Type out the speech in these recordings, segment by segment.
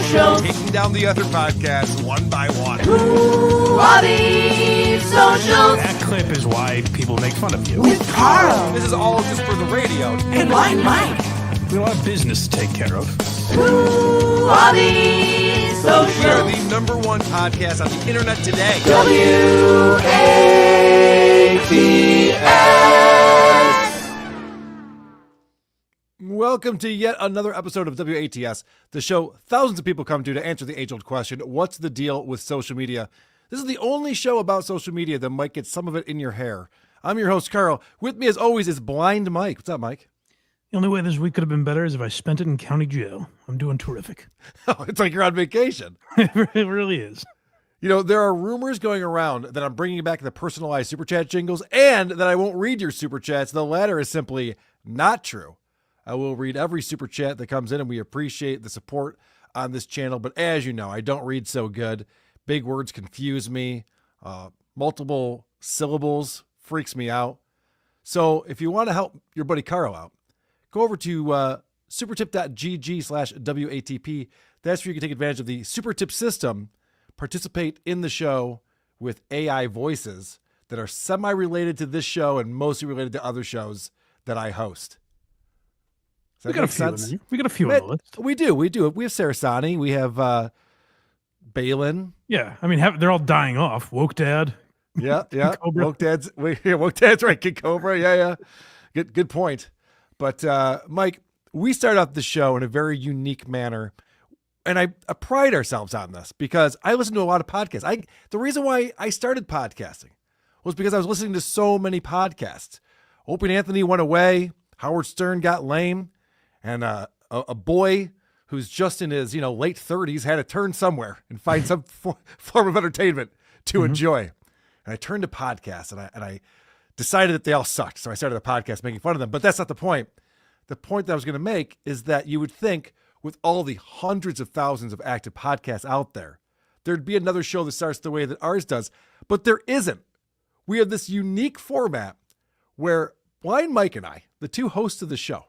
social. Taking down the other podcasts one by one. Who are these socials? That clip is why people make fun of you. With Carl This is all just for the radio. and Blind Mike. We have a lot of business to take care of. Who are these We are socials? the number one podcast on the internet today. WATS. Welcome to yet another episode of WATS, the show thousands of people come to answer the age-old question, what's the deal with social media? This is the only show about social media that might get some of it in your hair. I'm your host, Carl. With me, as always, is Blind Mike. What's up, Mike? The only way this week could have been better is if I spent it in county jail. I'm doing terrific. Oh, it's like you're on vacation. It really is. You know, there are rumors going around that I'm bringing back the personalized Super Chat jingles and that I won't read your Super Chats. The latter is simply not true. I will read every Super Chat that comes in, and we appreciate the support on this channel. But as you know, I don't read so good. Big words confuse me. Multiple syllables freaks me out. So if you want to help your buddy Carl out, go over to supertip.gg/WATP. That's where you can take advantage of the Supertip system, participate in the show with AI voices that are semi-related to this show and mostly related to other shows that I host. Does that make sense? We got a few on the list. We do. We have Sarasani. We have Balin. Yeah, I mean, they're all dying off. Woke Dad. Yeah. Cobra. Woke Dad's right. Kid Cobra. Yeah. Good point. But Mike, we started off the show in a very unique manner, and I pride ourselves on this because I listen to a lot of podcasts. The reason why I started podcasting was because I was listening to so many podcasts. Opie and Anthony went away. Howard Stern got lame, and a boy who's just in his late 30s had to turn somewhere and find some form of entertainment to enjoy. And I turned to podcasts, and I decided that they all sucked. So I started a podcast making fun of them. But that's not the point. The point that I was going to make is that you would think with all the hundreds of thousands of active podcasts out there, there'd be another show that starts the way that ours does. But there isn't. We have this unique format where Blind Mike and I, the two hosts of the show,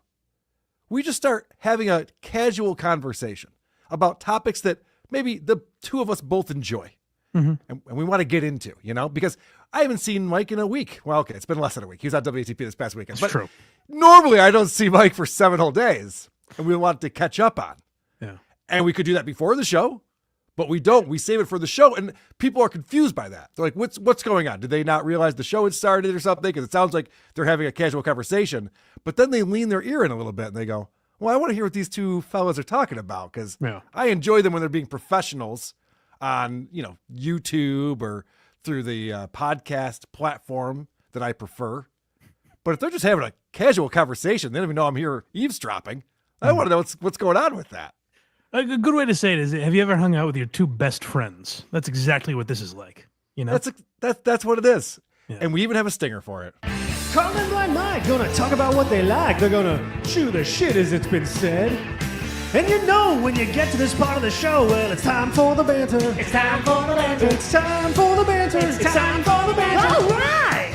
we just start having a casual conversation about topics that maybe the two of us both enjoy. And we want to get into, because I haven't seen Mike in a week. Well, okay, it's been less than a week. He was at WATP this past weekend. That's but true. Normally I don't see Mike for 7 whole days, and we want to catch up on. Yeah. And we could do that before the show, but we don't. We save it for the show, and people are confused by that. They're like, what's going on? Did they not realize the show had started or something? Because it sounds like they're having a casual conversation, but then they lean their ear in a little bit, and they go, well, I want to hear what these two fellas are talking about, because I enjoy them when they're being professionals on, YouTube or through the podcast platform that I prefer. But if they're just having a casual conversation, they don't even know I'm here eavesdropping. I want to know what's going on with that. A good way to say it is, have you ever hung out with your two best friends? That's exactly what this is like. That's what it is. Yeah. And we even have a stinger for it. Carl and Blind Mike gonna talk about what they like. They're gonna chew the shit, as it's been said. And when you get to this part of the show, well, it's time for the banter. It's time for the banter. It's time for the banter. It's time for the banter. All right.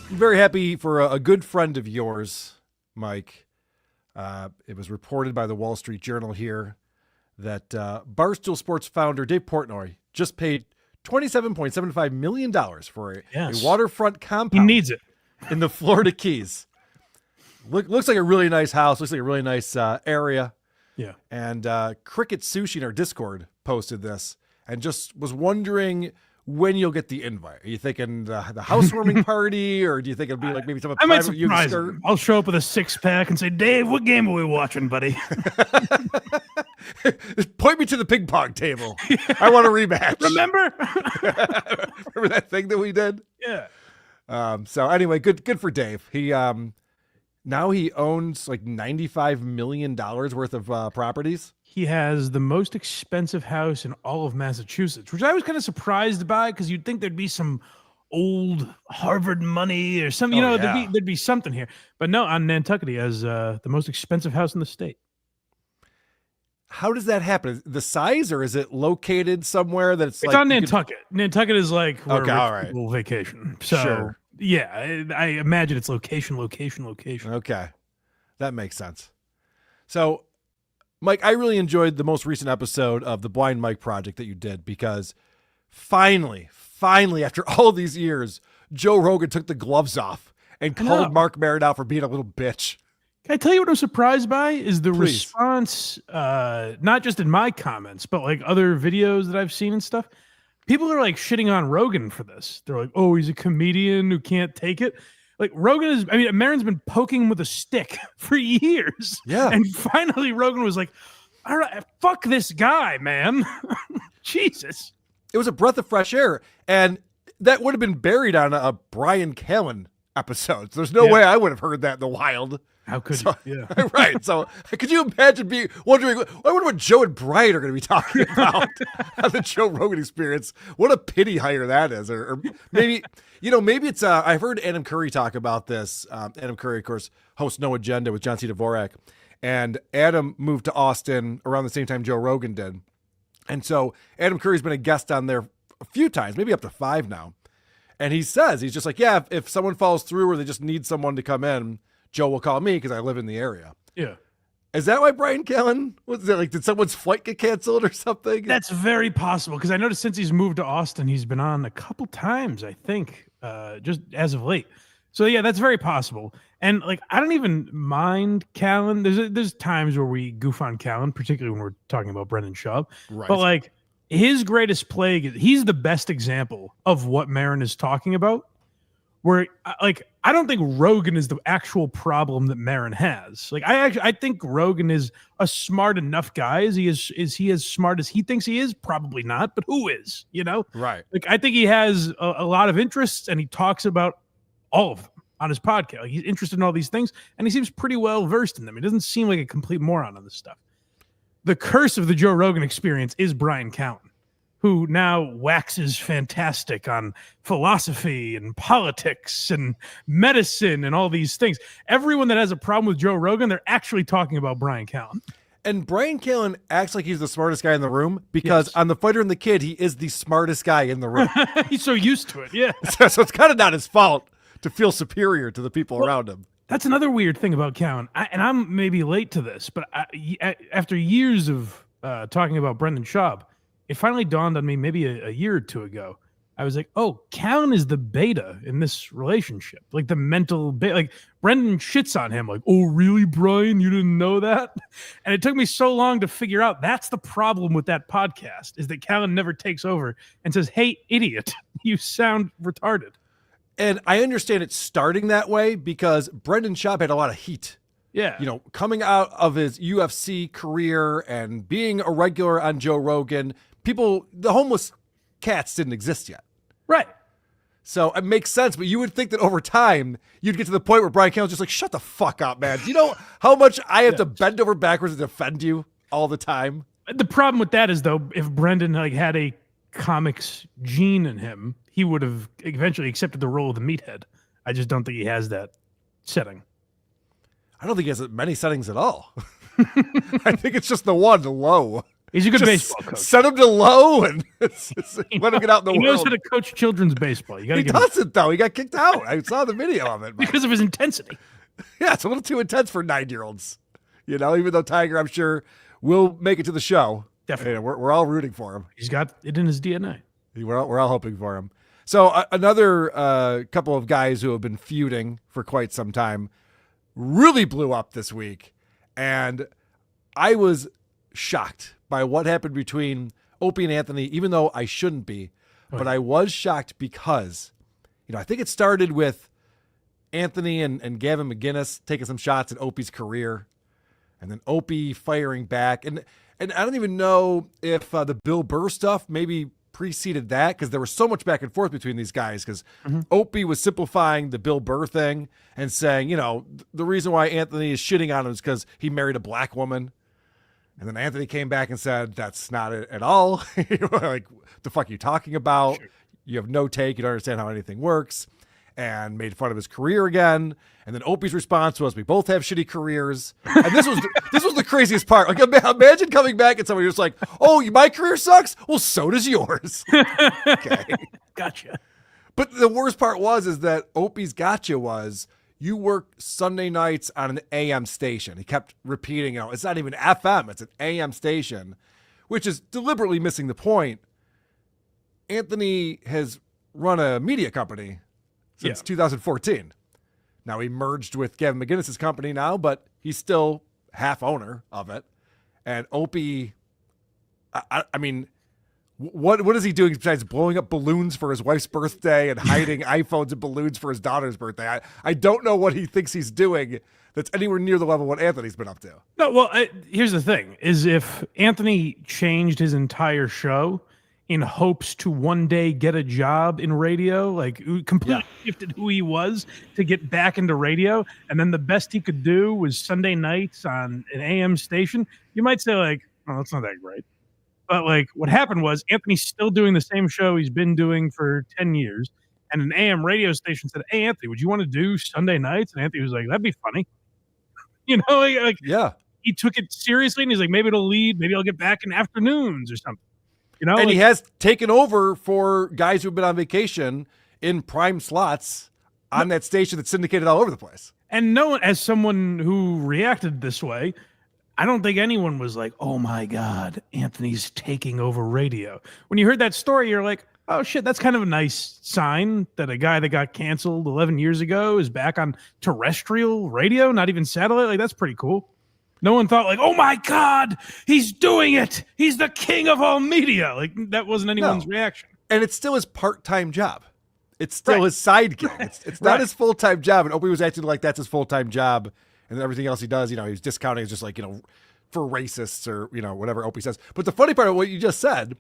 I'm very happy for a good friend of yours, Mike. It was reported by the Wall Street Journal here that Barstool Sports founder Dave Portnoy just paid $27.75 million for a waterfront compound. He needs it. In the Florida Keys. Looks like a really nice house. Looks like a really nice area. Yeah. And Cricket Sushi in our Discord posted this and just was wondering when you'll get the invite. Are you thinking the housewarming party, or do you think it'll be like maybe some I might private use surprise skirt? him. I'll show up with a 6-pack and say, Dave, what game are we watching, buddy? Point me to the ping pong table. I want a rematch. Remember? Remember that thing that we did? Yeah. So anyway, good for Dave. He now he owns like $95 million worth of properties. He has the most expensive house in all of Massachusetts, which I was kind of surprised by, because you'd think there'd be some old Harvard money or something. There'd be something here. But no, on Nantucket, he has the most expensive house in the state. How does that happen? The size, or is it located somewhere that it's like on Nantucket? Nantucket is like where rich people vacation. So sure. Yeah, I imagine it's location. Okay, that makes sense. So Mike, I really enjoyed the most recent episode of the Blind Mike Project that you did because finally, after all these years, Joe Rogan took the gloves off and called Mark Maron out for being a little bitch. Can I tell you what I'm surprised by is the Please. response, not just in my comments, but like other videos that I've seen and stuff. People are like shitting on Rogan for this. They're like, oh, he's a comedian who can't take it. Like Maron's been poking him with a stick for years. Yeah. And finally Rogan was like, all right, fuck this guy, man. Jesus. It was a breath of fresh air. And that would have been buried on a Brian Callen episode. So there's no way I would have heard that in the wild. How could you? Yeah. Right. So could you imagine wondering, I wonder what Joe and Brian are going to be talking about on the Joe Rogan Experience. What a pity hire that is. Or maybe, maybe it's, I've heard Adam Curry talk about this. Adam Curry, of course, hosts No Agenda with John C. Dvorak. And Adam moved to Austin around the same time Joe Rogan did. And so Adam Curry's been a guest on there a few times, maybe up to 5 now. And he says, he's just like, yeah, if someone falls through or they just need someone to come in, Joe will call me because I live in the area. Yeah. Is that why Brian Callen was there? Like, did someone's flight get canceled or something? That's very possible because I noticed since he's moved to Austin, he's been on a couple times, I think, just as of late. So yeah, that's very possible. And like, I don't even mind Callen. There's times where we goof on Callen, particularly when we're talking about Brendan Schaub. Right. But like, his greatest plague, he's the best example of what Maron is talking about. Where like, I don't think Rogan is the actual problem that Maron has. Like, I think Rogan is a smart enough guy. Is he as smart as he thinks he is? Probably not, but who is, Right. Like, I think he has a lot of interests and he talks about all of them on his podcast. Like, he's interested in all these things and he seems pretty well versed in them. He doesn't seem like a complete moron on this stuff. The curse of the Joe Rogan Experience is Brian Callen, who now waxes fantastic on philosophy and politics and medicine and all these things. Everyone that has a problem with Joe Rogan, they're actually talking about Brian Callen. And Brian Callen acts like he's the smartest guy in the room because on The Fighter and the Kid, he is the smartest guy in the room. He's so used to it, yeah. So it's kind of not his fault to feel superior to the people around him. That's another weird thing about Callen. And I'm maybe late to this, but after years of talking about Brendan Schaub, it finally dawned on me maybe a year or two ago. I was like, oh, Callen is the beta in this relationship. Like the mental beta. Like Brendan shits on him. Like, oh, really, Brian? You didn't know that? And it took me so long to figure out that's the problem with that podcast is that Callen never takes over and says, hey, idiot, you sound retarded. And I understand it starting that way because Brendan Schaub had a lot of heat. Yeah. Coming out of his UFC career and being a regular on Joe Rogan, the homeless cats didn't exist yet. Right. So it makes sense, but you would think that over time, you'd get to the point where Brian Callen's just like, shut the fuck up, man. Do you know how much I have to bend over backwards to defend you all the time? The problem with that is, though, if Brendan had a comics gene in him, he would have eventually accepted the role of the meathead. I just don't think he has that setting. I don't think he has many settings at all. I think it's just the one, the low. He's a good Just baseball coach. Set him to low and let him get out in the world. He knows how to coach children's baseball. He doesn't, though. He got kicked out. I saw the video of it. Because of his intensity. Yeah, it's a little too intense for 9-year-olds. Even though Tiger, I'm sure, will make it to the show. Definitely. We're all rooting for him. He's got it in his DNA. We're all hoping for him. So another couple of guys who have been feuding for quite some time really blew up this week. And I was shocked by what happened between Opie and Anthony, even though I shouldn't be. But I was shocked because, I think it started with Anthony and Gavin McGinnis taking some shots at Opie's career. And then Opie firing back. And I don't even know if the Bill Burr stuff maybe preceded that because there was so much back and forth between these guys because Opie was simplifying the Bill Burr thing and saying, the reason why Anthony is shitting on him is because he married a black woman. And then Anthony came back and said, that's not it at all. Like, the fuck are you talking about? Sure. You have no take. You don't understand how anything works. And made fun of his career again. And then Opie's response was, we both have shitty careers. And this was the craziest part. Like, imagine coming back and somebody was like, oh, my career sucks? Well, so does yours. Okay. Gotcha. But the worst part is that Opie's gotcha was, you work Sunday nights on an AM station. He kept repeating, it's not even FM, it's an AM station, which is deliberately missing the point. Anthony has run a media company since 2014. Now he merged with Gavin McGinnis's company now, but he's still half owner of it. And Opie, I mean, what is he doing besides blowing up balloons for his wife's birthday and hiding iPhones and balloons for his daughter's birthday? I don't know what he thinks he's doing that's anywhere near the level of what Anthony's been up to. No, well, here's the thing, is if Anthony changed his entire show in hopes to one day get a job in radio, like completely shifted who he was to get back into radio, and then the best he could do was Sunday nights on an AM station, you might say like, oh, that's not that great. But like what happened was Anthony's still doing the same show he's been doing for 10 years. And an AM radio station said, hey, Anthony, would you want to do Sunday nights? And Anthony was like, that'd be funny. He took it seriously. And he's like, maybe it'll lead. Maybe I'll get back in afternoons or something. And he has taken over for guys who've been on vacation in prime slots on that station that's syndicated all over the place. And no one, as someone who reacted this way, I don't think anyone was like, oh my God, Anthony's taking over radio. When you heard that story, you're like, oh shit, that's kind of a nice sign that a guy that got canceled 11 years ago is back on terrestrial radio, not even satellite. Like, that's pretty cool. No one thought like, oh my God, he's doing it. He's the king of all media. Like, that wasn't anyone's reaction. And it's still his part-time job. It's still his side gig. It's not his full-time job. And Opie was acting like that's his full-time job. And then everything else he does, he's discounting is just like, for racists or, whatever Opie says. But the funny part of what you just said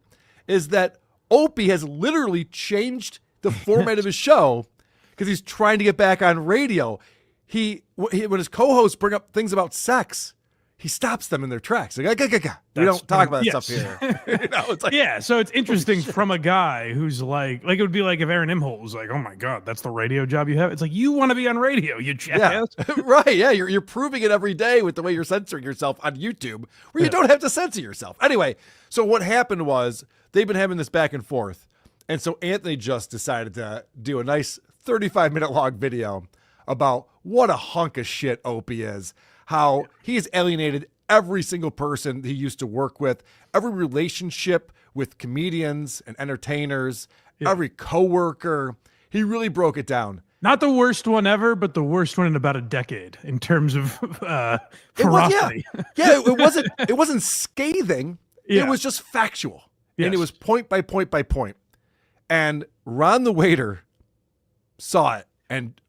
is that Opie has literally changed the format of his show because he's trying to get back on radio. When his co-hosts bring up things about sex, he stops them in their tracks. Like, we don't talk about that stuff here. It's like, so it's interesting from a guy who's like it would be like if Aaron Imholt was like, oh my God, that's the radio job you have. It's like, you want to be on radio, you jackass. Yeah. Right. Yeah. You're proving it every day with the way you're censoring yourself on YouTube, where you don't have to censor yourself. Anyway, so what happened was they've been having this back and forth. And so Anthony just decided to do a nice 35-minute long video about what a hunk of shit Opie is. How he has alienated every single person he used to work with, every relationship with comedians and entertainers, every coworker. He really broke it down. Not the worst one ever, but the worst one in about a decade in terms of ferocity. It wasn't scathing. Yeah. It was just factual. Yes. And it was point by point by point. And Ron the waiter saw it, and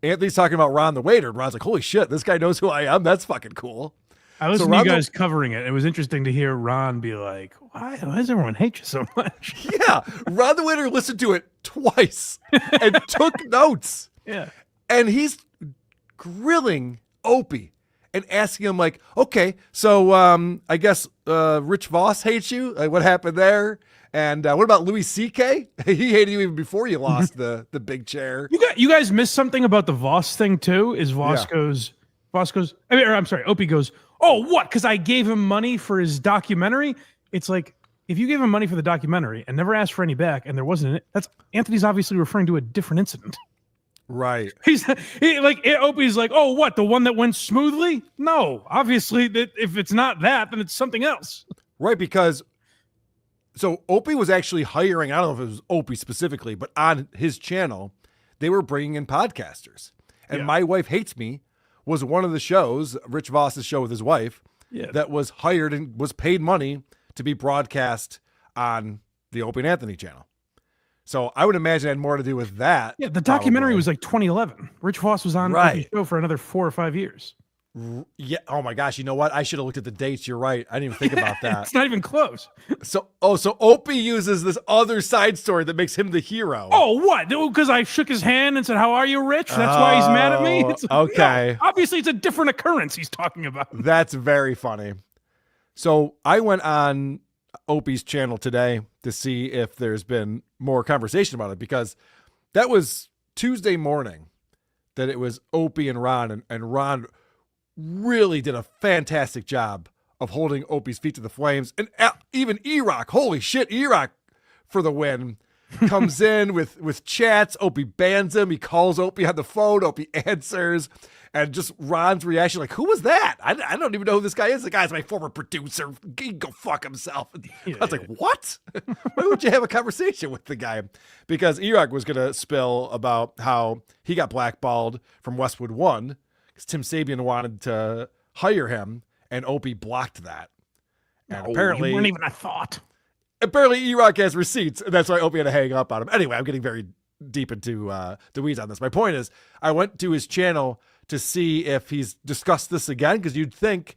Anthony's talking about Ron the waiter, and Ron's like, holy shit, this guy knows who I am. That's fucking cool. I listened to you guys covering it. It was interesting to hear Ron be like, why does everyone hate you so much? Yeah. Ron the waiter listened to it twice and took notes. Yeah. And he's grilling Opie and asking him like, okay, so I guess Rich Voss hates you. Like, what happened there? And what about Louis C.K.? He hated you even before you lost the big chair. You guys missed something about the Voss thing too. Is Opie goes, oh, what? Because I gave him money for his documentary. It's like, if you gave him money for the documentary and never asked for any back, and there wasn't, that's Anthony's obviously referring to a different incident. Right. Opie's like, oh, what? The one that went smoothly? No, obviously, that if it's not that, then it's something else. Right, because. So Opie was actually hiring, I don't know if it was Opie specifically, but on his channel, they were bringing in podcasters. And My Wife Hates Me was one of the shows, Rich Voss's show with his wife, that was hired and was paid money to be broadcast on the Opie and Anthony channel. So I would imagine it had more to do with that. Yeah, the documentary was like 2011. Rich Voss was on the show for another 4 or 5 years. Yeah. Oh my gosh. You know what? I should have looked at the dates. You're right. I didn't even think about that. It's not even close. So Opie uses this other side story that makes him the hero. Oh, what? Because I shook his hand and said, how are you, Rich? That's why he's mad at me? Okay. No, obviously, it's a different occurrence he's talking about. That's very funny. So I went on Opie's channel today to see if there's been more conversation about it, because that was Tuesday morning that it was Opie and Ron, and Ron really did a fantastic job of holding Opie's feet to the flames. And even E-Rock, holy shit, E-Rock for the win. comes in with chats. Opie bans him. He calls Opie on the phone. Opie answers. And just Ron's reaction, like, who was that? I don't even know who this guy is. The guy's my former producer. He can go fuck himself. I was like, what? Why would you have a conversation with the guy? Because E-Rock was going to spill about how he got blackballed from Westwood One because Tim Sabian wanted to hire him, and Opie blocked that. And apparently, you weren't even a thought. Apparently, E-Rock has receipts, and that's why Opie had to hang up on him. Anyway, I'm getting very deep into the weeds on this. My point is, I went to his channel to see if he's discussed this again, because you'd think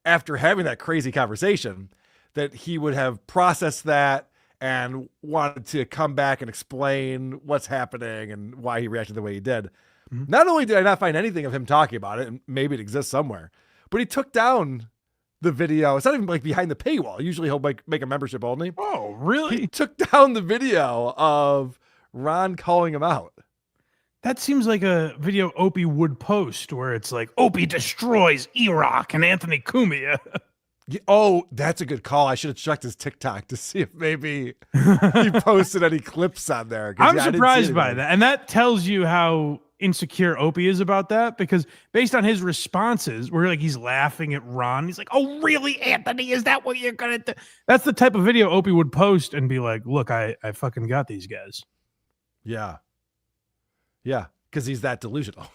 after having that crazy conversation that he would have processed that and wanted to come back and explain what's happening and why he reacted the way he did. Mm-hmm. Not only did I not find anything of him talking about it, and maybe it exists somewhere, but he took down the video. It's not even like behind the paywall. Usually he'll make a membership only. Oh, really? He took down the video of Ron calling him out. That seems like a video Opie would post where it's like, Opie destroys E-Rock and Anthony Cumia. Oh, that's a good call. I should have checked his TikTok to see if maybe he posted any clips on there. I'm surprised by that. And that tells you how insecure Opie is about that, because based on his responses, where like he's laughing at Ron, he's like, oh, really, Anthony? Is that what you're going to do? That's the type of video Opie would post and be like, look, I fucking got these guys. Yeah. Yeah, because he's that delusional.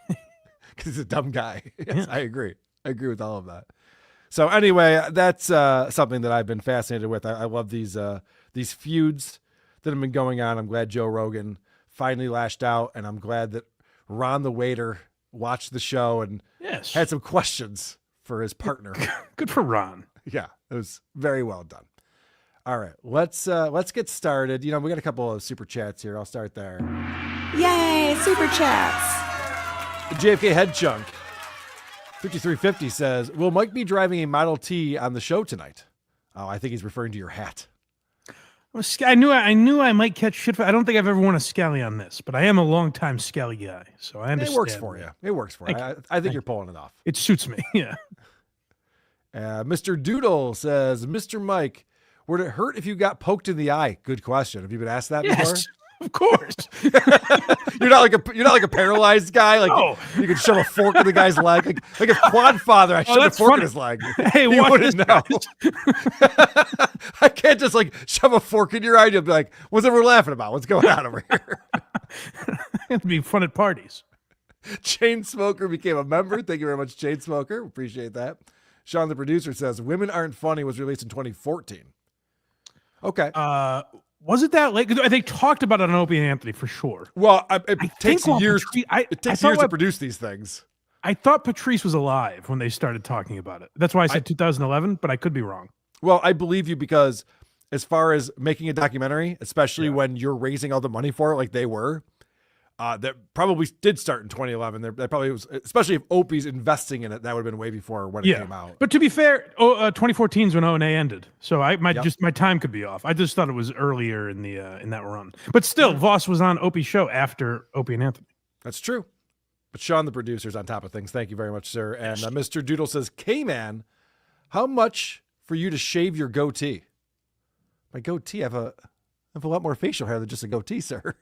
Because he's a dumb guy. Yes, I agree. I agree with all of that. So anyway, that's something that I've been fascinated with. I love these feuds that have been going on. I'm glad Joe Rogan finally lashed out, and I'm glad that Ron the waiter watched the show and had some questions for his partner. Good for Ron. Yeah, it was very well done. All right, let's get started. You know, we got a couple of super chats here. I'll start there. Yay, super chats. JFK Head Chunk 5350 says, will Mike be driving a Model T on the show tonight? Oh, I think he's referring to your hat. I knew I might catch shit. I don't think I've ever worn a Scally on this, but I am a longtime Scally guy, so I understand. It works for you. It works for you. I think you're pulling it off. It suits me. Yeah. Mr. Doodle says, Mr. Mike, would it hurt if you got poked in the eye? Good question. Have you been asked that before? Of course. You're not like a paralyzed guy. Like you could shove a fork in the guy's leg. Like if Quadfather, I shoved a fork in his leg. Hey, he wouldn't know. I can't just like shove a fork in your eye. You'll be like, what's everyone laughing about? What's going on over here? It'd be fun at parties. Chain Smoker became a member. Thank you very much, Chain Smoker. Appreciate that. Sean, the producer, says Women Aren't Funny was released in 2014. Okay. Was it that late? They talked about it on Opie and Anthony for sure. Well, it takes years. It takes years to what, produce these things. I thought Patrice was alive when they started talking about it. That's why I said 2011, but I could be wrong. Well, I believe you because as far as making a documentary, especially when you're raising all the money for it, like they were, that probably did start in 2011. That probably was, especially if Opie's investing in it, that would have been way before when it came out. But to be fair, 2014 is when O&A ended, so my time could be off. I just thought it was earlier in the in that run. But still, Voss was on Opie's show after Opie and Anthony. That's true. But Sean, the producer's on top of things. Thank you very much, sir. And Mr. Doodle says, K-Man, how much for you to shave your goatee? My goatee, I have a lot more facial hair than just a goatee, sir.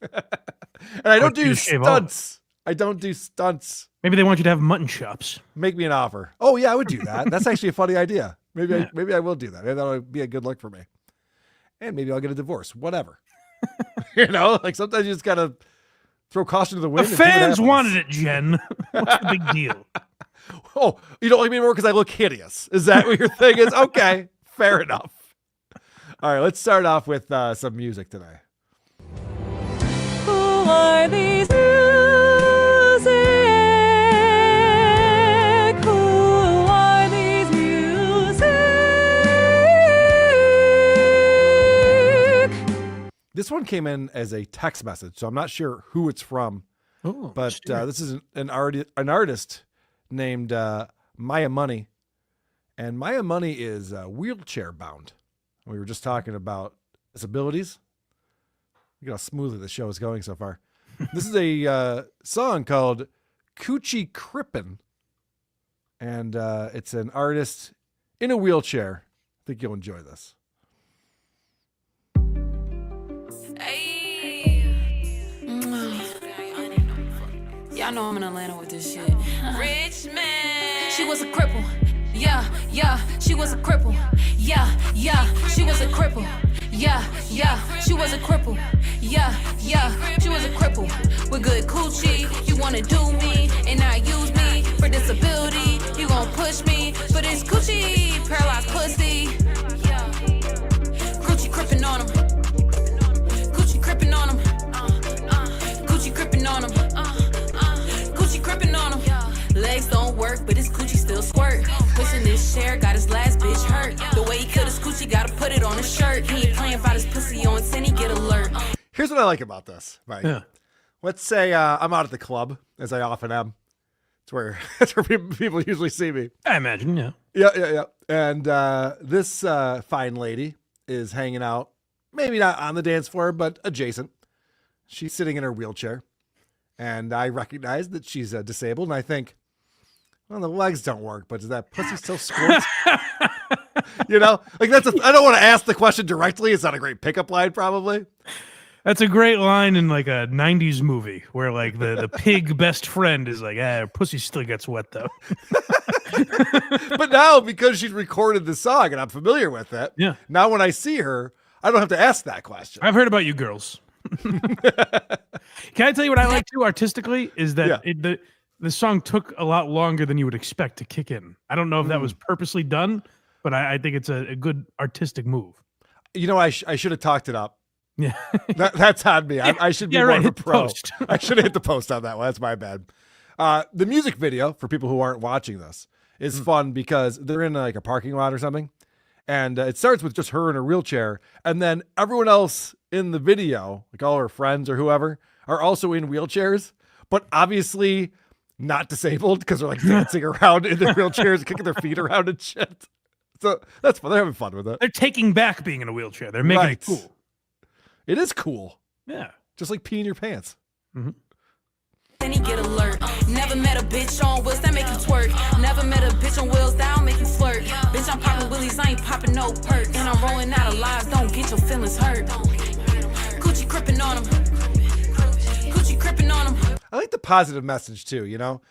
And I don't do stunts. I don't do stunts. Maybe they want you to have mutton chops. Make me an offer. Oh yeah, I would do that. That's actually a funny idea. Maybe I will do that. Maybe that'll be a good look for me. And maybe I'll get a divorce. Whatever. You know, like sometimes you just gotta throw caution to the wind. The fans wanted it, Jen. What's the big deal? Oh, you don't like me anymore because I look hideous. Is that what your thing is? Okay, fair enough. All right, let's start off with some music today. Who are these music? Who are these music? This one came in as a text message, so I'm not sure who it's from. Oh, but this is an artist named MIAMONEY, and MIAMONEY is wheelchair bound. We were just talking about disabilities. Look at how smoothly the show is going so far. This is a song called Coochie Crippin', and it's an artist in a wheelchair. I think you'll enjoy this. know I'm in Atlanta with this shit. Rich man. She was a cripple. Yeah, yeah, she was a cripple. Yeah, yeah, she was a cripple. Yeah, yeah, she was a cripple. Yeah, yeah, she was a cripple. With good coochie, you wanna do me and not use me for disability. You gon' push me for this coochie, paralyzed pussy. Coochie crippin' on him. Coochie crippin' on him. Coochie crippin' on him. Coochie crippin' on him. Legs don't work, but his coochie still squirt. Pushing this chair, got his last bitch hurt. The way he killed his coochie, gotta put it on his shirt. He ain't playing about his pussy on 10, he get alert. Here's what I like about this, Mike. Yeah. Let's say I'm out at the club, as I often am. That's where people usually see me. I imagine, yeah. Yeah. And this fine lady is hanging out, maybe not on the dance floor, but adjacent. She's sitting in her wheelchair. And I recognize that she's disabled. And I think, well, the legs don't work, but does that pussy still squirt? You know, like I don't want to ask the question directly. It's not a great pickup line, probably. That's a great line in like a 90s movie where like the pig best friend is like, her pussy still gets wet though. But now, because she's recorded the song and I'm familiar with it, yeah. Now when I see her, I don't have to ask that question. I've heard about you girls. Can I tell you what I like too artistically is that the song took a lot longer than you would expect to kick in. I don't know if that was purposely done, but I think it's a good artistic move. You know, I should have talked it up. Yeah, that's on me. I should be more of a pro. Post. I should have hit the post on that one. That's my bad. The music video, for people who aren't watching this, is fun because they're in like a parking lot or something. And it starts with just her in her wheelchair. And then everyone else in the video, like all her friends or whoever, are also in wheelchairs, but obviously not disabled because they're like dancing around in their wheelchairs, kicking their feet around and shit. So that's fun. They're having fun with it. They're taking back being in a wheelchair. They're making it cool. It is cool. Yeah. Just like peeing your pants. Mm-hmm. Then he get alert. Never met a bitch on wheels that make you twerk. Never met a bitch on wheels that don't make you flirt. Bitch, I'm popping willies, I ain't popping no perks. And I'm rolling out of lies, don't get your feelings hurt. Coochie crippin' on him. Coochie crippin' on him. I like the positive message too, you know?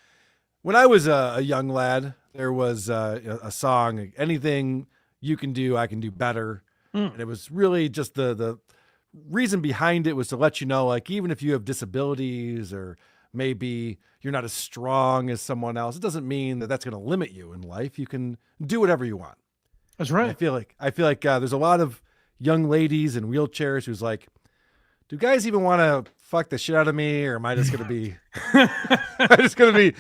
When I was a young lad, there was a song, like, anything you can do, I can do better. And it was really just the reason behind it was to let you know, like, even if you have disabilities or maybe you're not as strong as someone else, it doesn't mean that that's going to limit you in life. You can do whatever you want. That's right. And I feel like there's a lot of young ladies in wheelchairs who's like, do guys even want to fuck the shit out of me, or am I just going to be,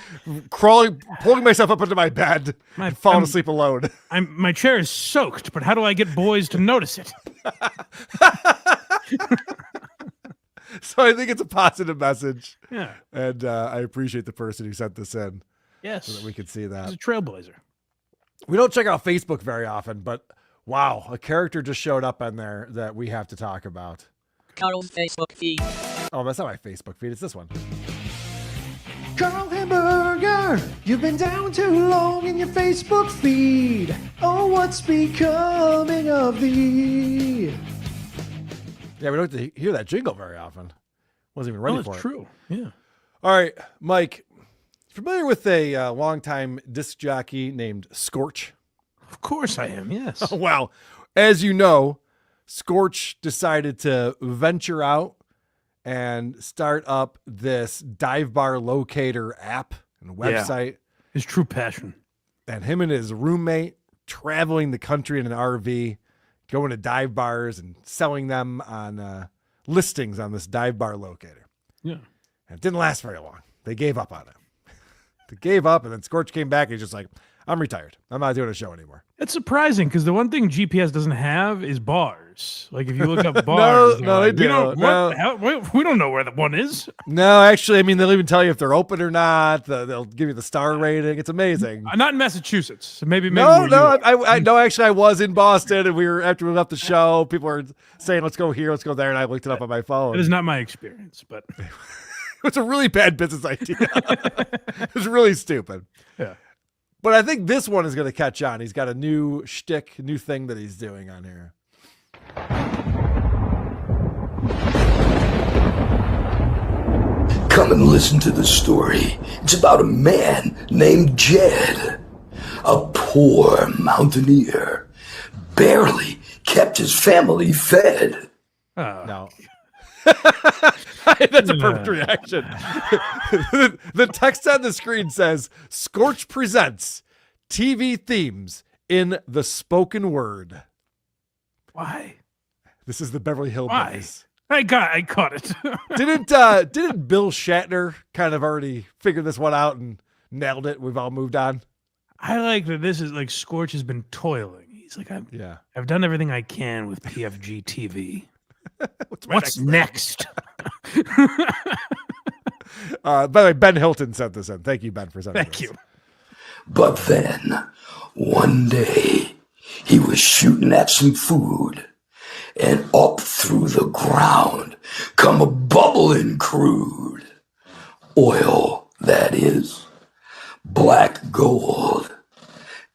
crawling, pulling myself up into my bed and falling asleep alone? My chair is soaked, but how do I get boys to notice it? So I think it's a positive message. Yeah. And I appreciate the person who sent this in. Yes. So that we could see that. He's a trailblazer. We don't check out Facebook very often, but wow, a character just showed up on there that we have to talk about. Carl's Facebook feed. Oh, that's not my Facebook feed. It's this one. Carl Hamburger, you've been down too long in your Facebook feed. Oh, what's becoming of thee? Yeah, we don't have to hear that jingle very often. Wasn't even ready for it. True. Yeah. All right, Mike, familiar with a longtime disc jockey named Scorch? Of course I am. Yes. Well, as you know, Scorch decided to venture out and start up this dive bar locator app and website. His true passion. And him and his roommate traveling the country in an RV, going to dive bars and selling them on listings on this dive bar locator. Yeah. And it didn't last very long. They gave up on it. They gave up, and then Scorch came back and he's just like, I'm retired. I'm not doing a show anymore. It's surprising because the one thing GPS doesn't have is bars. Like if you look up bars, no, like, they do. we don't know where the one is. No, actually, I mean, they'll even tell you if they're open or not. They'll give you the star rating. It's amazing. Not in Massachusetts. So maybe No, I know. Actually, I was in Boston, and after we left the show, people were saying, let's go here, let's go there, and I looked it up on my phone. It is not my experience, but it's a really bad business idea. It's really stupid. Yeah. But I think this one is going to catch on. He's got a new shtick, new thing that he's doing on here. Come and listen to the story. It's about a man named Jed, a poor mountaineer, barely kept his family fed. No. That's a perfect reaction. The text on the screen says, Scorch presents TV themes in the spoken word. Why? This is the Beverly Hillbillies. I caught it. Didn't Bill Shatner kind of already figure this one out and nailed it? We've all moved on. I like that this is like Scorch has been toiling. He's like, I've done everything I can with PFG TV. What's next? By the way, Ben Hilton sent this in. Thank you, Ben, for sending this. Thank you. But then, one day, he was shooting at some food, and up through the ground come a bubbling crude. Oil, that is. Black gold.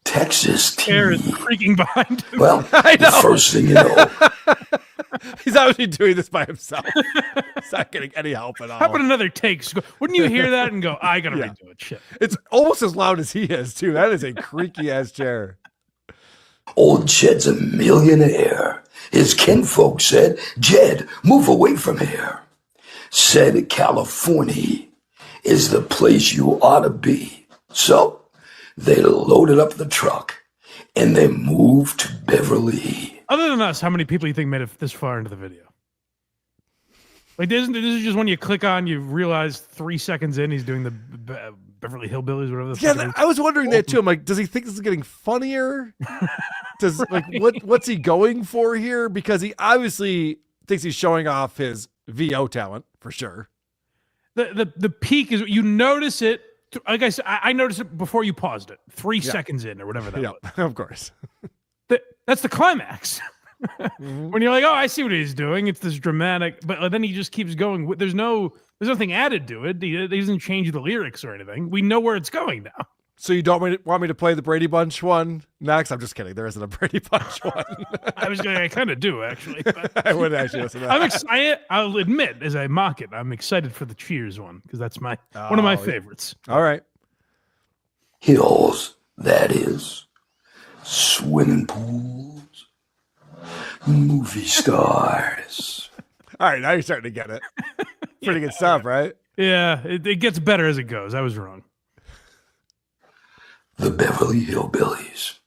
Texas tea. Air is creaking behind him. Well, I know. the first thing you know, He's obviously doing this by himself. He's not getting any help at all. How about another take? Wouldn't you hear that and go, I gotta redo it? Shit. It's almost as loud as he is, too. That is a creaky ass chair. old Jed's a millionaire. His kinfolk said, Jed, move away from here. Said California is the place you ought to be. So they loaded up the truck and they moved to Beverly. Other than us, how many people you think made it this far into the video? Like, this is just when you click on, you realize 3 seconds in, he's doing the Beverly Hillbillies, whatever the fuck it is. I was wondering that too. I'm like, does he think this is getting funnier? Does like what's he going for here? Because he obviously thinks he's showing off his VO talent for sure. The peak is, you notice it. Like I said, I noticed it before you paused it. 3 seconds in or whatever that was. Of course. That's the climax. When you're like, oh, I see what he's doing. It's this dramatic, but then he just keeps going. There's nothing added to it. He doesn't change the lyrics or anything. We know where it's going now. So you don't want me to play the Brady Bunch one next? I'm just kidding. There isn't a Brady Bunch one. I kind of do actually. But I would actually listen to that. I'm excited. I'll admit, as I mock it, I'm excited for the Cheers one because that's one of my favorites. All right. Hills, that is. Swimming pools. Movie stars. All right, now you're starting to get it. Pretty good stuff, right? Yeah, it gets better as it goes. I was wrong. The Beverly Hillbillies.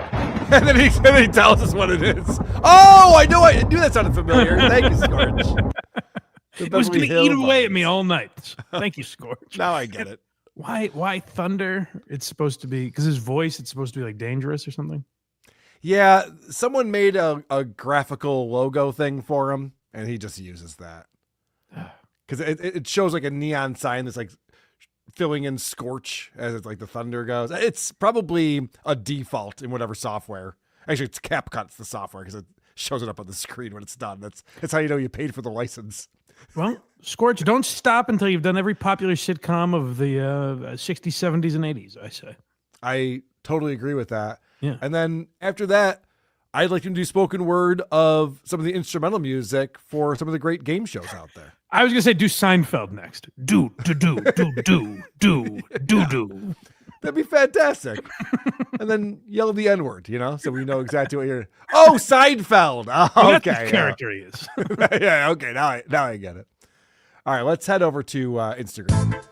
And then he tells us what it is. Oh, I knew that sounded familiar. Thank you, Scorch. It was going to eat away at me all night. Thank you, Scorch. Now I get it. Why thunder? It's supposed to be because his voice. It's supposed to be like dangerous or something. Yeah, someone made a graphical logo thing for him, and he just uses that because it shows like a neon sign that's like filling in Scorch as it's like the thunder goes. It's probably a default in whatever software. Actually, it's CapCut's the software because it shows it up on the screen when it's done. That's how you know you paid for the license. Well, Scorch, don't stop until you've done every popular sitcom of the 60s, 70s, and 80s, I say. I totally agree with that. Yeah. And then after that, I'd like to do spoken word of some of the instrumental music for some of the great game shows out there. I was going to say do Seinfeld next. Do. That'd be fantastic. And then yell the N-word, so we know exactly what you're... Oh, Seinfeld. Oh, okay. That's the character he is. Yeah, okay. Now I get it. All right, let's head over to Instagram.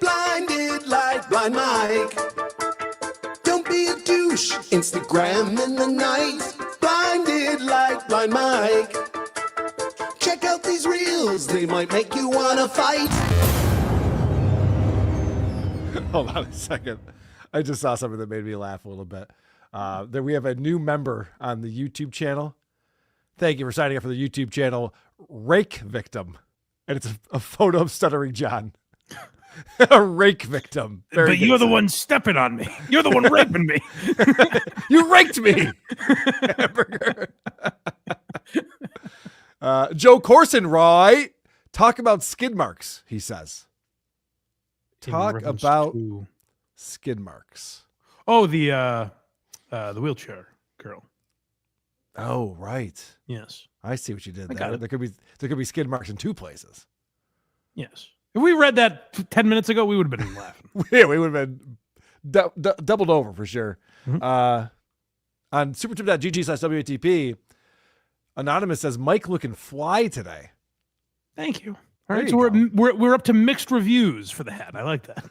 Blinded like Blind Mike. Don't be a douche. Instagram in the night. Blinded like Blind Mike. Check out these reels. They might make you want to fight. Hold on a second. I just saw something that made me laugh a little bit. There we have a new member on the YouTube channel. Thank you for signing up for the YouTube channel, Rake Victim. And it's a photo of Stuttering John. A rake victim. But you're the one stepping on me. You're the one raping me. You raked me. Hamburger. Joe Corson, right? Talk about skid marks, he says. Talk about skid marks. Oh, the wheelchair girl. Oh, right. Yes. I see what you did I got there. it. There could be skid marks in 2 places. Yes. If we read that 10 minutes ago, we would have been laughing. Yeah, we would have been doubled over for sure. Mm-hmm. On supertip.gg/WATP, Anonymous says, Mike looking fly today. Thank you. All There right, you so go. we're up to mixed reviews for the hat. I like that.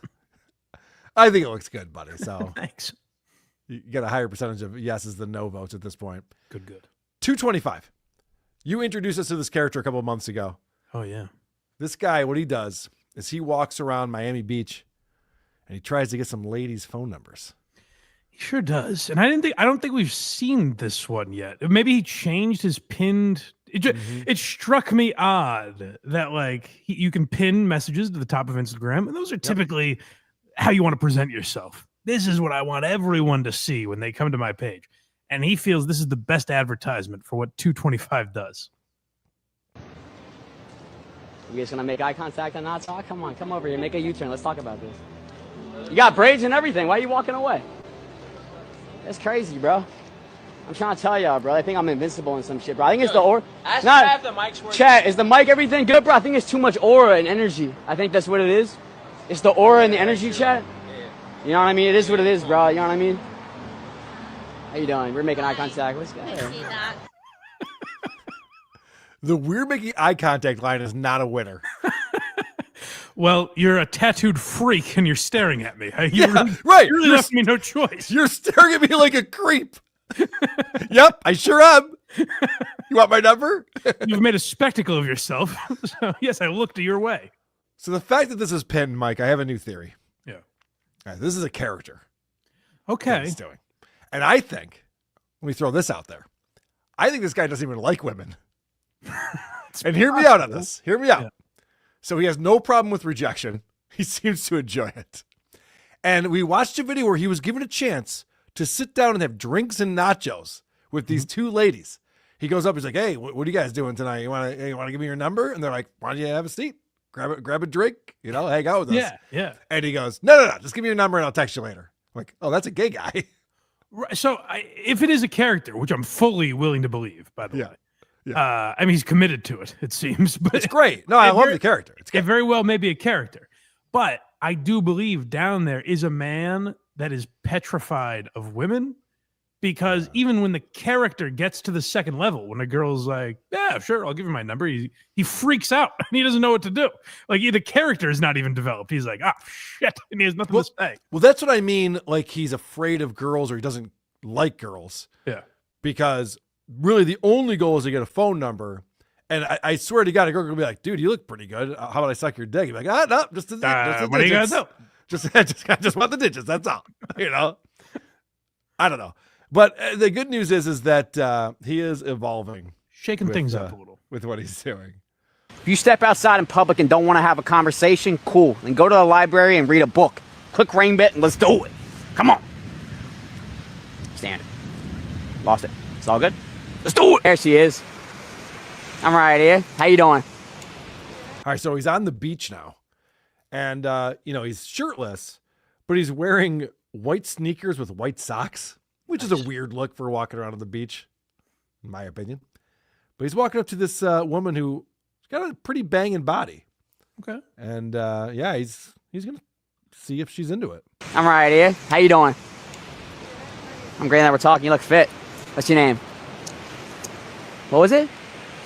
I think it looks good, buddy. So Thanks. you get a higher percentage of yeses than no votes at this point. Good. 225. You introduced us to this character a couple of months ago. Oh, yeah. This guy, what he does is he walks around Miami Beach and he tries to get some ladies' phone numbers. He sure does. And I don't think we've seen this one yet. Maybe he changed his pinned. It struck me odd that like you can pin messages to the top of Instagram, and those are typically how you want to present yourself. This is what I want everyone to see when they come to my page. And he feels this is the best advertisement for what 225 does. You guys gonna make eye contact and not talk? Come on, come over here, make a U-turn. Let's talk about this. You got braids and everything. Why are you walking away? That's crazy, bro. I'm trying to tell y'all, bro. I think I'm invincible in some shit, bro. I think it's the aura. Ask Chad if the mic's working. Chat, is the mic everything good, bro? I think it's too much aura and energy. I think that's what it is. It's the aura and the energy, chat. You know what I mean? It is what it is, bro. You know what I mean? How you doing? We're making eye contact. Let's go. The we're making eye contact line is not a winner. Well, you're a tattooed freak and you're staring at me. You really left me no choice. You're staring at me like a creep. Yep, I sure am. You want my number? You've made a spectacle of yourself. So, yes, I looked your way. So the fact that this is pinned, Mike, I have a new theory. Yeah. All right, this is a character. Okay. He's doing. And I think, let me throw this out there. I think this guy doesn't even like women. And hear me out on this. Hear me out. Yeah. So he has no problem with rejection. He seems to enjoy it. And we watched a video where he was given a chance to sit down and have drinks and nachos with these 2 ladies. He goes up, he's like, hey, what are you guys doing tonight? You want to give me your number? And they're like, why don't you have a seat? Grab a drink, hang out with us. Yeah. And he goes, no, just give me your number and I'll text you later. I'm like, oh, that's a gay guy. Right. So if it is a character, which I'm fully willing to believe, by the way. Yeah. I mean, he's committed to it, it seems. But it's great. No, I love the character. It very well may be a character. But I do believe down there is a man that is petrified of women, because even when the character gets to the second level, when a girl's like, yeah, sure, I'll give you my number, he freaks out and he doesn't know what to do. Like the character is not even developed. He's like, shit, and he has nothing to say. Well, that's what I mean. Like he's afraid of girls or he doesn't like girls. Yeah. Because really the only goal is to get a phone number. And I swear to God, a girl will be like, dude, you look pretty good. How about I suck your dick? You're like, no, just the what are you going to do? Just want the digits. That's all. I don't know. But the good news is that he is evolving. Shaking things up a little. With what he's doing. If you step outside in public and don't want to have a conversation, cool. Then go to the library and read a book. Click rain bit and let's do it. Come on. Stand it. Lost it. It's all good. Let's do it. There she is. I'm right here. How you doing? All right, so he's on the beach now. And, he's shirtless, but he's wearing white sneakers with white socks, which is a weird look for walking around on the beach, in my opinion. But he's walking up to this woman who's got a pretty banging body. Okay. And, he's going to see if she's into it. I'm right here. How you doing? I'm great that we're talking. You look fit. What's your name? What was it?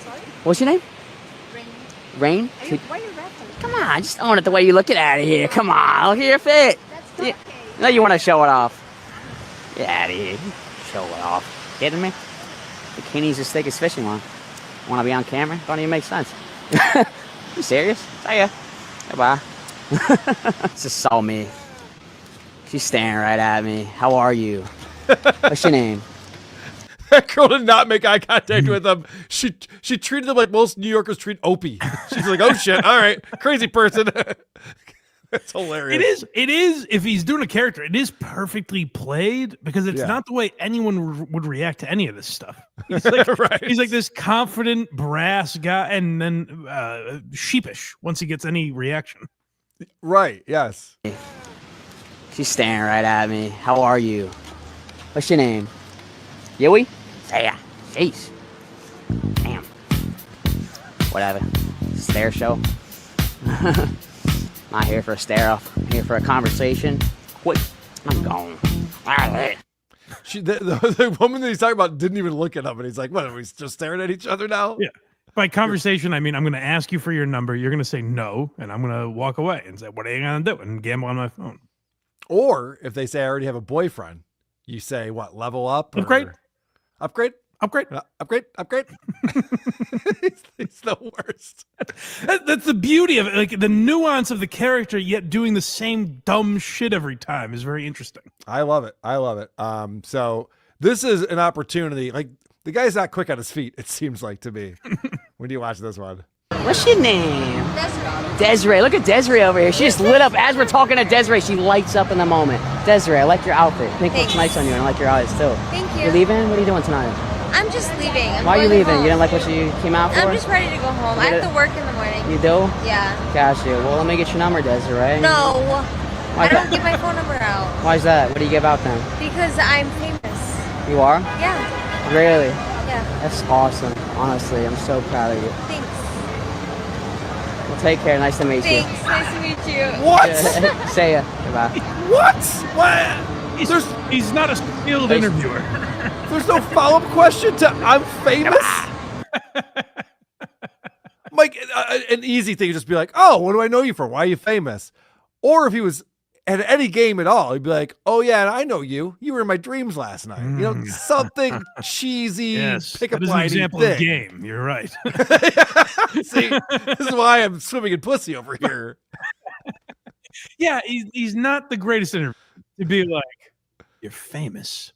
Sorry? What's your name? Rain. Rain? Why are you rapping? Come on, just own it the way you look it out of here. Come on, look at your fit. That's not okay. No, you want to show it off. Get out of here. Show it off. Kidding me? Bikini's as thick as fishing line. Want to be on camera? Don't even make sense. You serious? See ya. Goodbye. This is so me. She's staring right at me. How are you? What's your name? That girl did not make eye contact with him. She treated him like most New Yorkers treat Opie. She's like, oh shit, all right, crazy person. That's hilarious. It is, if he's doing a character, it is perfectly played, because it's not the way anyone would react to any of this stuff. He's like, he's like this confident, brass guy, and then sheepish once he gets any reaction. Right, yes. She's staring right at me. How are you? What's your name? Yui? Yeah. Jeez. Damn. whatever. Stare show. Not here for a stare off. I'm here for a conversation. Quick, I'm gone. All right. The woman that he's talking about didn't even look at him, and he's like, "What? Are we just staring at each other now?" Yeah. By conversation, I mean I'm going to ask you for your number. You're going to say no, and I'm going to walk away and say, "What are you going to do?" And gamble on my phone. Or if they say, "I already have a boyfriend," you say, "What? Level up? Upgrade? Upgrade? Upgrade? Upgrade? Upgrade?" He's the worst. That's the beauty of it. Like the nuance of the character, yet doing the same dumb shit every time is very interesting. I love it. I love it. So this is an opportunity. Like the guy's not quick on his feet, it seems like to me. When you watch this one. What's your name? Desiree. Look at Desiree over here. She just lit up as we're talking to Desiree. She lights up in the moment. Desiree, I like your outfit. I think it looks nice on you, and I like your eyes too. Thank you. You're leaving? What are you doing tonight? I'm just leaving. Why are you leaving? You didn't like what you came out for? I'm just ready to go home. I have to work in the morning. You do? Yeah. Got you. Well, let me get your number, Desiree. No. Why I don't give my phone number out. Why is that? What do you give out then? Because I'm famous. You are? Yeah. Really? Yeah. That's awesome. Honestly, I'm so proud of you. Thanks. Well, take care. Nice to meet you. Thanks. Nice to meet you. What? Say ya. Goodbye. What? He's not a skilled interviewer. There's no follow-up question to "I'm famous." Mike, an easy thing would just be like, "Oh, what do I know you for? Why are you famous?" Or if he was at any game at all, he'd be like, "Oh yeah, I know you. You were in my dreams last night." You know, something cheesy, pick up that is an line example thing. of game. You're right. See, this is why I'm swimming in pussy over here. Yeah, he's not the greatest interviewer to be like, "You're famous."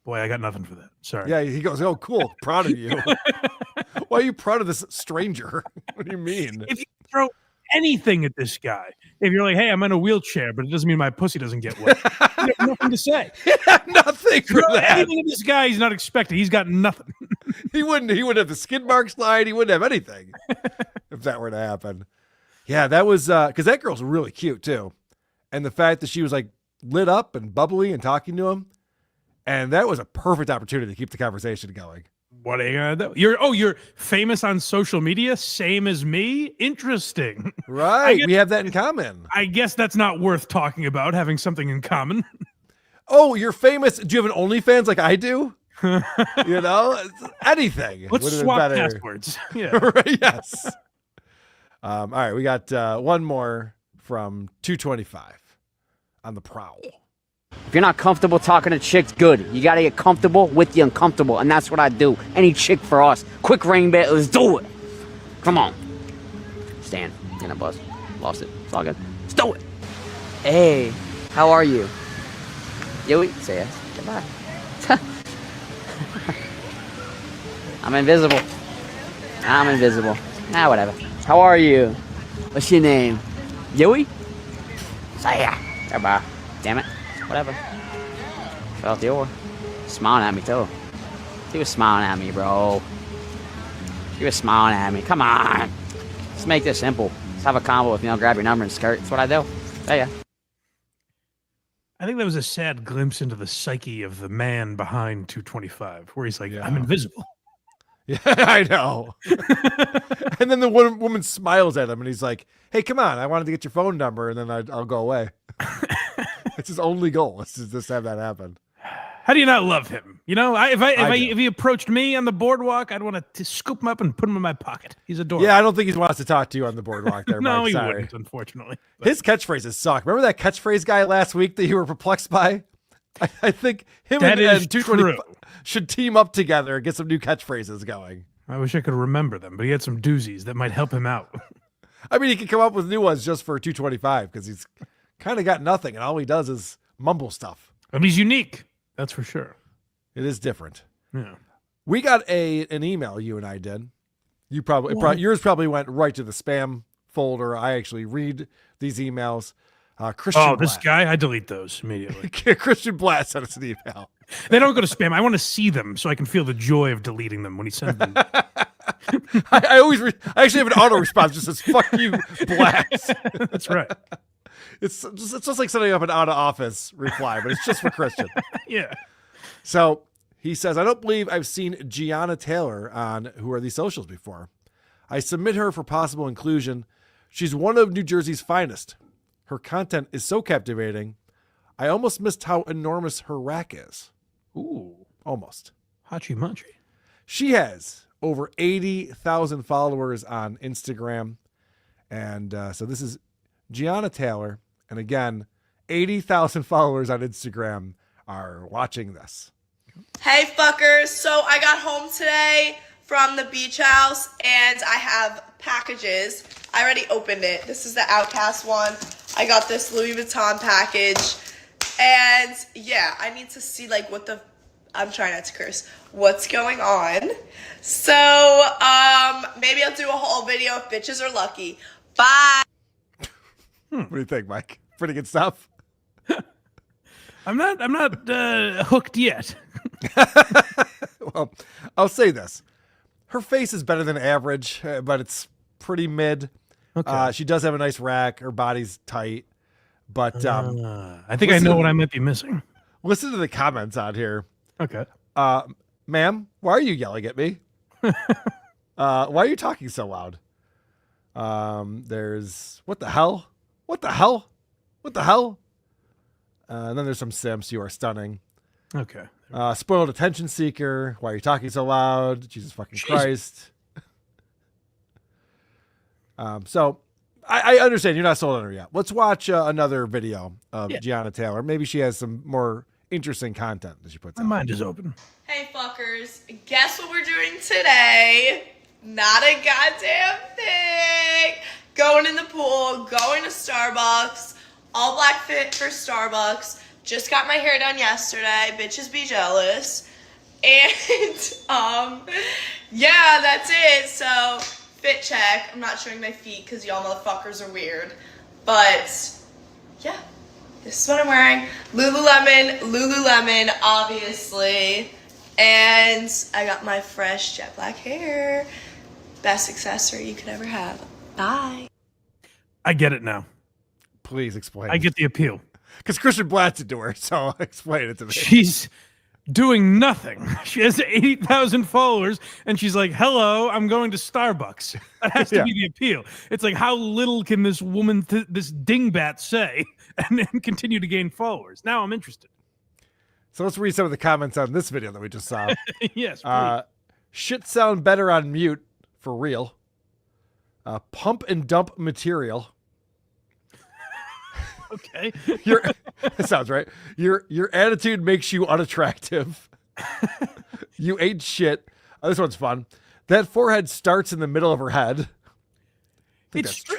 Boy, I got nothing for that. Sorry. Yeah, he goes, "Oh, cool. Proud of you." Why are you proud of this stranger? What do you mean? If you throw anything at this guy, if you're like, "Hey, I'm in a wheelchair, but it doesn't mean my pussy doesn't get wet," you have nothing to say. Nothing for that. Anything at this guy, he's not expecting. He's got nothing. He wouldn't have the skid marks line. He wouldn't have anything if that were to happen. Yeah, that was because that girl's really cute too, and the fact that she was like lit up and bubbly and talking to him, and that was a perfect opportunity to keep the conversation going. What are you gonna do? You're famous on social media, same as me. Interesting, right? We have that in common. I guess that's not worth talking about. Having something in common. Oh, you're famous. Do you have an OnlyFans like I do? You know, anything. Let's swap passwords. Yeah. Right, yes. All right, we got one more from 225 on the prowl. If you're not comfortable talking to chicks, good. You gotta get comfortable with the uncomfortable, and that's what I do. Any chick for us. Quick rain bet, let's do it. Come on. Stand. In a bus. Lost it. It's all good. Let's do it. Hey, how are you? Yui, say yes. Goodbye. I'm invisible. I'm invisible. Ah, whatever. How are you? What's your name? Yui? Say yeah. Goodbye. Damn it. Whatever. Felt the oar. Smiling at me too. She was smiling at me, bro. She was smiling at me. Come on. Let's make this simple. Let's have a combo with me. I'll grab your number and skirt. That's what I do. There ya. I think that was a sad glimpse into the psyche of the man behind 225, where he's like, "I'm invisible." Yeah, I know. And then the woman smiles at him, and he's like, "Hey, come on! I wanted to get your phone number, and then I'll go away." It's his only goal. It's just have that happen. How do you not love him? You know, if he approached me on the boardwalk, I'd want to scoop him up and put him in my pocket. He's adorable. Yeah, I don't think he wants to talk to you on the boardwalk there, No, Mike. he Sorry. wouldn't, unfortunately. His catchphrases suck. Remember that catchphrase guy last week that you were perplexed by? I think him That and is 225 true. should team up together and get some new catchphrases going. I wish I could remember them, but he had some doozies that might help him out. I mean, he could come up with new ones just for 225 because he's kind of got nothing, and all he does is mumble stuff. And he's unique. That's for sure. It is different. Yeah. We got an email, you and I did. You yours probably went right to the spam folder. I actually read these emails. Christian this Blatt. guy, I delete those immediately. Christian Blatt sent us an email. They don't go to spam. I want to see them so I can feel the joy of deleting them when he sends them. I actually have an auto response that says "fuck you, Blatt." That's right. It's just like setting up an out of office reply, but it's just for Christian. Yeah. So he says, "I don't believe I've seen Gianna Taylor on Who Are These Socials before. I submit her for possible inclusion. She's one of New Jersey's finest. Her content is so captivating. I almost missed how enormous her rack is. Ooh. Almost. Hachi Machi. She has over 80,000 followers on Instagram. And so this is Gianna Taylor. And again, 80,000 followers on Instagram are watching this. Hey fuckers, so I got home today from the beach house and I have packages. I already opened it. This is the Outcast one. I got this Louis Vuitton package. And yeah, I need to see like I'm trying not to curse, what's going on. So maybe I'll do a whole video if bitches are lucky. Bye. What do you think, Mike? Pretty good stuff. I'm not hooked yet. Well, I'll say this. Her face is better than average, but it's pretty mid. Okay. She does have a nice rack. Her body's tight. But I think I know what I might be missing. Listen to the comments on here. Okay. Ma'am, why are you yelling at me? Why are you talking so loud? There's what the hell? What the hell? What the hell? And then there's some simps. You are stunning. Okay. Spoiled attention seeker. Why are you talking so loud? Jesus fucking Christ. So I understand you're not sold on her yet. Let's watch another video of Gianna Taylor. Maybe she has some more interesting content that she puts out. My mind is open. Hey fuckers, guess what we're doing today? Not a goddamn thing. Going in the pool, going to Starbucks, all black fit for Starbucks. Just got my hair done yesterday. Bitches be jealous. And yeah, that's it. So fit check. I'm not showing my feet because y'all motherfuckers are weird. But yeah, this is what I'm wearing. Lululemon, obviously. And I got my fresh jet black hair. Best accessory you could ever have. Bye. I get it now. Please explain. I get the appeal. Because Christian Blatt's into her, so explain it to me. She's doing nothing. She has 80,000 followers, and she's like, hello, I'm going to Starbucks. That has to be the appeal. It's like, how little can this woman, this dingbat say, and then continue to gain followers? Now I'm interested. So let's read some of the comments on this video that we just saw. Yes, please. Shit sound better on mute, for real. Pump and dump material. Okay. That sounds right. Your attitude makes you unattractive. You ate shit. Oh, this one's fun. That forehead starts in the middle of her head.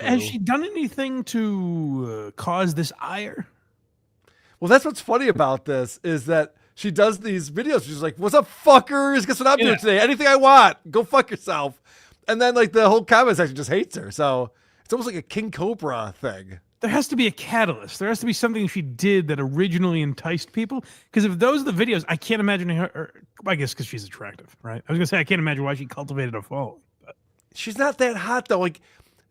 Has she done anything to cause this ire? Well, that's what's funny about this is that she does these videos. She's like, what's up, fuckers? Guess what I'm doing today? Anything I want. Go fuck yourself. And then like the whole comment section just hates her. So it's almost like a King Cobra thing. There has to be a catalyst. There has to be something she did that originally enticed people. Because if those are the videos, I can't imagine her. I guess because she's attractive, right? I was gonna say I can't imagine why she cultivated a following. But she's not that hot though. Like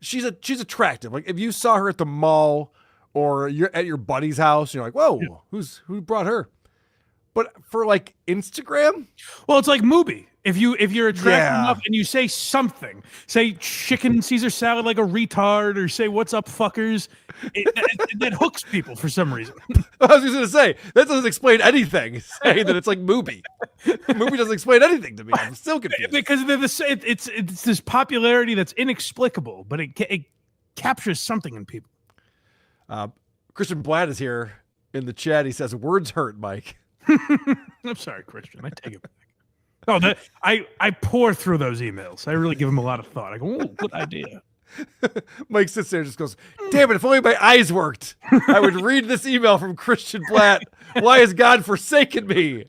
she's attractive. Like if you saw her at the mall or you're at your buddy's house, you're like, whoa, who brought her? But for like Instagram, well, it's like Mubi. If you're attractive enough and you say something, say chicken Caesar salad like a retard, or say what's up, fuckers, that hooks people for some reason. I was just gonna say that doesn't explain anything. Saying that it's like Mubi. Mubi doesn't explain anything to me. I'm still confused because it's this popularity that's inexplicable, but it captures something in people. Christian Blatt is here in the chat. He says words hurt, Mike. I'm sorry, Christian. I take it back. Oh, I pour through those emails. I really give them a lot of thought. I go, oh, good idea. Mike sits there and just goes, damn it, if only my eyes worked, I would read this email from Christian Blatt. Why has God forsaken me?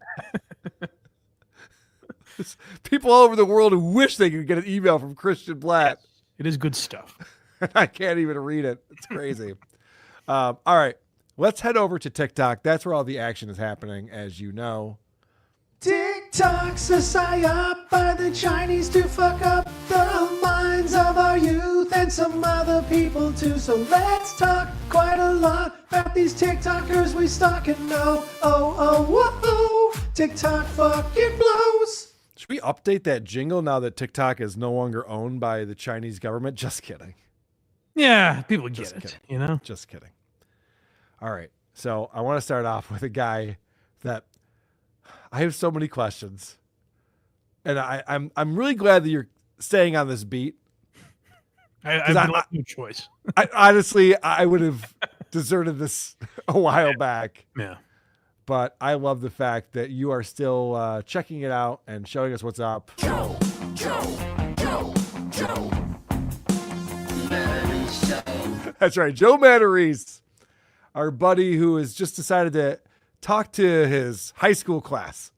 People all over the world who wish they could get an email from Christian Blatt. Yes, it is good stuff. I can't even read it. It's crazy. All right, let's head over to TikTok. That's where all the action is happening, as you know. TikTok's a psyop by the Chinese to fuck up the minds of our youth and some other people too. So let's talk quite a lot about these TikTokers we stalk and know. Oh, TikTok fucking blows. Should we update that jingle now that TikTok is no longer owned by the Chinese government? Just kidding. Yeah, people get it, you know? Just kidding. All right. So I want to start off with a guy that I have so many questions. And I'm really glad that you're staying on this beat. I've left no choice. Honestly, I would have deserted this a while back. Yeah. But I love the fact that you are still checking it out and showing us what's up. Joe. That's right. Joe Matarese, our buddy who has just decided to talk to his high school class.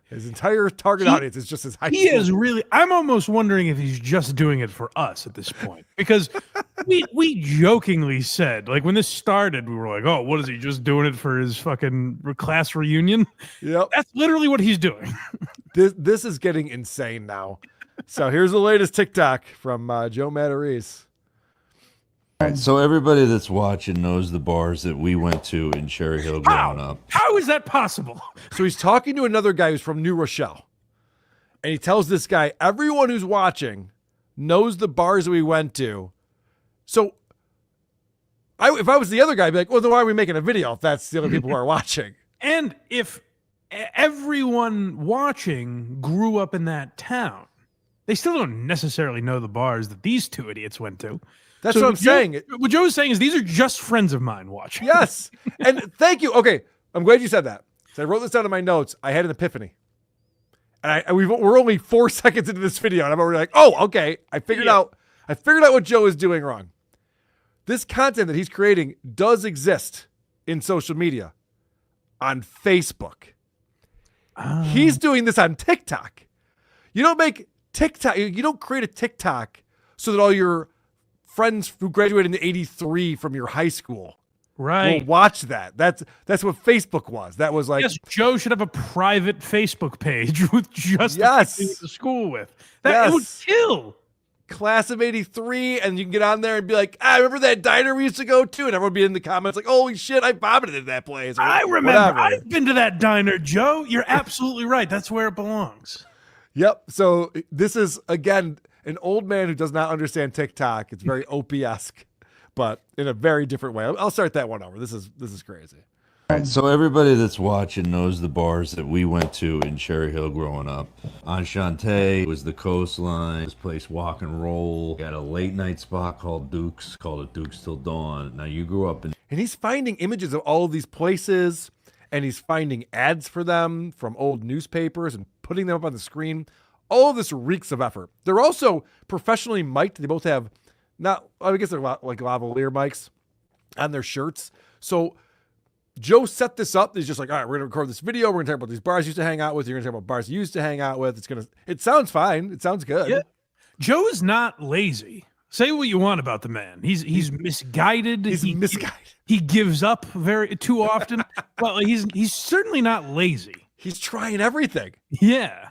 His entire target audience is just his high school. He is really, I'm almost wondering if he's just doing it for us at this point. Because we jokingly said, like when this started, we were like, oh, what is he just doing it for his fucking class reunion? Yep. That's literally what he's doing. This is getting insane now. So here's the latest TikTok from Joe Matarese. All right, so everybody that's watching knows the bars that we went to in Cherry Hill growing up. How is that possible? So he's talking to another guy who's from New Rochelle. And he tells this guy, everyone who's watching knows the bars that we went to. So if I was the other guy, I'd be like, well, then why are we making a video if that's the other people who are watching? And if everyone watching grew up in that town, they still don't necessarily know the bars that these two idiots went to. That's what I'm saying. What Joe's saying is these are just friends of mine watching. Yes. And thank you. Okay. I'm glad you said that. So I wrote this down in my notes. I had an epiphany. And we're only 4 seconds into this video. And I'm already like, oh, okay. I figured out what Joe is doing wrong. This content that he's creating does exist in social media on Facebook. He's doing this on TikTok. You don't make TikTok. You don't create a TikTok so that all your friends who graduated in '83 from your high school will watch that. That's what Facebook was. That was like, yes, Joe should have a private Facebook page with just the people he went to school with. That it would kill. Class of '83, and you can get on there and be like, I remember that diner we used to go to, and everyone would be in the comments like, holy shit, I vomited at that place. I remember. Whatever. I've been to that diner, Joe. You're absolutely right. That's where it belongs. Yep. So this is, again, an old man who does not understand TikTok. It's very Opie-esque, but in a very different way. I'll start that one over. This is crazy. All right, so everybody that's watching knows the bars that we went to in Cherry Hill growing up. Enchante was the coastline. This place, Walk and Roll. Got a late night spot called Duke's, called it Duke's Till Dawn. Now you grew up in... And he's finding images of all of these places, and he's finding ads for them from old newspapers and putting them up on the screen. All of this reeks of effort. They're also professionally mic'd. They both have I guess they're like lavalier mics on their shirts. So Joe set this up. He's just like, all right, we're going to record this video. We're going to talk about these bars you used to hang out with. You're going to talk about bars you used to hang out with. It sounds fine. It sounds good. Yeah. Joe is not lazy. Say what you want about the man. He's misguided. He's misguided. He gives up too often. Well, he's certainly not lazy. He's trying everything. Yeah.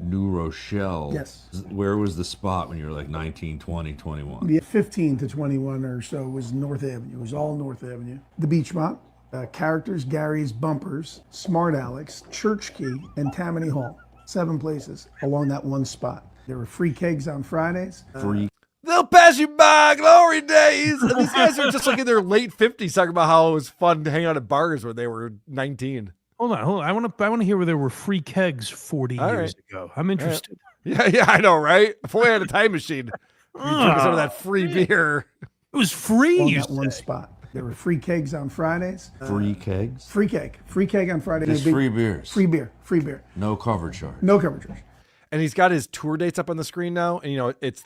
New Rochelle. Yes. Where was the spot when you were like 19, 20, 21? The 15 to 21 or so was North Avenue. It was all North Avenue. The Beachmont, Characters, Gary's, Bumpers, Smart Alex, Church Key, and Tammany Hall. 7 places along that one spot. There were free kegs on Fridays. They'll pass you by, glory days. And these guys are just like in their late 50s talking about how it was fun to hang out at bars when they were 19. Hold on. I want to hear where there were free kegs 40 years ago. I'm interested. Yeah, I know, right? Before I had a time machine, we took some of that free beer. It was free. On that one spot. There were free kegs on Fridays. Free kegs? Free keg on Friday. Just free beers. Free beer. No cover charge. No cover charge. And he's got his tour dates up on the screen now, and it's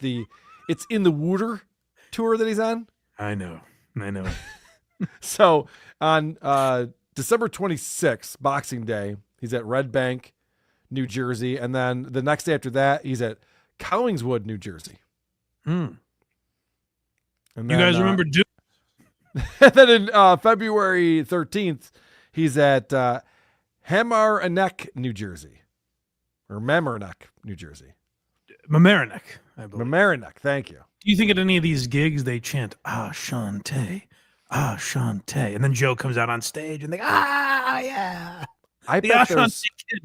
in the Wooter tour that he's on. I know. So on December 26th, Boxing Day, he's at Red Bank, New Jersey. And then the next day after that, he's at Collingswood, New Jersey. And then, you guys remember Duke? And then in February 13th, he's at Mamaroneck, New Jersey. Or Mamaroneck, New Jersey. Mamaroneck, I believe. Mamaroneck, thank you. Do you think at any of these gigs they chant, Shantae? And then Joe comes out on stage and they, yeah. I bet there's kid.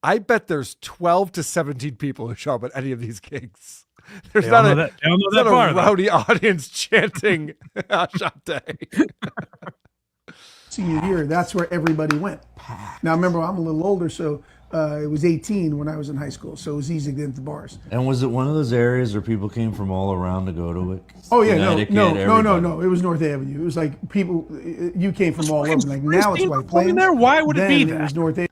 I bet there's 12 to 17 people who show up at any of these gigs. There's They not all a, know that- they all know there's that not bar, a though. rowdy audience chanting Ashante. Senior year, that's where everybody went. Now, remember, I'm a little older, so it was 18 when I was in high school, so it was easy to get into bars. And was it one of those areas where people came from all around to go to it? Oh yeah, Connecticut, no. everybody. It was North Avenue. It was like people. You came from all over. Like now it's White performing Plains. there? Why would it be Then that? It was North Avenue.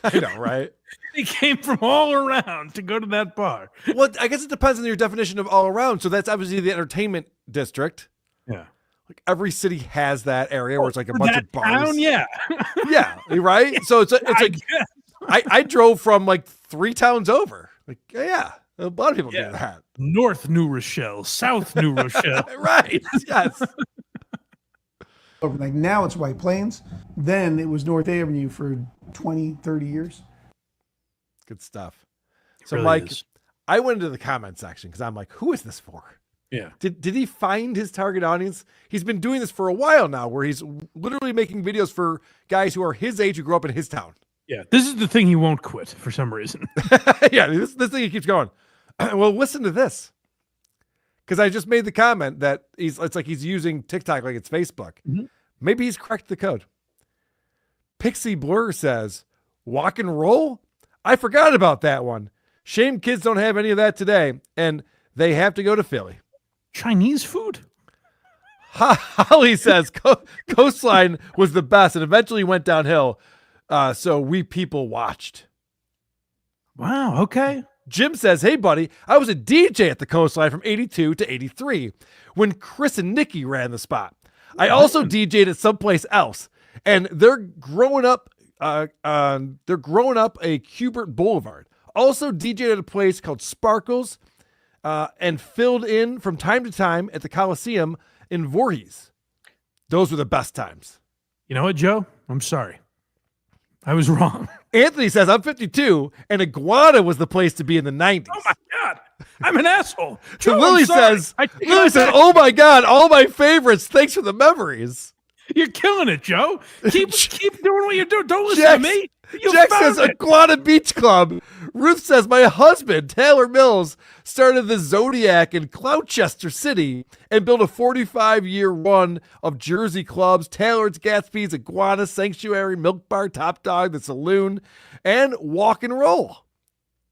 I know, right? They came from all around to go to that bar. Well, I guess it depends on your definition of all around. So that's obviously the entertainment district. Yeah. Like every city has that area where it's like a bunch of bars. Town, yeah. Yeah, right. So it's like I drove from like 3 towns over. Like yeah, a lot of people do that. North New Rochelle, South New Rochelle. Right. Yes. Like now it's White Plains. Then it was North Avenue for 20, 30 years. Good stuff. So really Mike, is. I went into the comment section because I'm like, who is this for? Yeah. Did he find his target audience? He's been doing this for a while now, where he's literally making videos for guys who are his age who grew up in his town. Yeah. This is the thing he won't quit for some reason. Yeah, this thing he keeps going. Well, listen to this. Because I just made the comment that it's like he's using TikTok like it's Facebook. Mm-hmm. Maybe he's cracked the code. Pixie Blur says, walk and roll? I forgot about that one. Shame kids don't have any of that today, and they have to go to Philly. Chinese food? Holly says, Coastline was the best and eventually went downhill, so we people watched. Wow, okay. Jim says, hey, buddy, I was a DJ at the Coastline from 82 to 83 when Chris and Nikki ran the spot. I also DJ'd at someplace else, and they're growing up a Hubert Boulevard. Also DJ'd at a place called Sparkles and filled in from time to time at the Coliseum in Voorhees. Those were the best times. You know what, Joe? I'm sorry. I was wrong. Anthony says, I'm 52, and Iguana was the place to be in the 90s. Oh, my God. I'm an asshole. So Joe, Lily I'm sorry. says, I take oh my God, all my favorites. Thanks for the memories. You're killing it, Joe. Keep doing what you're doing. Don't listen to me. You Jack found says it. Iguana Beach Club. Ruth says my husband, Taylor Mills, started the Zodiac in Gloucester City and built a 45-year run of Jersey clubs, Taylor's, Gatsby's, Iguana, Sanctuary, Milk Bar, Top Dog, The Saloon, and Walk and Roll.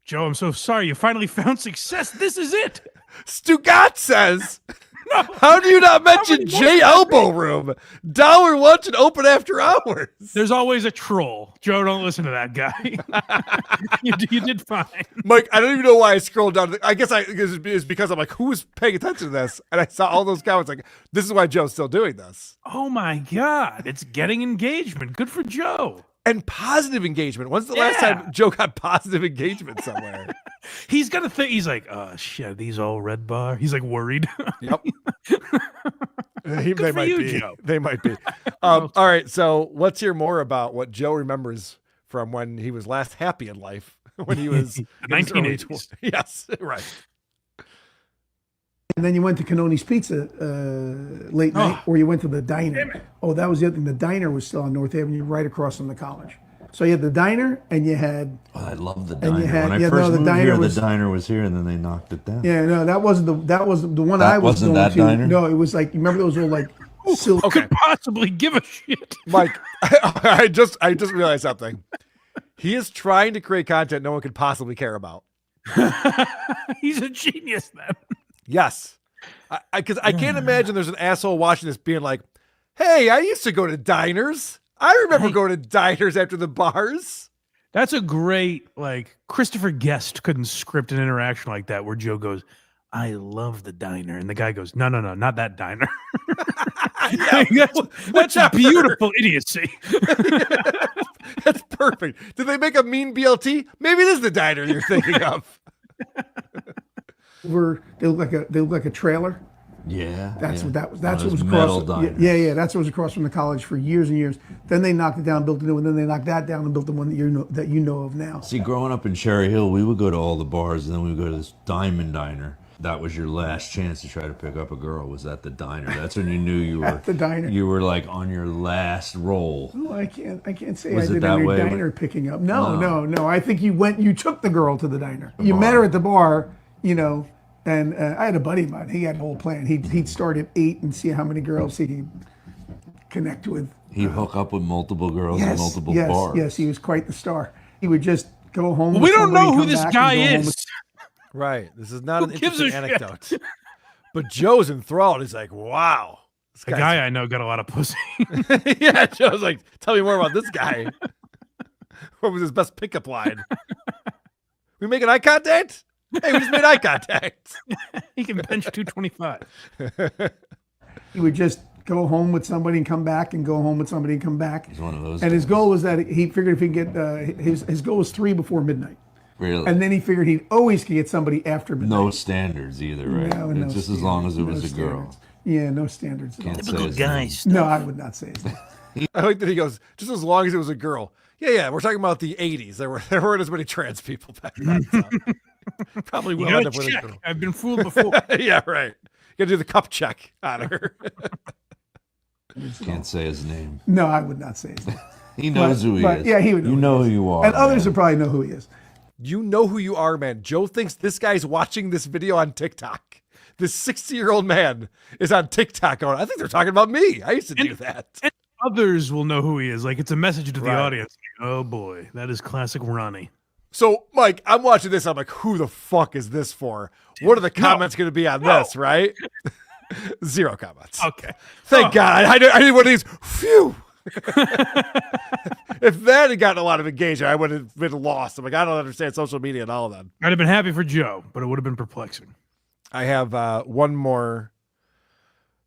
Joe, I'm so sorry. You finally found success. This is it. Stugat says, how do you not mention J Elbow Room? $1 lunch and open after hours. There's always a troll. Joe, don't listen to that guy. you did fine. Mike, I don't even know why I scrolled down. I guess it's because I'm like, who's paying attention to this? And I saw all those comments like, this is why Joe's still doing this. Oh my God. It's getting engagement. Good for Joe. And positive engagement. When's the last time Joe got positive engagement somewhere? He's got to think. He's like, oh, shit, are these all red bar? He's like worried. Yep. They for might you, be. Joe. They might be. All right. So let's hear more about what Joe remembers from when he was last happy in life, when he was in his early 1980s. Yes, right. And then you went to Canoni's Pizza late night, or you went to the diner. Oh, that was the other thing. The diner was still on North Avenue, right across from the college. So you had the diner, and you had. Oh, I love the And diner. you had- When yeah, I no, first the moved diner here, was- the diner was here, and then they knocked it down. Yeah, no, that wasn't the one That I was wasn't going that to. diner? No, it was like, you remember those old like silver. Could possibly give a shit. Mike, I just realized something. He is trying to create content no one could possibly care about. He's a genius, then. Yes. Because I can't imagine there's an asshole watching this being like, hey, I used to go to diners. I remember going to diners after the bars. That's a great, like, Christopher Guest couldn't script an interaction like that where Joe goes, I love the diner. And the guy goes, no, not that diner. That's beautiful idiocy. That's perfect. Did they make a mean BLT? Maybe it is the diner you're thinking of. They look like a trailer. Yeah. That's yeah. what that was. That's One what of was those across. metal diners. Yeah. That's what was across from the college for years and years. Then they knocked it down, built a new one. Then they knocked that down and built the one that you know of now. See, growing up in Cherry Hill, we would go to all the bars, and then we would go to this Diamond Diner. that was your last chance to try to pick up a girl, was at the diner. That's when you knew you were At the diner. You were like on your last roll. Oh, I can't say Was I it did that any way? diner picking up. No. I think you took the girl to the diner. You met her at the bar, and I had a buddy of mine. He had a whole plan. He'd start at 8 and see how many girls he could connect with. He'd hook up with multiple girls in multiple bars. Yes, he was quite the star. He would just go home. Well, with we don't somebody, know who come this back, guy and go home is. with- Right. This is not Who an gives a interesting shit? anecdote. But Joe's enthralled. He's like, wow. The guy I know got a lot of pussy. Yeah, Joe's like, tell me more about this guy. What was his best pickup line? We making eye contact? Hey, we just made eye contact. He can bench 225. He would just go home with somebody and come back, and go home with somebody and come back. He's one of those And his guys. goal was that he figured if he could get his goal was 3 before midnight. Really? And then he figured he'd always get somebody after midnight. No standards either, right? No, no It's just as long as it was a girl. standards. Yeah, no standards. at all. Can't say his name. No, I would not say his name. I like that he goes, just as long as it was a girl. Yeah, we're talking about the 80s. There weren't as many trans people back then. So. Probably will You end gotta up with a check. girl. I've been fooled before. Yeah, right. You got to do the cup check on her. Can't say his name. No, I would not say his name. He knows who he is. Yeah, he would know. You know who you are. And others man. would probably know who he is. You know who you are, man. Joe thinks this guy's watching this video on TikTok. This 60-year-old man is on TikTok going, I think they're talking about me. I used to do that. And others will know who he is. Like, it's a message to the Right. audience. Oh, boy. That is classic Ronnie. So, Mike, I'm watching this. I'm like, who the fuck is this for? What are the comments going to be on this, right? 0 comments. Okay. Thank God. I need one of these. Phew. If that had gotten a lot of engagement, I would have been lost. I'm like, I don't understand social media and all of that. I'd have been happy for Joe, but it would have been perplexing. I have one more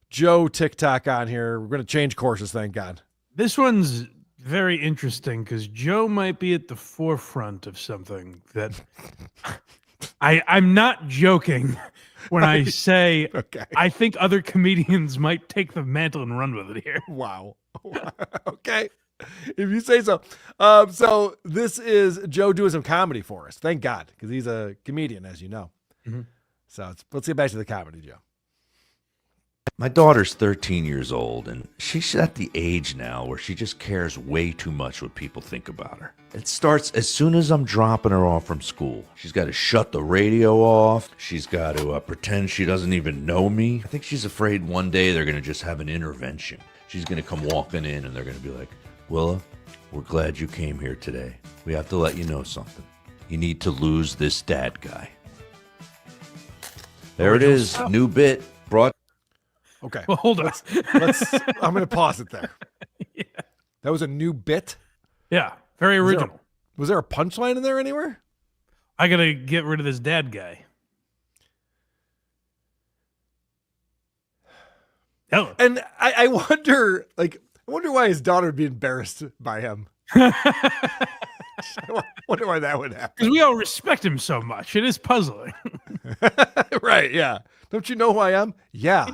Joe TikTok on here. We're going to change courses, thank God. This one's very interesting because Joe might be at the forefront of something that I'm not joking when I say Okay. I think other comedians might take the mantle and run with it here. Wow. Okay. If you say so. So this is Joe doing some comedy for us. Thank God, because he's a comedian, as you know. Mm-hmm. So let's get back to the comedy, Joe. My daughter's 13 years old, and she's at the age now where she just cares way too much what people think about her. It starts as soon as I'm dropping her off from school. She's got to shut the radio off. She's got to pretend she doesn't even know me. I think she's afraid one day they're going to just have an intervention. She's going to come walking in, and they're going to be like, Willa, we're glad you came here today. We have to let you know something. You need to lose this dad guy. There it is, new bit brought. Okay. Well, hold on. I'm going to pause it there. Yeah. That was a new bit? Yeah, very original. Was there a punchline in there anywhere? I got to get rid of this dad guy. Hello. And I wonder why his daughter would be embarrassed by him. I wonder why that would happen. Because we all respect him so much. It is puzzling. Right, yeah. Don't you know who I am? Yeah.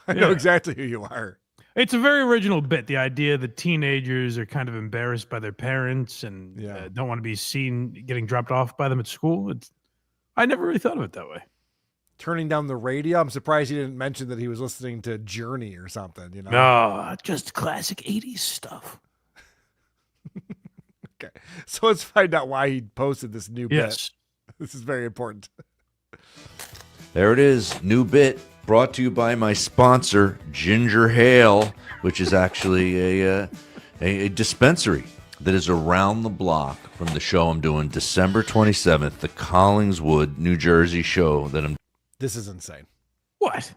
I know exactly who you are. It's a very original bit. The idea that teenagers are kind of embarrassed by their parents and don't want to be seen getting dropped off by them at school. I never really thought of it that way. Turning down the radio. I'm surprised he didn't mention that he was listening to Journey or something, you know? No, just classic 80s stuff. Okay. So let's find out why he posted this new Yes. bit. This is very important. There it is, new bit brought to you by my sponsor, Ginger Ale, which is actually a dispensary that is around the block from the show I'm doing December 27th, the Collingswood, New Jersey show that I'm. This is insane. What?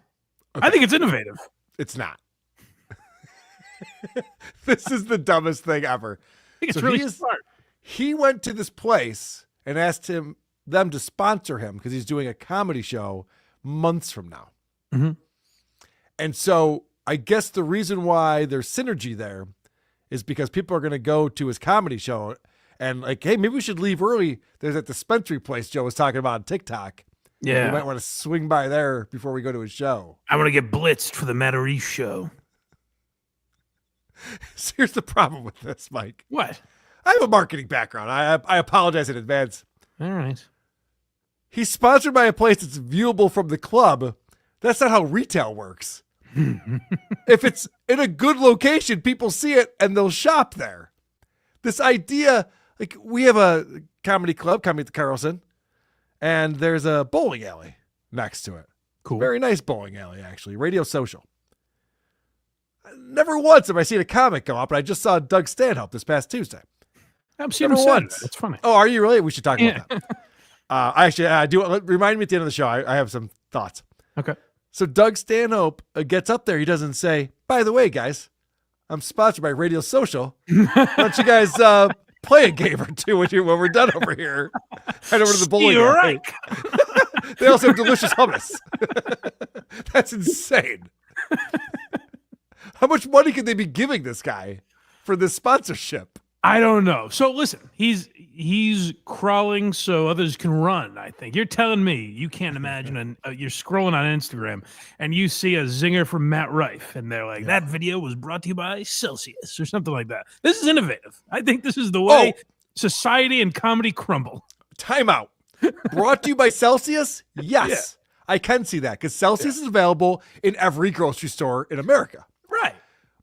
Okay. I think it's innovative. It's not. This is the dumbest thing ever. I think it's really smart. He went to this place and asked them to sponsor him because he's doing a comedy show months from now. Mm-hmm. And so I guess the reason why there's synergy there is because people are going to go to his comedy show and like, hey, maybe we should leave early. There's that dispensary place Joe was talking about on TikTok. Yeah. We might want to swing by there before we go to his show. I want to get blitzed for the Matarese show. So here's the problem with this, Mike. What? I have a marketing background. I apologize in advance. All right. He's sponsored by a place that's viewable from the club. That's not how retail works. If it's in a good location, people see it and they'll shop there. This idea, like we have a comedy club, Comedy at the Carlson, and there's a bowling alley next to it. Cool. Very nice bowling alley, actually. Radio Social. Never once have I seen a comic go up, and I just saw Doug Stanhope this past Tuesday. I'm seeing him once. That's funny. Oh, are you really? We should talk about that. I do. Remind me at the end of the show. I have some thoughts. Okay. So Doug Stanhope gets up there. He doesn't say, by the way, guys, I'm sponsored by Radio Social. Why don't you guys play a game or two when we're done over here? Head over to the bowling alley. Right. They also have delicious hummus. That's insane. How much money could they be giving this guy for this sponsorship? I don't know. So listen, he's crawling so others can run. I think you're telling me you can't imagine, and you're scrolling on Instagram and you see a zinger from Matt Rife, and they're like, "That video was brought to you by Celsius" or something like that. This is innovative. I think this is the way society and comedy crumble. Time out. Brought to you by Celsius? Yes, yeah. I can see that because Celsius is available in every grocery store in America. Right.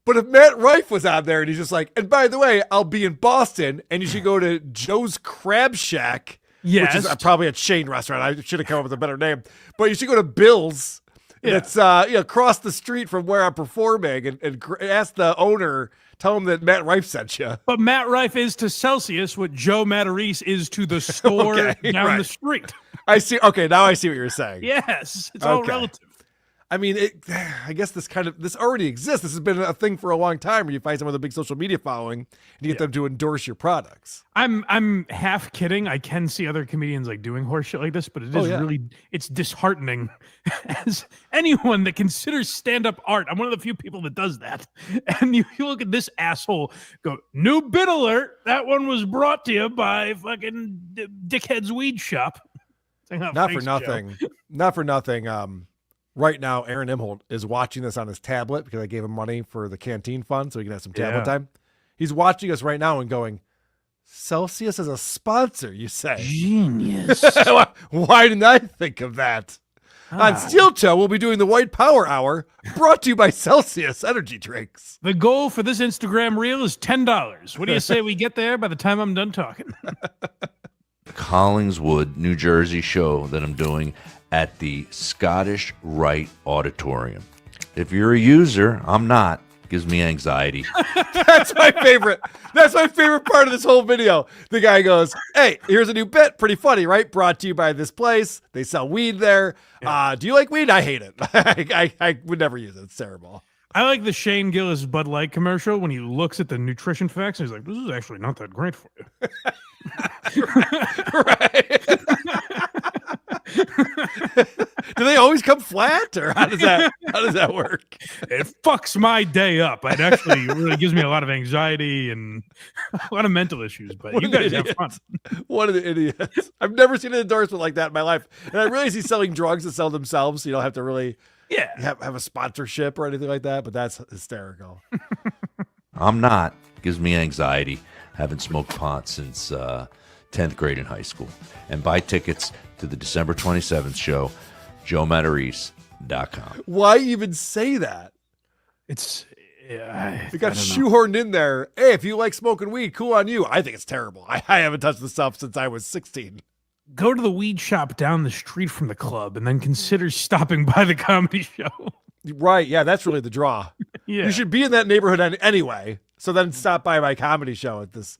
But if Matt Rife was out there and he's just like, and by the way, I'll be in Boston and you should go to Joe's Crab Shack, which is probably a chain restaurant. I should have come up with a better name. But you should go to Bill's. Yeah. It's across the street from where I'm performing and ask the owner, tell him that Matt Rife sent you. But Matt Rife is to Celsius what Joe Matarese is to the store down the street. I see. Okay, now I see what you're saying. Yes, it's all relative. I mean, I guess this already exists. This has been a thing for a long time where you find someone with a big social media following and you get them to endorse your products. I'm half kidding. I can see other comedians like doing horse shit like this, but it is really, it's disheartening as anyone that considers stand-up art. I'm one of the few people that does that. And you look at this asshole go, new bit alert. That one was brought to you by fucking Dickhead's Weed Shop. Not for nothing. Right now, Aaron Imholt is watching this on his tablet because I gave him money for the canteen fund so he can have some tablet time. He's watching us right now and going, Celsius as a sponsor, you say? Genius. Why didn't I think of that? On Steel Toe, we'll be doing the White Power Hour, brought to you by Celsius Energy Drinks. The goal for this Instagram reel is $10. What do you say we get there by the time I'm done talking? Collingswood, New Jersey show that I'm doing at the Scottish Rite Auditorium. If you're a user, I'm not. Gives me anxiety. That's my favorite. That's my favorite part of this whole video. The guy goes, hey, here's a new bit. Pretty funny, right? Brought to you by this place. They sell weed there. Do you like weed? I hate it. I would never use it. It's terrible. I like the Shane Gillis Bud Light commercial when he looks at the nutrition facts and he's like, this is actually not that great for you. Right. Do they always come flat, or how does that work? It fucks my day up. It actually really gives me a lot of anxiety and a lot of mental issues. But you guys have fun. One of the idiots. I've never seen an endorsement like that in my life, and I realize he's selling drugs that sell themselves, so you don't have to really have a sponsorship or anything like that. But that's hysterical. I'm not. Gives me anxiety. Haven't smoked pot since 10th grade in high school. And buy tickets to the December 27th show, joematarese.com. Why even say that? It got shoehorned in there. Hey, if you like smoking weed, cool on you. I think it's terrible. I haven't touched the stuff since I was 16. Go to the weed shop down the street from the club and then consider stopping by the comedy show. Right. Yeah, that's really the draw. Yeah. You should be in that neighborhood anyway. So then stop by my comedy show at this.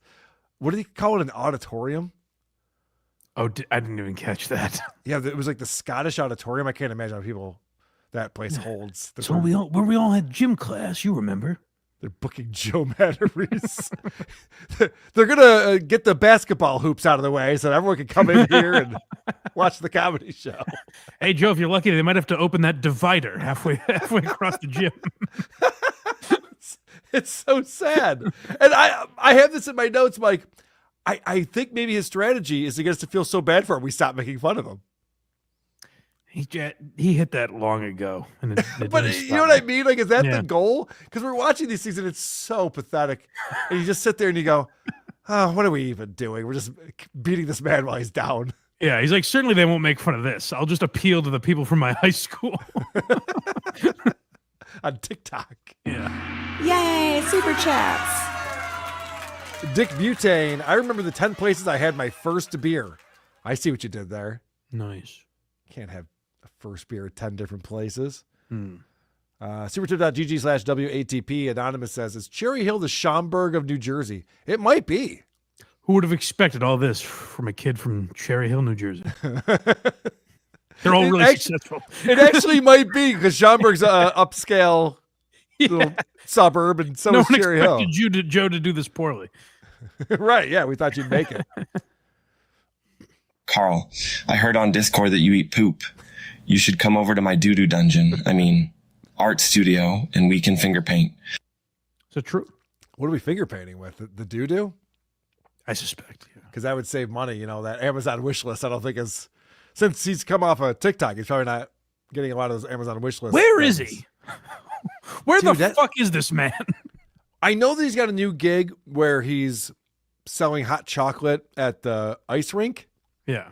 What do they call it? An auditorium? Oh, I didn't even catch that. Yeah, it was like the Scottish Auditorium. I can't imagine how people that place holds. So where we all had gym class, you remember? They're booking Joe Matarese. They're going to get the basketball hoops out of the way so everyone can come in here and watch the comedy show. Hey, Joe, if you're lucky, they might have to open that divider halfway across the gym. It's so sad. And I have this in my notes, Mike. I think maybe his strategy is to get us to feel so bad for him we stop making fun of him. He hit that long ago. And but you know what I mean? Like, is that the goal? Because we're watching these things and it's so pathetic. And you just sit there and you go, oh, what are we even doing? We're just beating this man while he's down. Yeah, he's like, certainly they won't make fun of this. I'll just appeal to the people from my high school. On TikTok. Yeah. Yay, super chats. Dick Butane, I remember the 10 places I had my first beer. I see what you did there. Nice. Can't have a first beer at 10 different places. Hmm. Supertip.gg/WATP. Anonymous says, is Cherry Hill the Schaumburg of New Jersey? It might be. Who would have expected all this from a kid from Cherry Hill, New Jersey? They're all really successful. It actually might be, because Schaumburg's an upscale little suburb, and so is Cherry Hill. Expected Joe to do this poorly. Right, yeah, we thought you'd make it. Carl, I heard on Discord that you eat poop. You should come over to my doo-doo dungeon. I mean, art studio, and we can finger paint. Is it true? What are we finger painting with? The doo-doo? I suspect, yeah. Because that would save money. You know, that Amazon wish list, I don't think is... Since he's come off of TikTok, he's probably not getting a lot of those Amazon wish lists. Where is he? Where the fuck is this man? I know that he's got a new gig where he's selling hot chocolate at the ice rink. Yeah.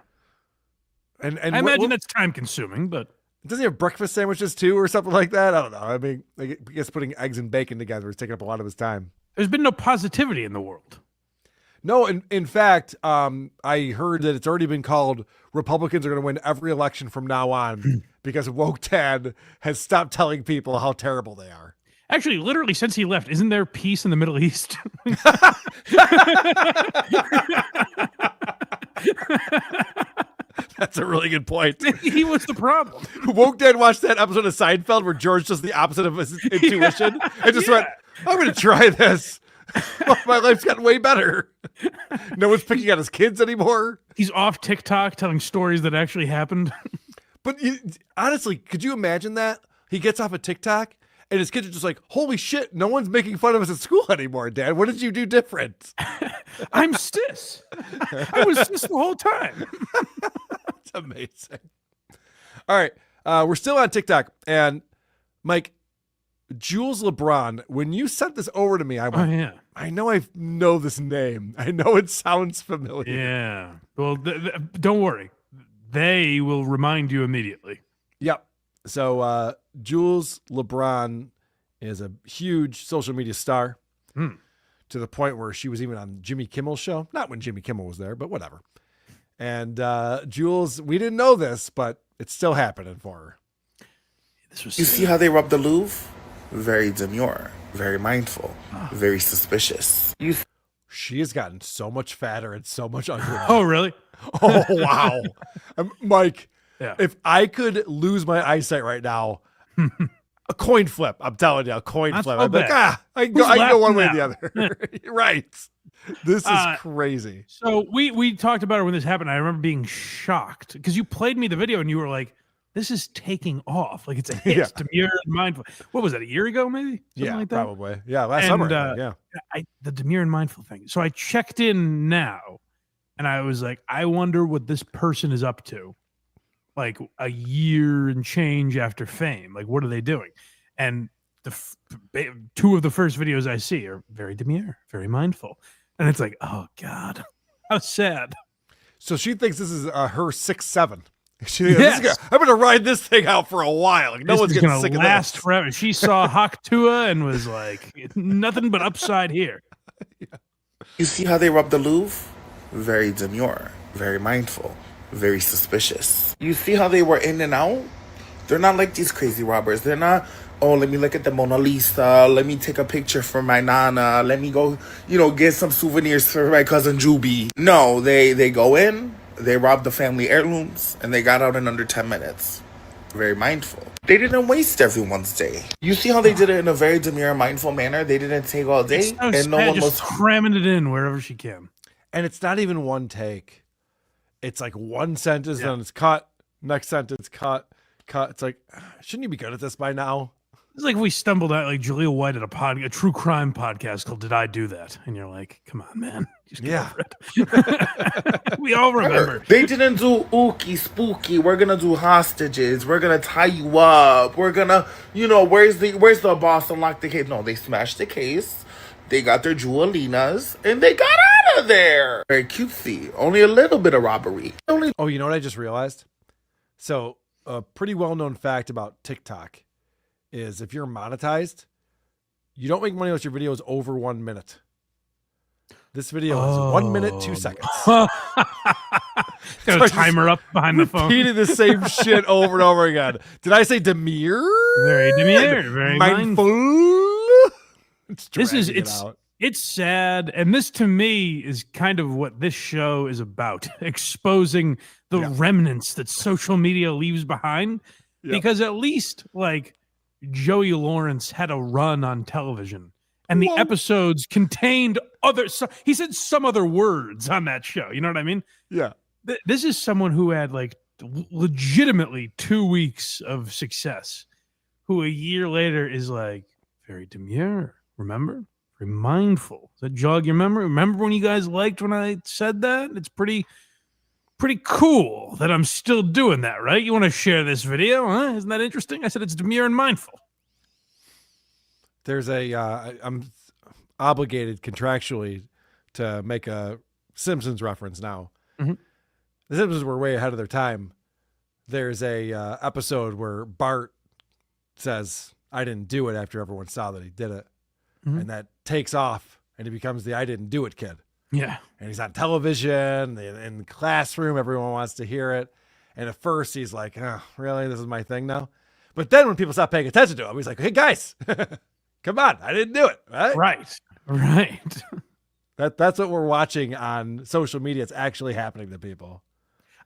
And I imagine that's time consuming, but doesn't he have breakfast sandwiches too or something like that? I don't know. I mean, I guess putting eggs and bacon together is taking up a lot of his time. There's been no positivity in the world. No, in fact, I heard that it's already been called Republicans are going to win every election from now on because Woke Tad has stopped telling people how terrible they are. Actually, literally, since he left, isn't there peace in the Middle East? That's a really good point. He was the problem. Woke Dad watched that episode of Seinfeld where George does the opposite of his intuition and just went, I'm going to try this. My life's gotten way better. No one's picking on his kids anymore. He's off TikTok telling stories that actually happened. But honestly, could you imagine that? He gets off of TikTok and his kids are just like, holy shit, no one's making fun of us at school anymore, Dad. What did you do different? I'm cis. I was cis the whole time. It's amazing. All right. We're still on TikTok. And Mike, Jools LeBron, when you sent this over to me, I went, yeah. I know I know this name. I know it sounds familiar. Yeah. Well, don't worry. They will remind you immediately. Yep. So Jools LeBron is a huge social media star to the point where she was even on Jimmy Kimmel's show. Not when Jimmy Kimmel was there, but whatever. And Jools, we didn't know this, but it's still happening for her. You see how they rub the Louvre? Very demure, very mindful, very suspicious. She has gotten so much fatter and so much uglier. Oh, really? Oh, wow. Mike, yeah. If I could lose my eyesight right now, a coin flip, I'm telling you, a coin flip. I'm like, I can go one way or the other. Right. This is crazy. So we talked about it when this happened. I remember being shocked because you played me the video and you were like, this is taking off. Like it's a hit. Demure and mindful. What was that, a year ago maybe? Something like that? Probably. Yeah, last summer. Yeah. The demure and mindful thing. So I checked in now and I was like, I wonder what this person is up to. Like a year and change after fame. Like, what are they doing? And two of the first videos I see are very demure, very mindful. And it's like, oh God, how sad. So she thinks this is her 6'7". Yes. I'm going to ride this thing out for a while. Like, no one's getting sick of this. Last forever. She saw Haktua and was like, nothing but upside here. You see how they rub the Louvre? Very demure, very mindful, very suspicious. You see how they were in and out? They're not like these crazy robbers. They're not, oh, let me look at the Mona Lisa. Let me take a picture for my Nana. Let me go, get some souvenirs for my cousin Juby. No, they go in. They robbed the family heirlooms, and they got out in under 10 minutes. Very mindful. They didn't waste everyone's day. You see how they did it in a very demure, mindful manner? They didn't take all day, and no one was cramming it in wherever she can. And it's not even one take. It's like one sentence, then it's cut. Next sentence, cut. It's like, shouldn't you be good at this by now? It's like we stumbled out like Jaleel White at a true crime podcast called Did I Do That? And you're like, come on, man. Just get over it. We all remember. They didn't do ookie spooky. We're gonna do hostages. We're gonna tie you up. We're gonna, where's the boss unlock the case? No, they smashed the case. They got their Julinas and they got out out of there. Very cutesy. Only a little bit of robbery. Oh, you know what I just realized? So a pretty well-known fact about TikTok is if you're monetized, you don't make money unless your video is over 1 minute. This video is 1 minute, 2 seconds. Got a timer up behind the phone. Repeating the same shit over and over again. Did I say demure? Very demure. Very mindful. It's sad, and this to me is kind of what this show is about, exposing the remnants that social media leaves behind. Because at least like Joey Lawrence had a run on television, and the episodes contained he said some other words on that show. You know what I mean? Yeah. This is someone who had like legitimately 2 weeks of success, who a year later is like very demure. Remember? Very mindful. Does that jog your memory? Remember when you guys liked when I said that? It's pretty cool that I'm still doing that, right? You want to share this video, huh? Isn't that interesting? I said it's demure and mindful. There's I'm obligated contractually to make a Simpsons reference now. Mm-hmm. The Simpsons were way ahead of their time. There's a episode where Bart says, "I didn't do it," after everyone saw that he did it. Mm-hmm. And that takes off, and he becomes the "I didn't do it" kid. Yeah. And he's on television, in the classroom, everyone wants to hear it. And at first he's like, "Oh, really? This is my thing now?" But then when people stop paying attention to him, he's like, "Hey guys, come on, I didn't do it." Right. That's what we're watching on social media. It's actually happening to people.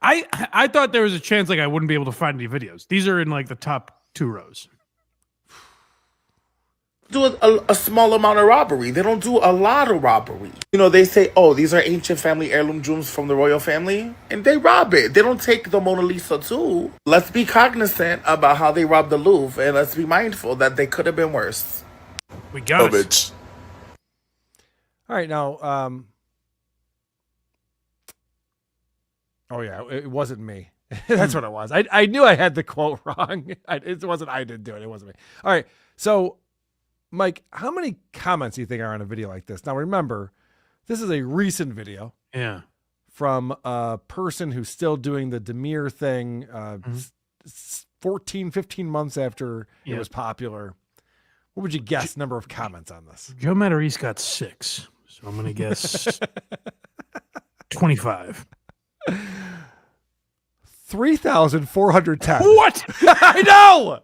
I thought there was a chance like I wouldn't be able to find any videos. These are in like the top 2 rows. Do a small amount of robbery. They don't do a lot of robbery. You know, they say, oh, these are ancient family heirloom jewels from the royal family, and they rob it. They don't take the Mona Lisa too. Let's be cognizant about how they robbed the Louvre, and let's be mindful that they could have been worse. We got it. All right, now, oh yeah, it wasn't me. That's what it was. I knew I had the quote wrong. It wasn't I didn't do it. It wasn't me. All right, so Mike, how many comments do you think are on a video like this? Now, remember, this is a recent video. Yeah. From a person who's still doing the demure thing 14, 15 months after it was popular. What would you guess number of comments on this? Joe Matarese got 6. So I'm going to guess 25. 3,410. What? I know!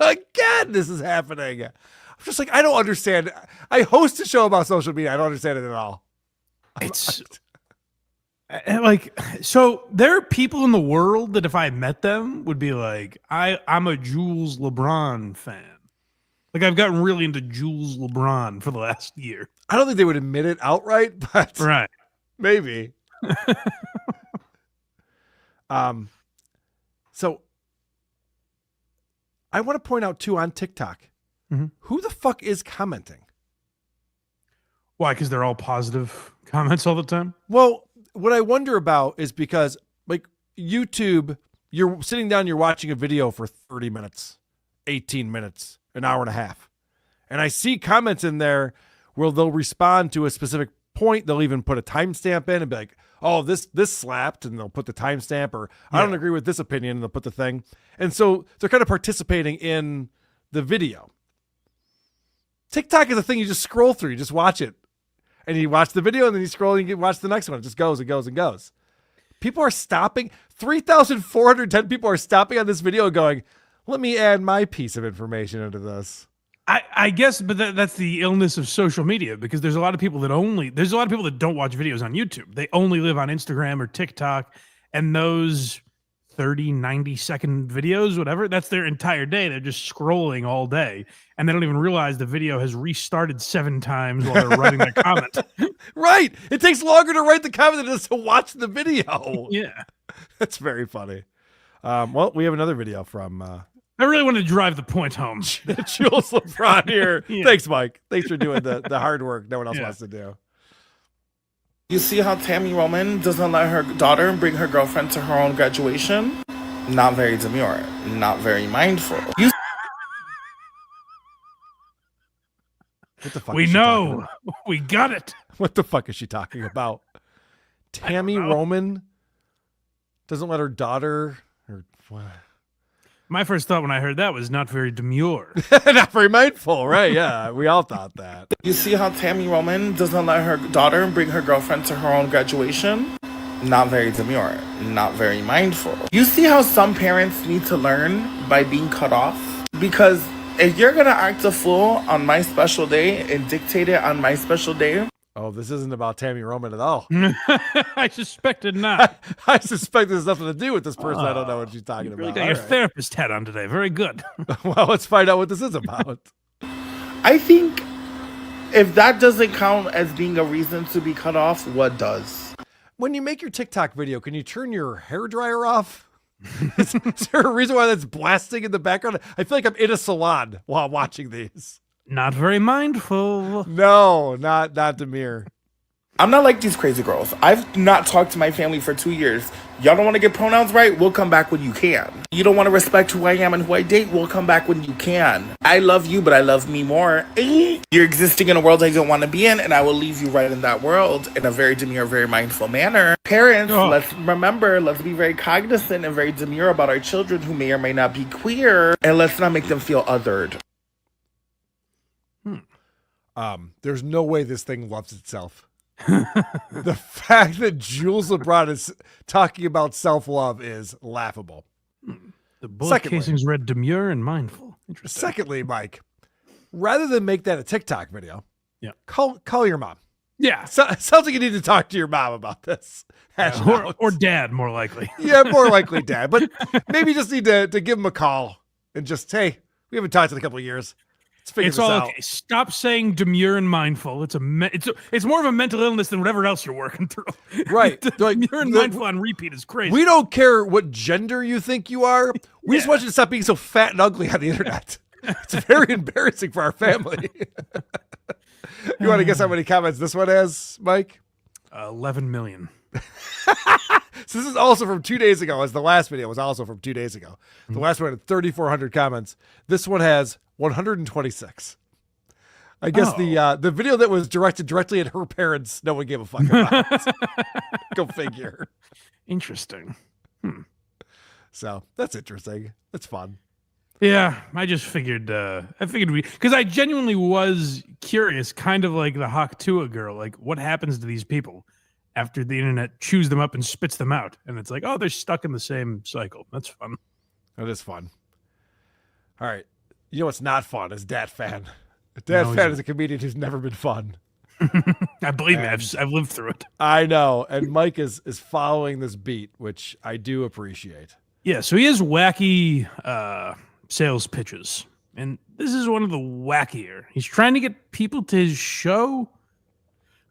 Again, this is happening. I'm just like, I don't understand. I host a show about social media. I don't understand it at all. It's like, so there are people in the world that if I met them would be like, I'm a Jools LeBron fan. Like I've gotten really into Jools LeBron for the last year. I don't think they would admit it outright, but right. Maybe. So I want to point out too on TikTok, who the fuck is commenting? Why? Because they're all positive comments all the time? Well, what I wonder about is because like YouTube, you're sitting down, you're watching a video for 30 minutes, 18 minutes, an hour and a half. And I see comments in there where they'll respond to a specific point. They'll even put a timestamp in and be like, oh, this slapped, and they'll put the timestamp, or I don't agree with this opinion, and they'll put the thing. And so they're kind of participating in the video. TikTok is a thing you just scroll through, you just watch it. And you watch the video, and then you scroll and you watch the next one. It just goes and goes and goes. People are stopping. 3,410 people are stopping on this video going, let me add my piece of information into this. I guess, but that's the illness of social media, because there's a lot of people that don't watch videos on YouTube. They only live on Instagram or TikTok, and those 30, 90-second videos, whatever, that's their entire day. They're just scrolling all day, and they don't even realize the video has restarted 7 times while they're writing their comment. Right. It takes longer to write the comment than it does to watch the video. Yeah. That's very funny. Well, we have another video from... I really want to drive the point home. Jools LeBron here. Yeah. Thanks, Mike. Thanks for doing the hard work no one else wants to do. You see how Tammy Roman doesn't let her daughter bring her girlfriend to her own graduation? Not very demure. Not very mindful. What the fuck? We is she talking know. about? We got it. What the fuck is she talking about? Tammy Roman doesn't let her daughter or what? My first thought when I heard that was not very demure. Not very mindful, right? Yeah, we all thought that. You see how Tammy Roman doesn't let her daughter bring her girlfriend to her own graduation? Not very demure, not very mindful. You see how some parents need to learn by being cut off? Because if you're gonna act a fool on my special day and dictate it on my special day. Oh, this isn't about Tammy Roman at all. I suspected not. I suspect there's nothing to do with this person. I don't know what she's talking about. You got your therapist hat on today. Very good. Well, let's find out what this is about. I think if that doesn't count as being a reason to be cut off, what does? When you make your TikTok video, can you turn your hairdryer off? Is there a reason why that's blasting in the background? I feel like I'm in a salon while watching these. Not very mindful. No, not Demir. I'm not like these crazy girls. I've not talked to my family for 2 years. Y'all don't want to get pronouns right? We'll come back when you can. You don't want to respect who I am and who I date? We'll come back when you can. I love you, but I love me more. You're existing in a world I don't want to be in, and I will leave you right in that world in a very demure, very mindful manner. Parents, let's remember, let's be very cognizant and very demure about our children who may or may not be queer, and let's not make them feel othered. There's no way this thing loves itself. The fact that Jools LeBron is talking about self-love is laughable. The bullet casings read demure and mindful. Interesting. Secondly, Mike, rather than make that a TikTok video, call your mom. Yeah. Sounds like you need to talk to your mom about this. Or dad, more likely. Yeah, more likely dad. But maybe you just need to give him a call and just, hey, we haven't talked in a couple of years. Let's figure It's this all out. okay. Stop saying demure and mindful. It's more of a mental illness than whatever else you're working through. Right. Demure and mindful on repeat is crazy. We don't care what gender you think you are. We just want you to stop being so fat and ugly on the internet. It's very embarrassing for our family. You want to guess how many comments this one has, Mike? 11 million. So this is also from 2 days ago, as the last video was also from 2 days ago. The last one had 3,400 comments. This one has 126. I guess the video that was directed directly at her parents, no one gave a fuck about. Go figure. Interesting. So that's interesting. That's fun. Yeah, I just figured. Because I genuinely was curious, kind of like the Hawk Tua girl. Like, what happens to these people after the internet chews them up and spits them out? And it's like, oh, they're stuck in the same cycle. That's fun. That is fun. All right. You know what's not fun is Dat Fan. Dat Fan is a comedian who's never been fun. I believe me, I've lived through it. I know. And Mike is following this beat, which I do appreciate. Yeah, so he has wacky sales pitches. And this is one of the wackier. He's trying to get people to his show.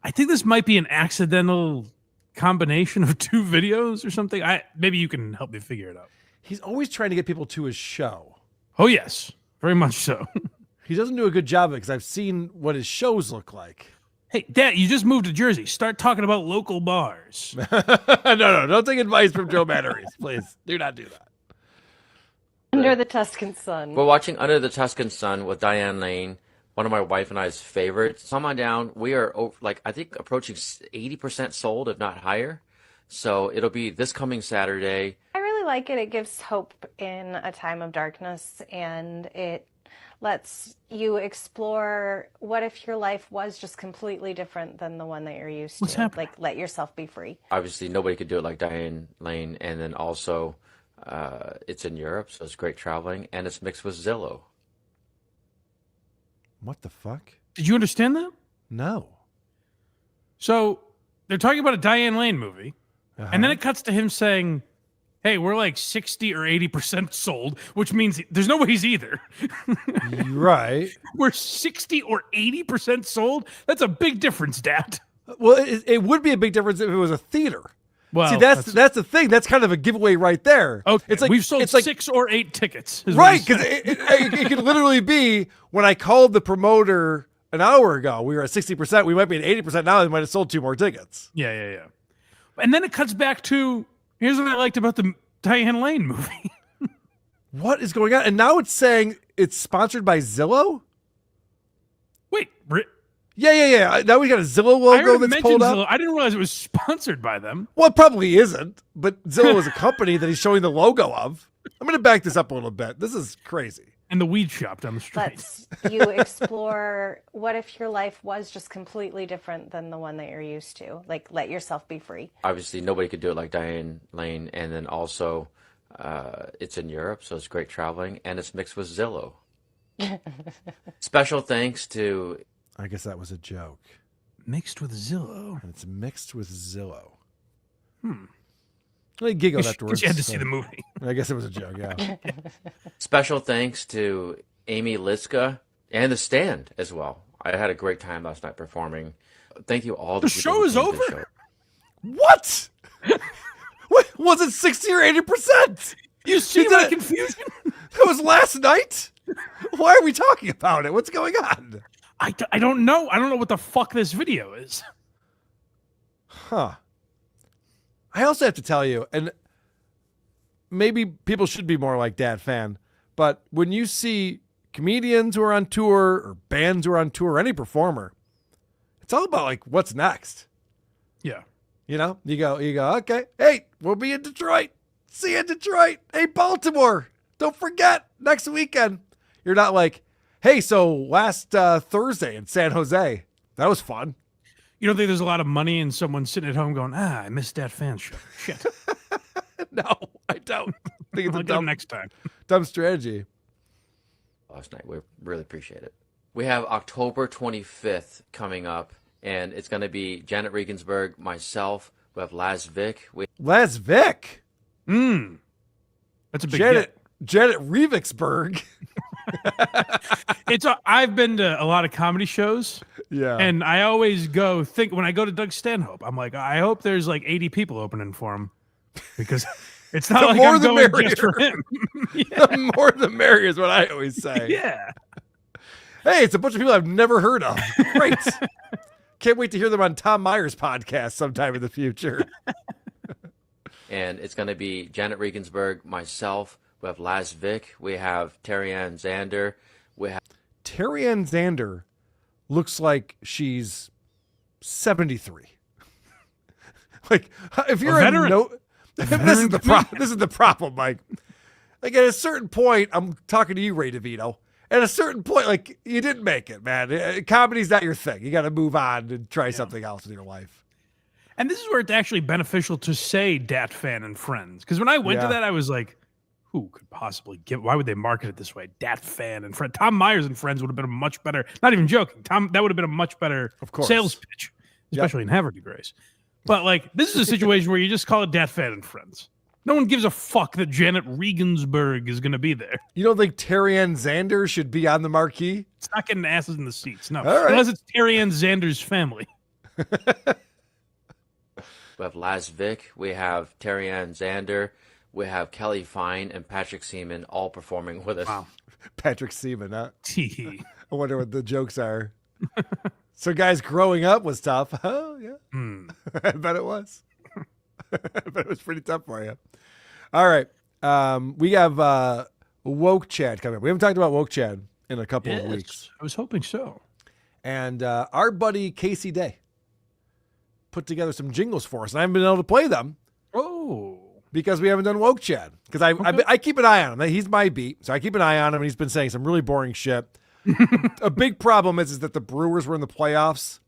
I think this might be an accidental combination of two videos or something. Maybe you can help me figure it out. He's always trying to get people to his show. Oh, yes. Very much so. He doesn't do a good job of it because I've seen what his shows look like. Hey, Dad, you just moved to Jersey. Start talking about local bars. No, don't take advice from Joe Matarese, please. Do not do that. Under the Tuscan Sun. We're watching Under the Tuscan Sun with Diane Lane, one of my wife and I's favorites. Come on down. We are, I think, approaching 80% sold, if not higher. So it'll be this coming Saturday. I really like it. It gives hope in a time of darkness, and it lets you explore what if your life was just completely different than the one that you're used What's to. happening? Like, let yourself be free. Obviously, nobody could do it like Diane Lane. And then also, it's in Europe, so it's great traveling. And it's mixed with Zillow. What the fuck? Did you understand that? No. So they're talking about a Diane Lane movie, and then it cuts to him saying, hey, we're like 60 or 80% sold, which means there's no way he's either. Right. We're 60 or 80% sold? That's a big difference, Dad. Well, it would be a big difference if it was a theater. Well, see, that's the thing. That's kind of a giveaway right there. Okay, it's like we've sold 6 or 8 tickets. Right, because it could literally be when I called the promoter an hour ago, we were at 60%. We might be at 80% now. They might have sold 2 more tickets. Yeah. And then it cuts back to, here's what I liked about the Diane Lane movie. What is going on? And now it's saying it's sponsored by Zillow? Wait, Yeah. Now we got a Zillow logo that's pulled up. Zillow. I didn't realize it was sponsored by them. Well, it probably isn't, but Zillow is a company that he's showing the logo of. I'm going to back this up a little bit. This is crazy. And the weed shop down the street. Let's you explore what if your life was just completely different than the one that you're used to? Like, let yourself be free. Obviously, nobody could do it like Diane Lane, and then also it's in Europe, so it's great traveling, and it's mixed with Zillow. Special thanks to... I guess that was a joke. Mixed with Zillow. And it's mixed with Zillow. I giggled afterwards. You had to see the movie. I guess it was a joke, yeah. Special thanks to Amy Litzka and The Stand as well. I had a great time last night performing. Thank you all. The show is over? What? What? Was it 60 or 80%? You see my confusion? That was last night? Why are we talking about it? What's going on? I don't know. I don't know what the fuck this video is. Huh. I also have to tell you, and maybe people should be more like Dat Fan, but when you see comedians who are on tour or bands who are on tour or any performer, it's all about like what's next. Yeah. You know, you go, okay, hey, we'll be in Detroit. See you in Detroit. Hey, Baltimore. Don't forget next weekend. You're not like, hey, so last Thursday in San Jose, that was fun. You don't think there's a lot of money in someone sitting at home going, I missed that fan show. Shit. No, I don't. I think it's I'll a get them next time. Dumb strategy. Last night, we really appreciate it. We have October 25th coming up, and it's going to be Janet Regensburg, myself. We have Laz Vick. Laz Vick? That's a big Janet Revicksburg. I've been to a lot of comedy shows. Yeah. And I always when I go to Doug Stanhope, I'm like, I hope there's like 80 people opening for him. Because it's not like I'm going just for him. Yeah. The more the merrier is what I always say. Yeah. Hey, it's a bunch of people I've never heard of. Great. Can't wait to hear them on Tom Meyer's podcast sometime in the future. And it's going to be Janet Regensburg, myself. We have Laz Vick. We have Terry Ann Zander. Terry Ann Zander looks like she's 73. Like, if you're a veteran. This is the problem, Mike. Like, at a certain point, I'm talking to you, Ray DeVito. At a certain point, like, you didn't make it, man. Comedy's not your thing. You got to move on and try something else in your life. And this is where it's actually beneficial to say Dat Fan and Friends. Because when I went to that, I was like, who could possibly why would they market it this way? Dat Fan and Friends. Tom Myers and Friends would have been a much better, not even joking, that would have been a much better sales pitch, especially in Havre de Grace. But like, this is a situation where you just call it Dat Fan and Friends. No one gives a fuck that Janet Regensburg is going to be there. You don't think Terry Ann Zander should be on the marquee? It's not getting asses in the seats, no. All right. Unless it's Terry Ann Zander's family. We have Laz Vick. We have Terry Ann Zander. We have Kelly Fine and Patrick Seaman all performing with us. Wow. Patrick Seaman, huh? I wonder what the jokes are. So, guys, growing up was tough. Oh, yeah. I bet it was. I bet it was pretty tough for you. All right. We have Woke Chad coming up. We haven't talked about Woke Chad in a couple of weeks. I was hoping so. And our buddy Casey Day put together some jingles for us, and I haven't been able to play them. Oh. Because we haven't done Woke Chad. Because I keep an eye on him. He's my beat, so I keep an eye on him, and he's been saying some really boring shit. A big problem is that the Brewers were in the playoffs,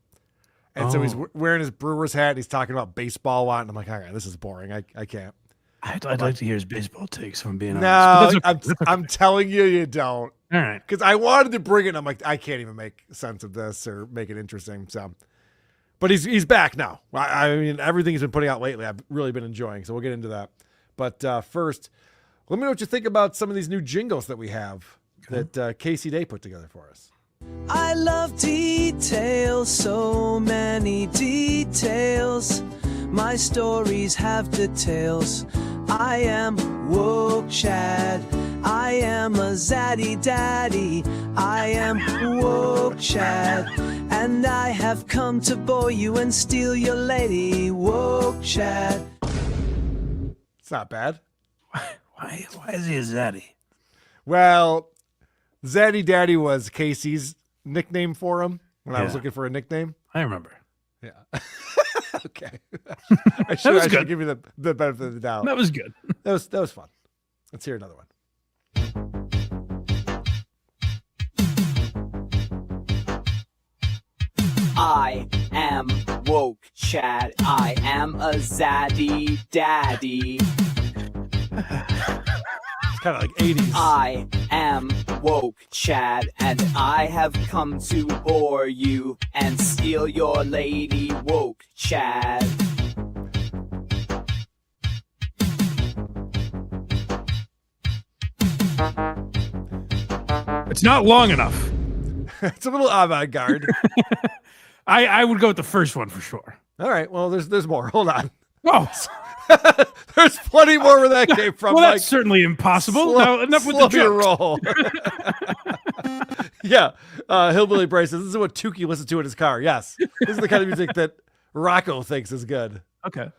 and so he's wearing his Brewers hat, and he's talking about baseball a lot, and I'm like, all right, this is boring. I can't. I'd like to hear his baseball takes, if I'm being honest. No, I'm telling you don't. All right. Because I wanted to bring it, and I'm like, I can't even make sense of this or make it interesting, so... But he's back now. I mean, everything he's been putting out lately, I've really been enjoying. So we'll get into that. But first, let me know what you think about some of these new jingles that we have that Casey Day put together for us. I love details, so many details. My stories have details. I am Woke Chad. I am a zaddy daddy. I am Woke Chad. And I have come to bore you and steal your lady. Woke Chad. It's not bad. Why is he a zaddy? Well, Zaddy Daddy was Casey's nickname for him when I was looking for a nickname? I remember. Yeah. Okay. I should give you the benefit of the doubt. That was good. That was fun. Let's hear another one. I am woke, Chad. I am a zaddy daddy. It's kind of like 80s. I am woke, Chad, and I have come to bore you and steal your lady, woke, Chad. It's not long enough. It's a little avant-garde. I would go with the first one for sure. All right. Well, there's more. Hold on. Oh, there's plenty more where that came from. Well, Mike. that's certainly impossible. Now, enough with slow the your jokes. roll. Yeah. Hillbilly Bray says, this is what Tukey listens to in his car. Yes. This is the kind of music that Rocco thinks is good. Okay.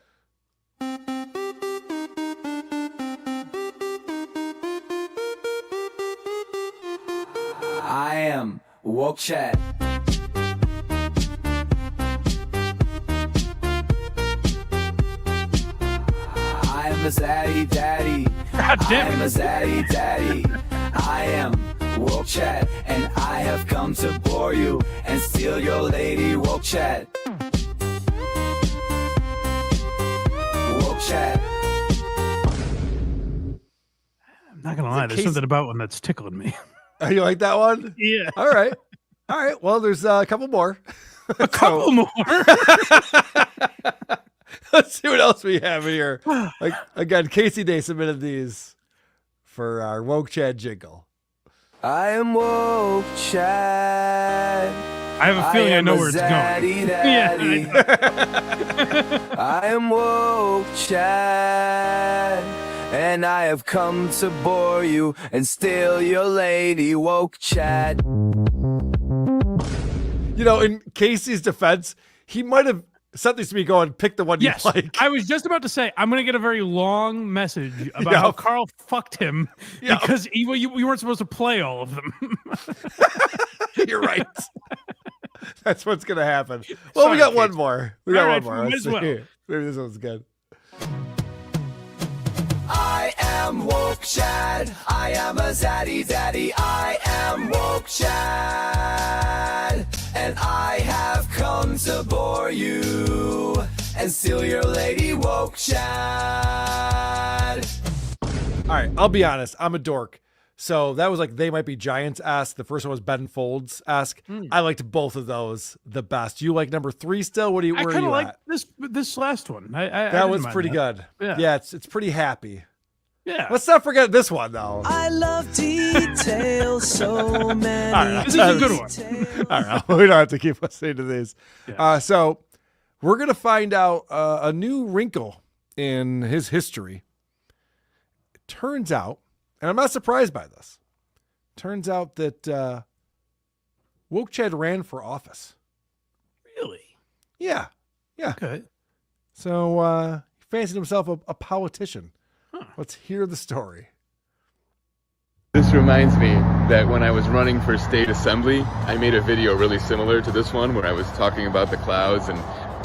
I am woke, Chad. I am a zaddy daddy. God damn it. I am a zaddy daddy. I am woke, Chad, and I have come to bore you and steal your lady, woke, Chad. Woke, Chad. I'm not gonna lie. There's something about one that's tickling me. Oh, you like that one? Yeah. All right. All right. Well, there's a couple more. A couple more. Let's see what else we have here. Like again, Casey Day submitted these for our Woke Chad jingle. I am woke, Chad. I have a feeling I know where it's going. Yeah. I am woke, Chad, and I have come to bore you and steal your lady, woke, Chad. You know, in Casey's defense, he might have sent these to me going, pick the one you like. I was just about to say, I'm going to get a very long message about how Carl fucked him because we weren't supposed to play all of them. You're right. That's what's going to happen. Well, Sorry, we got Casey. one more. We got one more. might Let's as well. see. Maybe this one's good. I am woke, Chad. I am a zaddy daddy. I am woke, Chad, and I have come to bore you and steal your lady, woke, Chad. All right, I'll be honest. I'm a dork. So that was like They Might Be Giants-esque. The first one was Ben Folds-esque. I liked both of those the best. You like number 3 still? Where are you I kind of like at? this last one. I That was didn't mind pretty that. good. Yeah, it's pretty happy. Yeah. Let's not forget this one, though. I love details, so many. All right, This is a good one. All right, we don't have to keep listening to these. Yeah. So we're going to find out a new wrinkle in his history. It turns out, and I'm not surprised by this, turns out that Woke Chad ran for office. Really? Yeah. Yeah. Okay. So he fancied himself a politician. Let's hear the story. This reminds me that when I was running for state assembly, I made a video really similar to this one where I was talking about the clouds and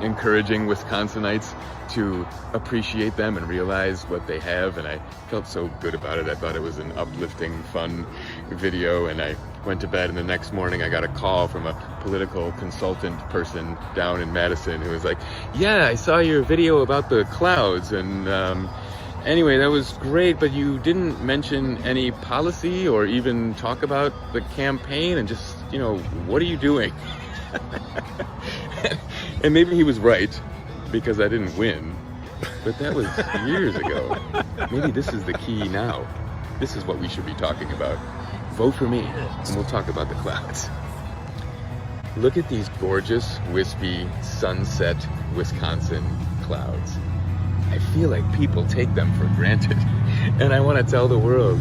encouraging Wisconsinites to appreciate them and realize what they have, and I felt so good about it. I thought it was an uplifting, fun video, and I went to bed, and the next morning I got a call from a political consultant person down in Madison who was like, yeah, I saw your video about the clouds, and anyway, that was great, but you didn't mention any policy or even talk about the campaign and just, what are you doing? And maybe he was right, because I didn't win, but that was years ago. Maybe this is the key now. This is what we should be talking about. Vote for me, and we'll talk about the clouds. Look at these gorgeous, wispy, sunset Wisconsin clouds. I feel like people take them for granted, and I want to tell the world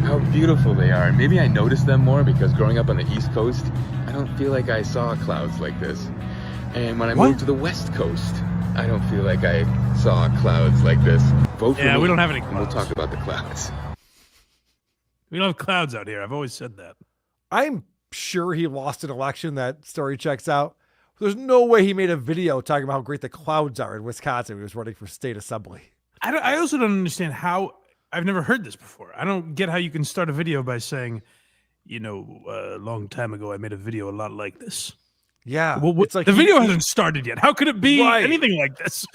how beautiful they are. Maybe I noticed them more because growing up on the East Coast, I don't feel like I saw clouds like this. And when I moved to the West Coast, I don't feel like I saw clouds like this. Vote for me. Yeah, we don't have any and we'll clouds. talk about the clouds. We don't have clouds out here. I've always said that. I'm sure he lost an election. That story checks out. There's no way he made a video talking about how great the clouds are in Wisconsin when he was running for state assembly. I also don't understand how. I've never heard this before. I don't get how you can start a video by saying, a long time ago I made a video a lot like this. Yeah. Well, it's like the video hasn't started yet. How could it be Right. anything like this?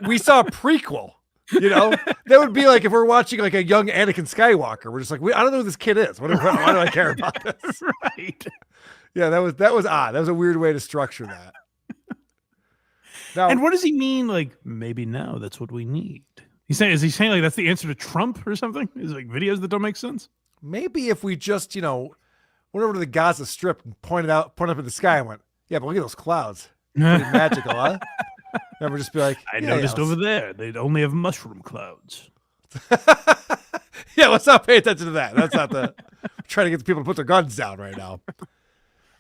we saw a prequel. That would be like if we're watching like a young Anakin Skywalker. We're just like, I don't know who this kid is. Why do I care about this? Right. Yeah, that was odd. That was a weird way to structure that. Now, And what does he mean? Like, maybe now that's what we need. Is he saying like that's the answer to Trump or something? Is like videos that don't make sense? maybe if we just, went over to the Gaza Strip and pointed up in the sky and went, yeah, but look at those clouds. Pretty magical, huh? And we'll just be like, I noticed over there they'd only have mushroom clouds. Yeah, let's not pay attention to that. That's not the trying to get the people to put their guns down right now.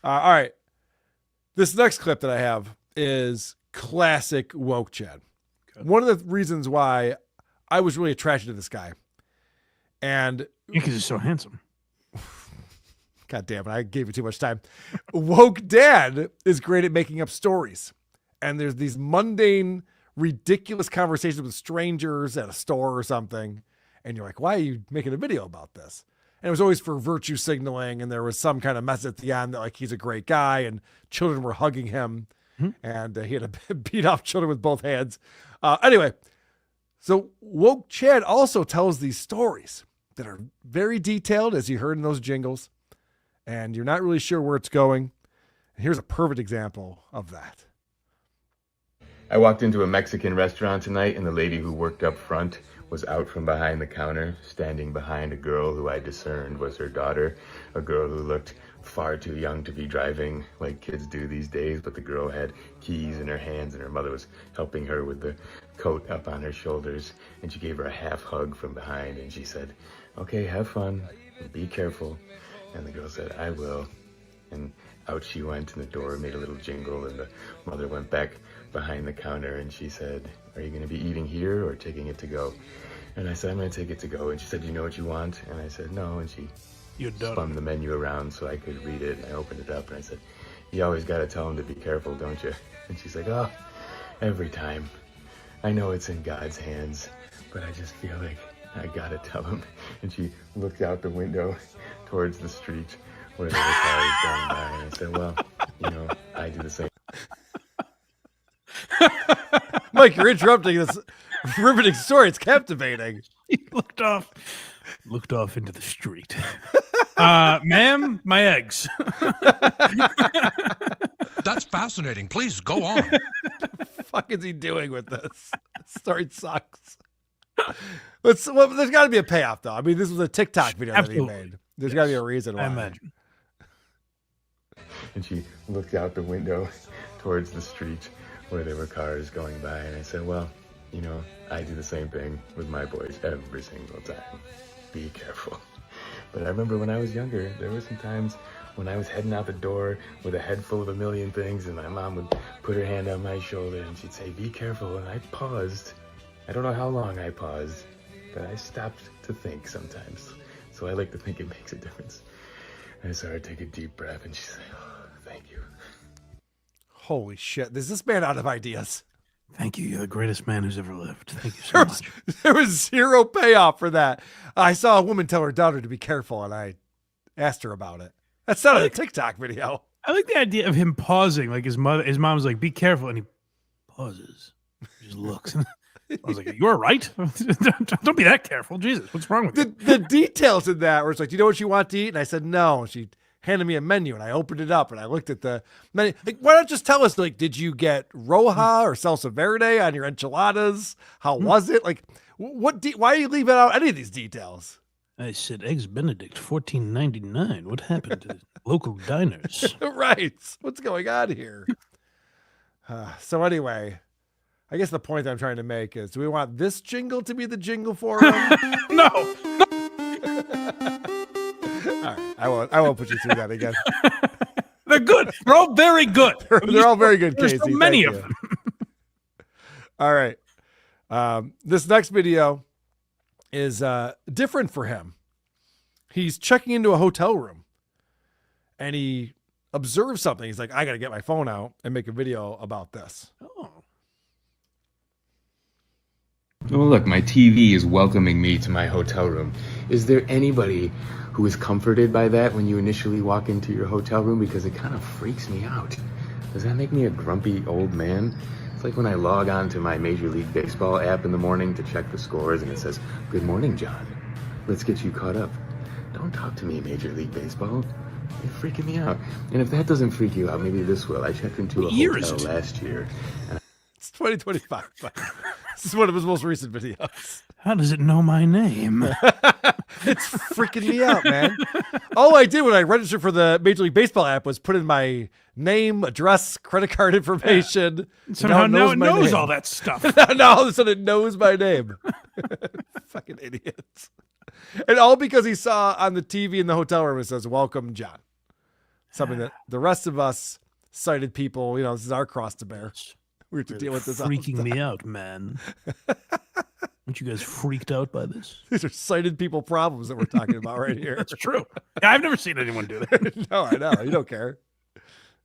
All right. This next clip that I have is classic woke Chad. Okay. One of the reasons why I was really attracted to this guy. And because he's so handsome. God damn it, I gave you too much time. Woke dad is great at making up stories. And there's these mundane, ridiculous conversations with strangers at a store or something. And you're like, why are you making a video about this? And it was always for virtue signaling. And there was some kind of message at the end that like he's a great guy and children were hugging him. And he had to beat off children with both hands. Anyway, so woke Chad also tells these stories that are very detailed, as you heard in those jingles. And you're not really sure where it's going. And here's a perfect example of that. I walked into a Mexican restaurant tonight, and the lady who worked up front was out from behind the counter, standing behind a girl who I discerned was her daughter, a girl who looked far too young to be driving like kids do these days, but the girl had keys in her hands, and her mother was helping her with the coat up on her shoulders, and she gave her a half hug from behind, and she said, "Okay, have fun, be careful." And the girl said, "I will." And out she went, and the door made a little jingle, and the mother went back behind the counter, and she said, "Are you going to be eating here or taking it to go?" And I said, "I'm going to take it to go." And she said, "Do you know what you want?" And I said, "No." And she spun the menu around so I could read it. And I opened it up, and I said, "You always got to tell them to be careful, don't you?" And she's like, "Oh, every time. I know it's in God's hands, but I just feel like I got to tell him." And she looked out the window towards the street where there were cars going by. And I said, "Well, I do the same." Mike, you're interrupting this riveting story. It's captivating. He looked off into the street. Ma'am, my eggs. That's fascinating. Please go on. What the fuck is he doing with this? This story sucks. There's got to be a payoff, though. I mean, this was a TikTok video that he made. There's got to be a reason why. I imagine. And she looked out the window towards the street where there were cars going by. And I said, "Well, I do the same thing with my boys every single time. Be careful." But I remember when I was younger, there were some times when I was heading out the door with a head full of a million things, and my mom would put her hand on my shoulder and she'd say, "Be careful." And I paused. I don't know how long I paused, but I stopped to think sometimes. So I like to think it makes a difference. And I saw her take a deep breath, and she said, "Oh, thank you." Holy shit. Is this man out of ideas? Thank you. You're the greatest man who's ever lived. Thank you so much. There was zero payoff for that. I saw a woman tell her daughter to be careful, and I asked her about it. That's not a TikTok video. I like the idea of him pausing. Like his mom's like, "Be careful," and he pauses. He just looks. I was like, "You're right. Don't be that careful. Jesus, what's wrong with you?" The details in that where it's like, "Do you know what you want to eat?" And I said, "No." And she handed me a menu, and I opened it up, and I looked at the menu. Like, why not just tell us, like, did you get Roja or Salsa Verde on your enchiladas? How was it? Like, why are you leaving out any of these details? I said, "Eggs Benedict, $14.99. What happened to local diners?" Right. What's going on here? So anyway, I guess the point that I'm trying to make is, do we want this jingle to be the jingle for him? No. All right, I won't put you through that again. They're good. They're all very good. They're all very good, There's Casey. so many Thank of you. them. All right. This next video is different for him. He's checking into a hotel room, and he observed something. He's like, I got to get my phone out and make a video about this. Oh. Oh, look, my TV is welcoming me to my hotel room. Is there anybody who is comforted by that when you initially walk into your hotel room? Because it kind of freaks me out. Does that make me a grumpy old man? It's like when I log on to my Major League Baseball app in the morning to check the scores and it says, "Good morning, John. Let's get you caught up." Don't talk to me, Major League Baseball. You're freaking me out. And if that doesn't freak you out, maybe this will. I checked into a hotel last year. And It's 2025. This is one of his most recent videos. How does it know my name? It's freaking me out, man. All I did when I registered for the Major League Baseball app was put in my name, address, credit card information. Somehow now it my knows name. all that stuff. Now all of a sudden it knows my name. Fucking idiots. And all because he saw on the TV in the hotel room, it says, "Welcome, John." Something that the rest of us sighted people, this is our cross to bear. We have to deal with this. Freaking me out, man. Aren't you guys freaked out by this? These are sighted people problems that we're talking about right here. That's true. I've never seen anyone do that. No, I know. You don't care.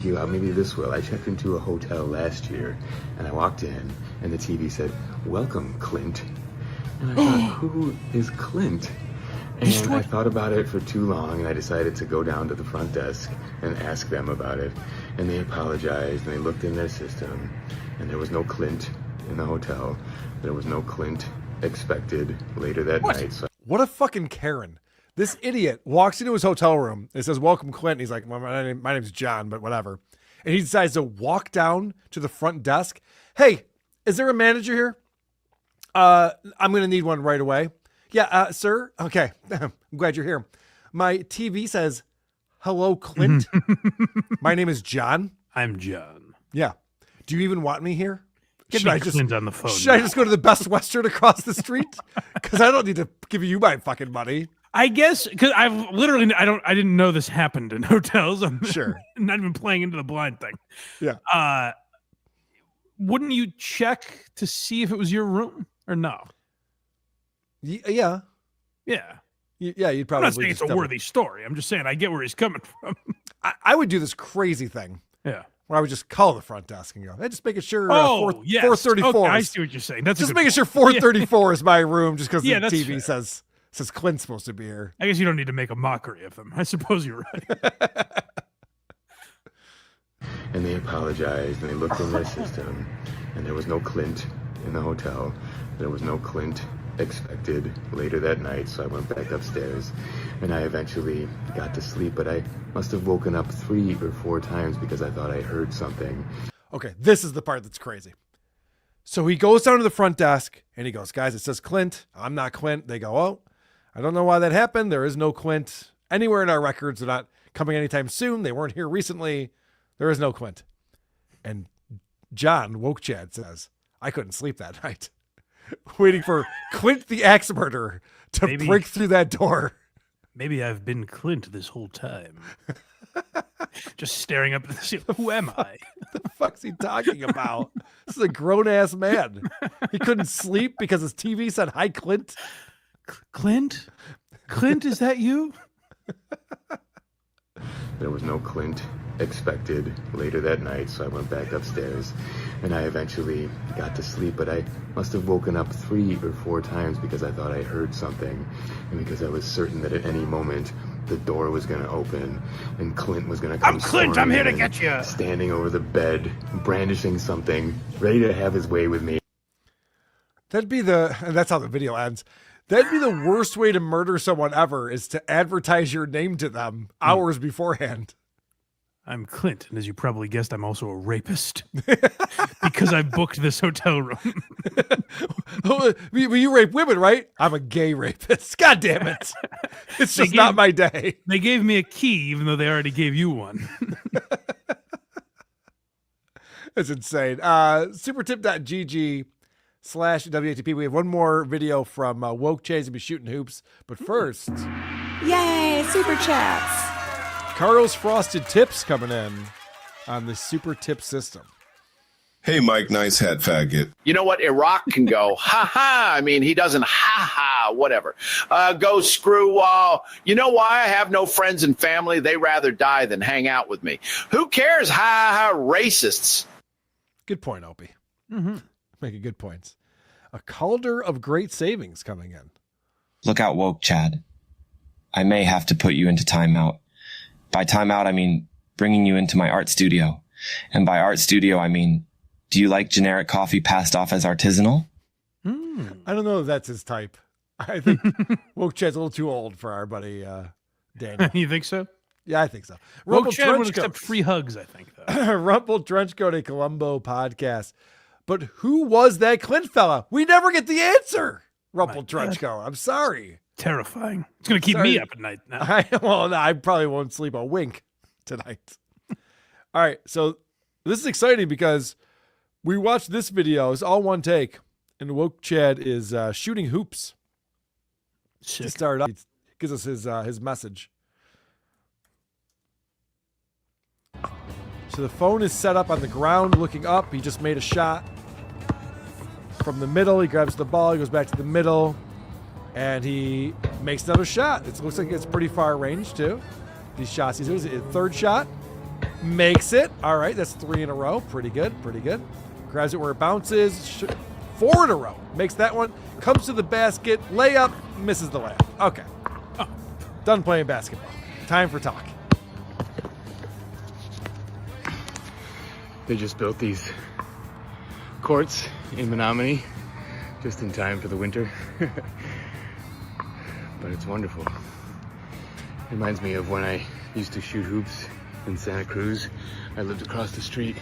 maybe this will. I checked into a hotel last year, and I walked in, and the TV said, "Welcome, Clint." And I thought, who is Clint? And I thought about it for too long, and I decided to go down to the front desk and ask them about it. And they apologized, and they looked in their system, and there was no Clint in the hotel. There was no Clint expected later that night. So What a fucking Karen. This idiot walks into his hotel room. It says, "Welcome, Clint." And he's like, my name's John, but whatever. And he decides to walk down to the front desk. "Hey, is there a manager here? I'm going to need one right away." "Yeah, sir." "Okay. I'm glad you're here. My TV says, 'Hello, Clint.' My name is John." "I'm John." "Yeah. Do you even want me here? Get me Clint on the phone. Should I just go to the Best Western across the street? Because I don't need to give you my fucking money." I guess because I didn't know this happened in hotels. I'm sure. Not even playing into the blind thing. Yeah. Wouldn't you check to see if it was your room or no? Yeah. Yeah. Yeah, you'd probably. I'm not saying it's a worthy story. I'm just saying I get where he's coming from. I would do this crazy thing. Yeah. Where I would just call the front desk and go, "Hey, just making sure yes. 434. Okay, I see what you're saying. That's just making sure 434 is my room just because the TV fair. says Clint's supposed to be here. I guess you don't need to make a mockery of them. I suppose you're right. and they apologized, and they looked in their system, and there was no Clint in the hotel. There was no Clint expected later that night, so I went back upstairs, and I eventually got to sleep, but I must have woken up 3 or 4 times because I thought I heard something. Okay, this is the part that's crazy. So he goes down to the front desk, and he goes, "Guys, it says Clint. I'm not Clint." They go, "Oh, I don't know why that happened. There is no Clint anywhere in our records. They're not coming anytime soon. They weren't here recently. There is no Clint." And John, Woke Chad, says, "I couldn't sleep that night. Waiting for Clint the axe murderer to break through that door." Maybe I've been Clint this whole time. Just staring up at the ceiling. Who am I? What the fuck's he talking about? This is a grown-ass man. He couldn't sleep because his TV said, "Hi, Clint." Clint? Clint, is that you? There was no Clint expected later that night, so I went back upstairs, and I eventually got to sleep, but I must have woken up 3 or 4 times because I thought I heard something, and because I was certain that at any moment the door was going to open and Clint was going to come. "I'm Clint, I'm here to get you." Standing over the bed, brandishing something, ready to have his way with me. And that's how the video ends. That'd be the worst way to murder someone ever, is to advertise your name to them hours beforehand. "I'm Clint, and as you probably guessed, I'm also a rapist because I booked this hotel room." Well, you rape women, right? "I'm a gay rapist." God damn it. It's just not my day. They gave me a key, even though they already gave you one. That's insane. Supertip.gg/WATP. We have one more video from Woke Chase and be shooting hoops. But first, Yay, super chats. Carl's Frosted Tips coming in on the Super Tip system. Hey, Mike, nice hat faggot. You know what? Iraq can go, ha ha. I mean, he doesn't ha ha whatever. Go screw. You know why? I have no friends and family. They rather die than hang out with me. Who cares? Ha, racists. Good point, Opie. Mm-hmm. Making good points. A cauldron of great savings coming in. Look out, woke Chad. I may have to put you into timeout. By timeout, I mean bringing you into my art studio. And by art studio, I mean, do you like generic coffee passed off as artisanal? I don't know if that's his type. I think Woke Chad's a little too old for our buddy Daniel. You think so? Yeah, I think so. Woke Chad would accept free hugs, I think, though. Rumpled Trenchcoat, a Columbo podcast. But who was that Clint fella? We never get the answer. Rumpled Trenchcoat. I'm sorry. Terrifying. It's going to keep me up at night now. I probably won't sleep a wink tonight. All right. So this is exciting because we watched this video. It's all one take. And Woke Chad is shooting hoops. Sick. To start up, he gives us his message. So the phone is set up on the ground, looking up. He just made a shot from the middle. He grabs the ball. He goes back to the middle. And he makes another shot. It looks like it's pretty far range, too. These shots he's doing. His third shot. Makes it. All right, that's 3 in a row. Pretty good, pretty good. Grabs it where it bounces. 4 in a row. Makes that one. Comes to the basket. Layup. Misses the layup. Okay. Done playing basketball. Time for talk. They just built these courts in MIAMONEY just in time for the winter. But it's wonderful. Reminds me of when I used to shoot hoops in Santa Cruz. I lived across the street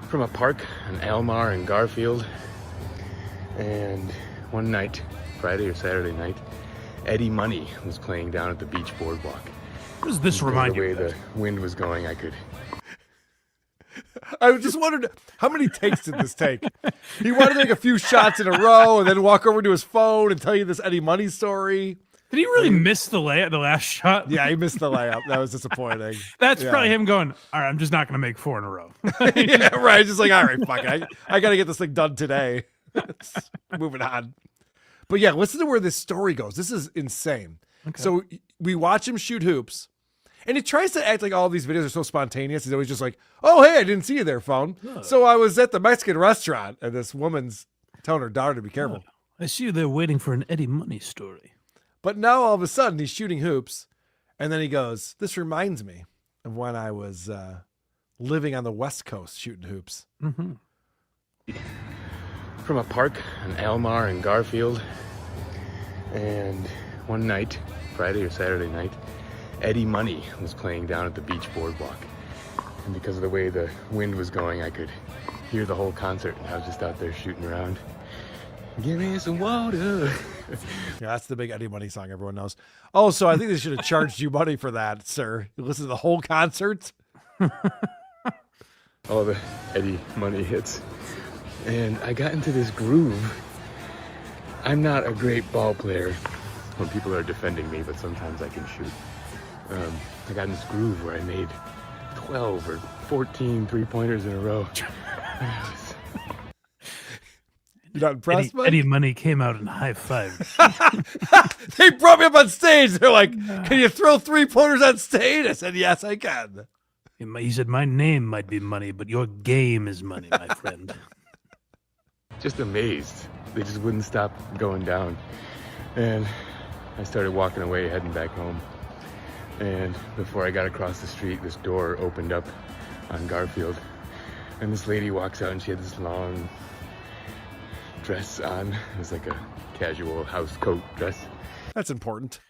from a park on Almar and Garfield. And one night, Friday or Saturday night, Eddie Money was playing down at the beach boardwalk. What does this remind you of? The way the wind was going, I could... I just wondered, how many takes did this take? He wanted to make a few shots in a row and then walk over to his phone and tell you this Eddie Money story. Did he really miss the last shot? Yeah, he missed the layup. That was disappointing. That's probably him going, all right, I'm just not going to make 4 in a row. Yeah, right. Just like, all right, fuck it. I got to get this thing done today. Moving on. But yeah, listen to where this story goes. This is insane. Okay. So we watch him shoot hoops. And he tries to act like all these videos are so spontaneous. He's always just like, oh, hey, I didn't see you there, phone. Oh. So I was at the Mexican restaurant, and this woman's telling her daughter to be careful. Oh, I see you there waiting for an Eddie Money story. But now all of a sudden he's shooting hoops, and then he goes, this reminds me of when I was living on the West Coast shooting hoops. Mm-hmm. From a park on Almar and Garfield. And one night, Friday or Saturday night, Eddie Money was playing down at the beach boardwalk. And because of the way the wind was going, I could hear the whole concert. And I was just out there shooting around. Give me some water. Yeah, that's the big Eddie Money song everyone knows. Also, I think they should have charged you money for that, sir. You listen to the whole concert. All the Eddie Money hits. And I got into this groove. I'm not a great ball player when people are defending me, but sometimes I can shoot. I got in this groove where I made 12 or 14 three-pointers in a row. You're not impressed, Eddie Money came out and high-fived. They brought me up on stage. They're like, can you throw three-pointers on stage? I said, yes, I can. He said, my name might be Money, but your game is money, my friend. Just amazed. They just wouldn't stop going down. And I started walking away, heading back home. And before I got across the street, this door opened up on Garfield. And this lady walks out and she had this long dress on. It was like a casual house coat dress. That's important.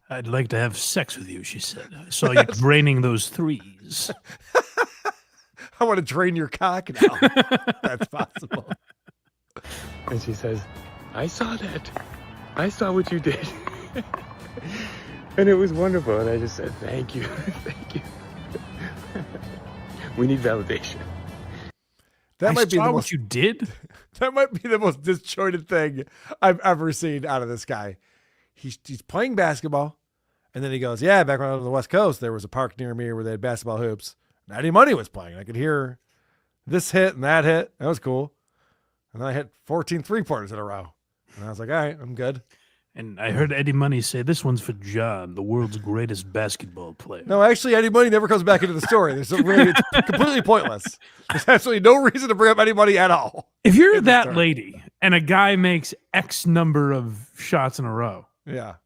I'd like to have sex with you, she said. I saw you draining those threes. I want to drain your cock now. That's possible. And she says, I saw that. I saw what you did. And it was wonderful. And I just said, thank you. Thank you. We need validation. That might be the what most, you did. That might be the most disjointed thing I've ever seen out of this guy. He's playing basketball, and then he goes, yeah, back when I was on the West Coast, there was a park near me where they had basketball hoops. And Eddie Money was playing. I could hear this hit and that hit. That was cool. And then I hit 14 three-pointers in a row. And I was like, all right, I'm good. And I heard Eddie Money say this one's for John, the world's greatest basketball player. No, actually, Eddie Money never comes back into the story. It's completely pointless. There's absolutely no reason to bring up Eddie Money at all. If you're that lady and a guy makes X number of shots in a row, yeah,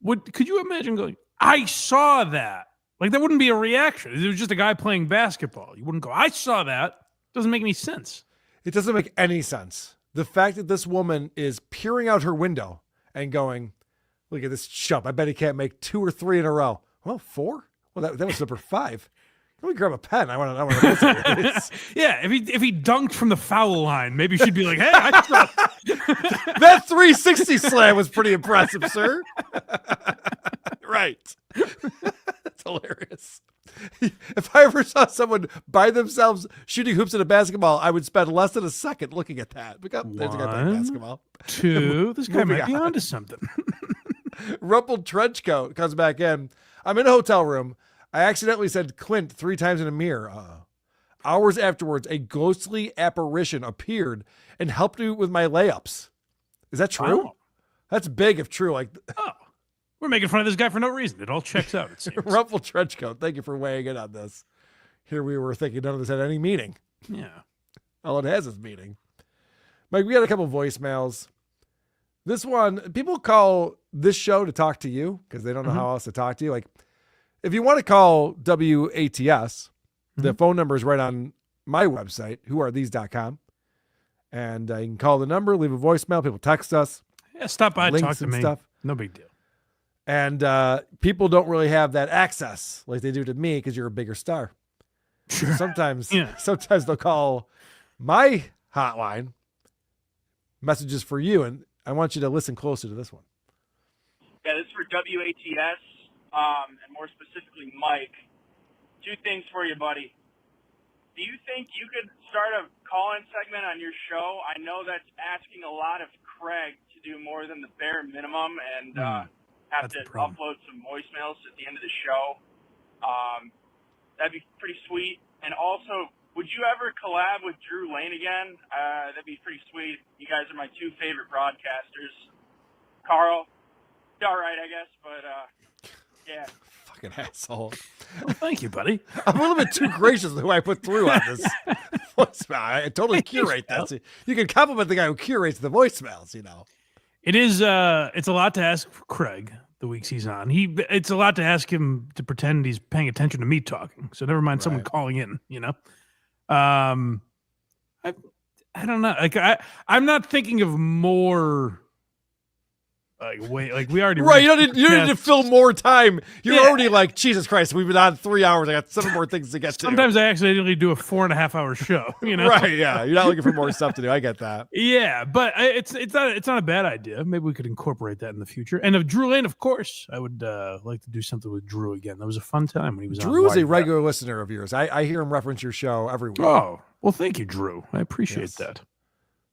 could you imagine going, I saw that? Like, that wouldn't be a reaction. It was just a guy playing basketball. You wouldn't go, I saw that. Doesn't make any sense. It doesn't make any sense. The fact that this woman is peering out her window and going, look at this chump. I bet he can't make 2 or 3 in a row. Well, 4? Well, that was number 5. Let me grab a pen. I want to listen. Yeah, if he dunked from the foul line, maybe she'd be like, hey, I saw that 360 slam was pretty impressive, sir. Right. That's hilarious. If I ever saw someone by themselves shooting hoops at a basketball, I would spend less than a second looking at that. There's a guy playing basketball. 2, this guy might be onto something. Rumpled trench coat comes back in. I'm in a hotel room. I accidentally said Clint 3 times in a mirror. Hours afterwards, a ghostly apparition appeared and helped me with my layups. Is that true? Oh. That's big if true. Like, we're making fun of this guy for no reason. It all checks out, it seems. Rumpled trench coat. Thank you for weighing in on this. Here we were thinking none of this had any meaning. Yeah. All it has is meaning. Mike, we got a couple voicemails. This one, people call this show to talk to you because they don't know how else to talk to you. Like, if you want to call WATS, the phone number is right on my website, whoarethese.com. And you can call the number, leave a voicemail. People text us. Yeah, stop by, talk to me. Stuff. No big deal. And people don't really have that access like they do to me because you're a bigger star. Sure. Sometimes they'll call my hotline, messages for you, and I want you to listen closer to this one. Yeah, this is for WATS, and more specifically Mike. 2 things for you, buddy. Do you think you could start a call-in segment on your show? I know that's asking a lot of Craig to do more than the bare minimum and have to upload some voicemails at the end of the show. That'd be pretty sweet. And also, would you ever collab with Drew Lane again? That'd be pretty sweet. You guys are my 2 favorite broadcasters. Carl, all right, I guess, but yeah. Fucking asshole. Well, thank you, buddy. I'm a little bit too gracious with who I put through on this voicemail. I totally curate that. So you can compliment the guy who curates the voicemails, you know. It is it's a lot to ask Craig the weeks he's on. It's a lot to ask him to pretend he's paying attention to me talking. So never mind someone calling in, you know. I don't know. Like I'm not thinking of more we already right. You don't need to fill more time. You're already like, Jesus Christ, we've been on 3 hours. I got 7 more things to get to. Sometimes I accidentally do a 4.5-hour show. You know, right? Yeah, you're not looking for more stuff to do. I get that. Yeah, but it's not a bad idea. Maybe we could incorporate that in the future. And of Drew Lane, of course, I would like to do something with Drew again. That was a fun time when he was on. Drew is a regular listener of yours. I hear him reference your show every week. Oh, well, thank you, Drew. I appreciate that.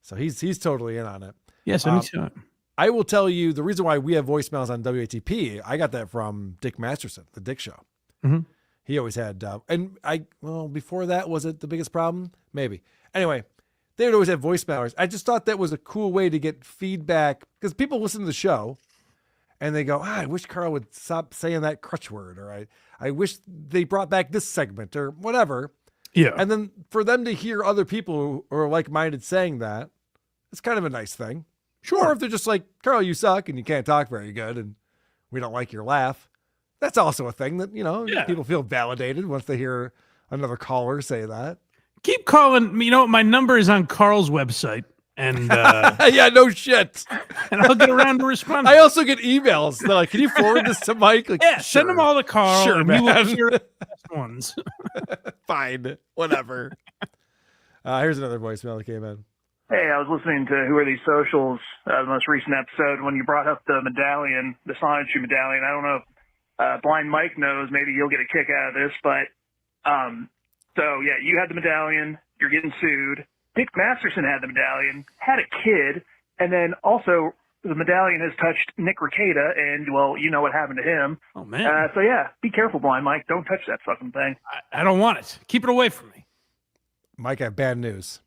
So he's totally in on it. Yes, anytime. I will tell you the reason why we have voicemails on WATP. I got that from Dick Masterson, the Dick Show. Mm-hmm. He always had, before that, was it the biggest problem? Maybe. Anyway, they would always have voicemailers. I just thought that was a cool way to get feedback because people listen to the show and they go, I wish Carl would stop saying that crutch word, or I wish they brought back this segment or whatever. Yeah. And then for them to hear other people who are like-minded saying that, it's kind of a nice thing. Sure. Or if they're just like, Carl, you suck and you can't talk very good and we don't like your laugh. That's also a thing that, people feel validated once they hear another caller say that. Keep calling. My number is on Carl's website. And yeah, no shit. And I'll get around to responding. I also get emails. They're like, can you forward this to Mike? Like, yeah, send them all to Carl. Sure, and man. we will hear the best ones. Fine. Whatever. Here's another voicemail that came in. Hey, I was listening to Who Are These Socials, the most recent episode, when you brought up the medallion, the sonetry medallion. I don't know if Blind Mike knows. Maybe he'll get a kick out of this. But, you had the medallion. You're getting sued. Dick Masterson had the medallion, had a kid, and then also the medallion has touched Nick Rekieta, and, well, you know what happened to him. Oh, man. Be careful, Blind Mike. Don't touch that fucking thing. I don't want it. Keep it away from me. Mike, I have bad news.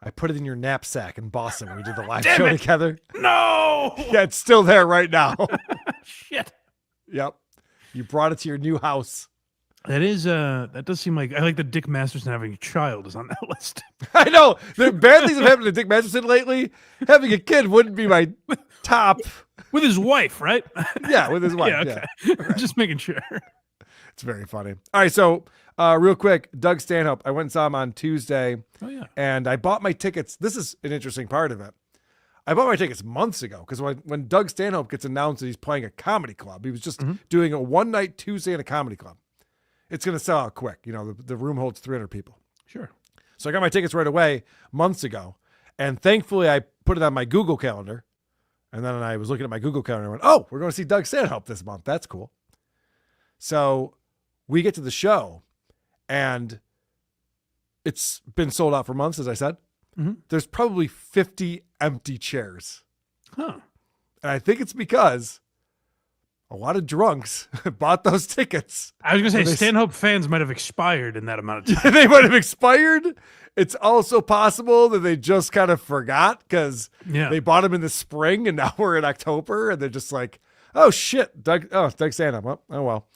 I put it in your knapsack in Boston when we did the live Damn show it. together. No. Yeah, it's still there right now. Shit. Yep. You brought it to your new house. That does seem like I like that Dick Masterson having a child is on that list. I know. The bad things have happened to Dick Masterson lately. Having a kid wouldn't be my top. With his wife, right? Yeah, with his wife. Yeah, okay. Right. Just making sure. It's very funny. All right, so real quick, Doug Stanhope. I went and saw him on Tuesday. Oh, yeah. And I bought my tickets. This is an interesting part of it. I bought my tickets months ago because when Doug Stanhope gets announced that he's playing a comedy club, he was just doing a one-night Tuesday in a comedy club. It's going to sell out quick. You know, the room holds 300 people. Sure. So I got my tickets right away months ago. And thankfully, I put it on my Google Calendar. And then I was looking at my Google Calendar and went, oh, we're going to see Doug Stanhope this month. That's cool. So we get to the show, and it's been sold out for months, as I said. Mm-hmm. There's probably 50 empty chairs. Huh. And I think it's because a lot of drunks bought those tickets. I was going to say, Stanhope fans might have expired in that amount of time. They might have expired. It's also possible that they just kind of forgot because they bought them in the spring and now we're in October and they're just like, oh shit, Doug Stanhope. Oh well.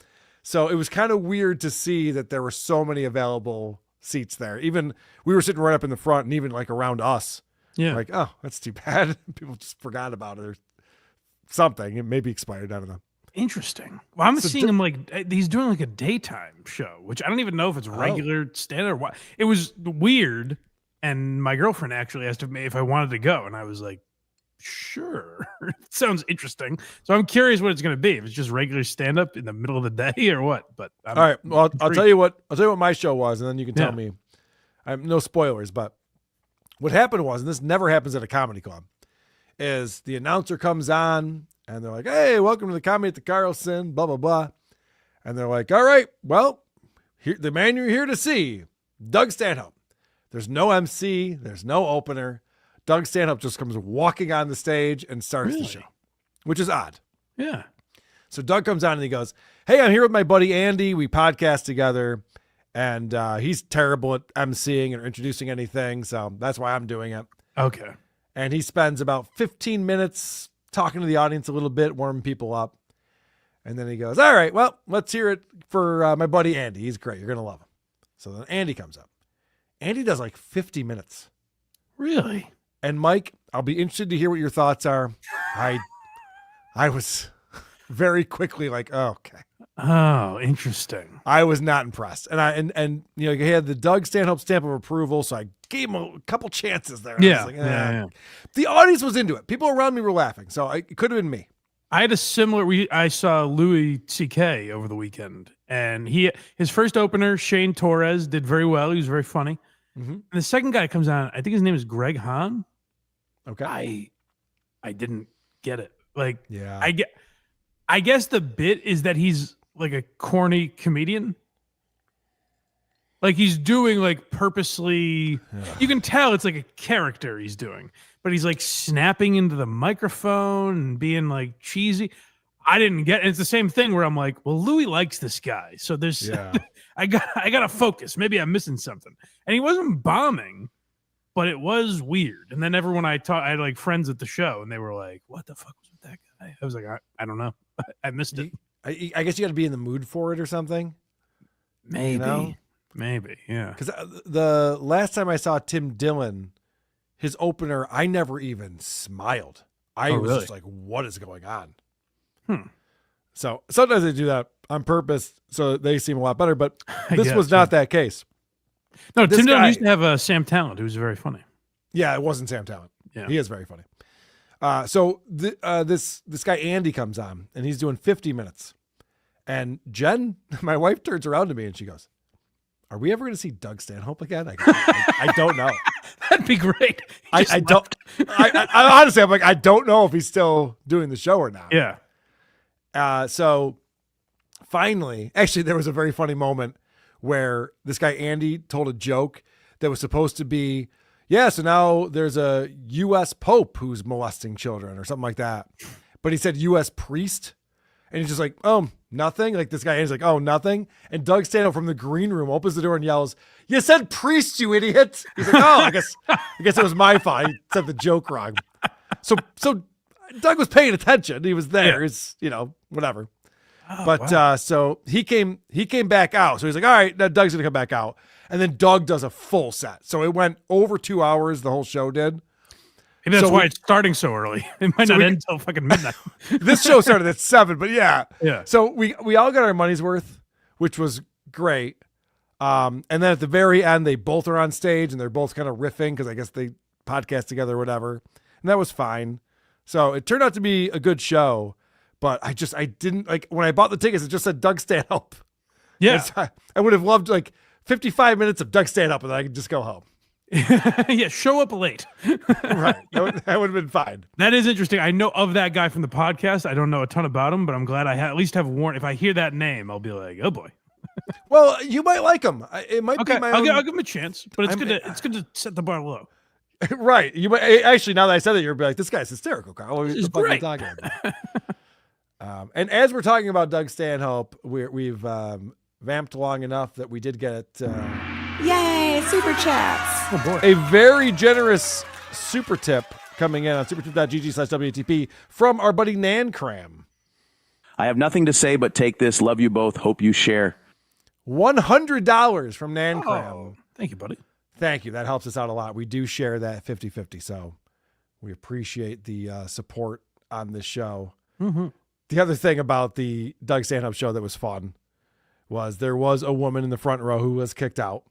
So it was kind of weird to see that there were so many available seats there. Even we were sitting right up in the front and even like around us. Yeah. Like, oh, that's too bad. People just forgot about it or something. It maybe expired. I don't know. Interesting. Well, I'm seeing him like he's doing like a daytime show, which I don't even know if it's regular stand or what. It was weird, and my girlfriend actually asked me if I wanted to go, and I was like, "Sure, it sounds interesting." So I'm curious what it's going to be. If it's just regular stand up in the middle of the day or what. But all right, well, I'll tell you what my show was, and then you can tell me. No spoilers, but what happened was, and this never happens at a comedy club, is the announcer comes on. And they're like, hey, welcome to the Comedy at the Carlson, blah, blah, blah. And they're like, all right, well, here, the man you're here to see, Doug Stanhope. There's no MC. There's no opener. Doug Stanhope just comes walking on the stage and starts the show, which is odd. Yeah. So Doug comes on and he goes, hey, I'm here with my buddy Andy. We podcast together. And he's terrible at MCing or introducing anything. So that's why I'm doing it. Okay. And he spends about 15 minutes talking to the audience a little bit, warming people up. And then he goes, all right, well, let's hear it for my buddy Andy. He's great. You're going to love him. So then Andy comes up. Andy does like 50 minutes. Really? And Mike, I'll be interested to hear what your thoughts are. I was very quickly like, oh, okay. Oh, interesting. I was not impressed. And you know, he had the Doug Stanhope stamp of approval, so I gave him a couple chances there. Yeah, I was like, The audience was into it. People around me were laughing, so it could have been me. I had a similar. I saw Louis C.K. over the weekend, and his first opener, Shane Torres, did very well. He was very funny. Mm-hmm. And the second guy comes on. I think his name is Greg Hahn. Okay. I didn't get it. Like, yeah, I guess the bit is that he's like a corny comedian. Like he's doing like purposely, you can tell it's like a character he's doing, but he's like snapping into the microphone and being like cheesy. I didn't get it. It's the same thing where I'm like, well, Louis likes this guy. So there's, I gotta focus. Maybe I'm missing something. And he wasn't bombing, but it was weird. And then everyone I had like friends at the show and they were like, what the fuck was with that guy? I was like, I don't know. I missed it. I guess you got to be in the mood for it or something. Maybe. You know? Maybe, yeah. Because the last time I saw Tim Dillon, his opener, I never even smiled. I was just like, what is going on? So sometimes they do that on purpose so they seem a lot better, but this was not that case. No, Tim Dillon used to have Sam Talent, who was very funny. Yeah, it wasn't Sam Talent. Yeah. He is very funny. So this guy Andy comes on and he's doing 50 minutes. And Jen, my wife, turns around to me and she goes, are we ever going to see Doug Stanhope again? I don't know. That'd be great. I don't. I honestly, I'm like, I don't know if he's still doing the show or not. Yeah. So finally, actually, there was a very funny moment where this guy Andy told a joke that was supposed to be, so now there's a U.S. Pope who's molesting children or something like that. But he said U.S. priest. And he's just like, nothing. Like this guy is like, oh, nothing. And Doug Stanhope from the green room opens the door and yells, "You said priest, you idiot." He's like, oh, I guess it was my fault. He said the joke wrong. So Doug was paying attention. He was there. It's, whatever. Oh, but wow. so he came back out. So he's like, all right, now Doug's gonna come back out. And then Doug does a full set. So it went over 2 hours, the whole show did. And that's So why we- it's starting so early. It might not end until fucking midnight. This show started at 7, but yeah. Yeah. So we all got our money's worth, which was great. And then at the very end, they both are on stage and they're both kind of riffing because I guess they podcast together or whatever. And that was fine. So it turned out to be a good show, but I didn't like when I bought the tickets, it just said Doug Stanhope. Yeah. I would have loved like 55 minutes of Doug Stanhope and then I could just go home. Yeah, show up late. Right. That would have been fine. That is interesting. I know of that guy from the podcast. I don't know a ton about him, but I'm glad I at least have warned. If I hear that name, I'll be like, oh boy. Well, you might like him. It might Okay, be my I'll own... give him a chance, but it's good to set the bar low. Right. You might actually, now that I said that, you're be like, this guy's hysterical, Carl. What the fuck are you talking about? And as we're talking about Doug Stanhope, we've vamped long enough that we did get Yay, super chats. Oh boy. a very generous super tip coming in on supertip.gg/WATP from our buddy Nan Cram. I have nothing to say but take this. Love you both. Hope you share. $100 from Nan Cram. Oh, thank you, buddy. Thank you. That helps us out a lot. We do share that 50-50, so we appreciate the support on this show. Mm-hmm. The other thing about the Doug Stanhope show that was fun was there was a woman in the front row who was kicked out.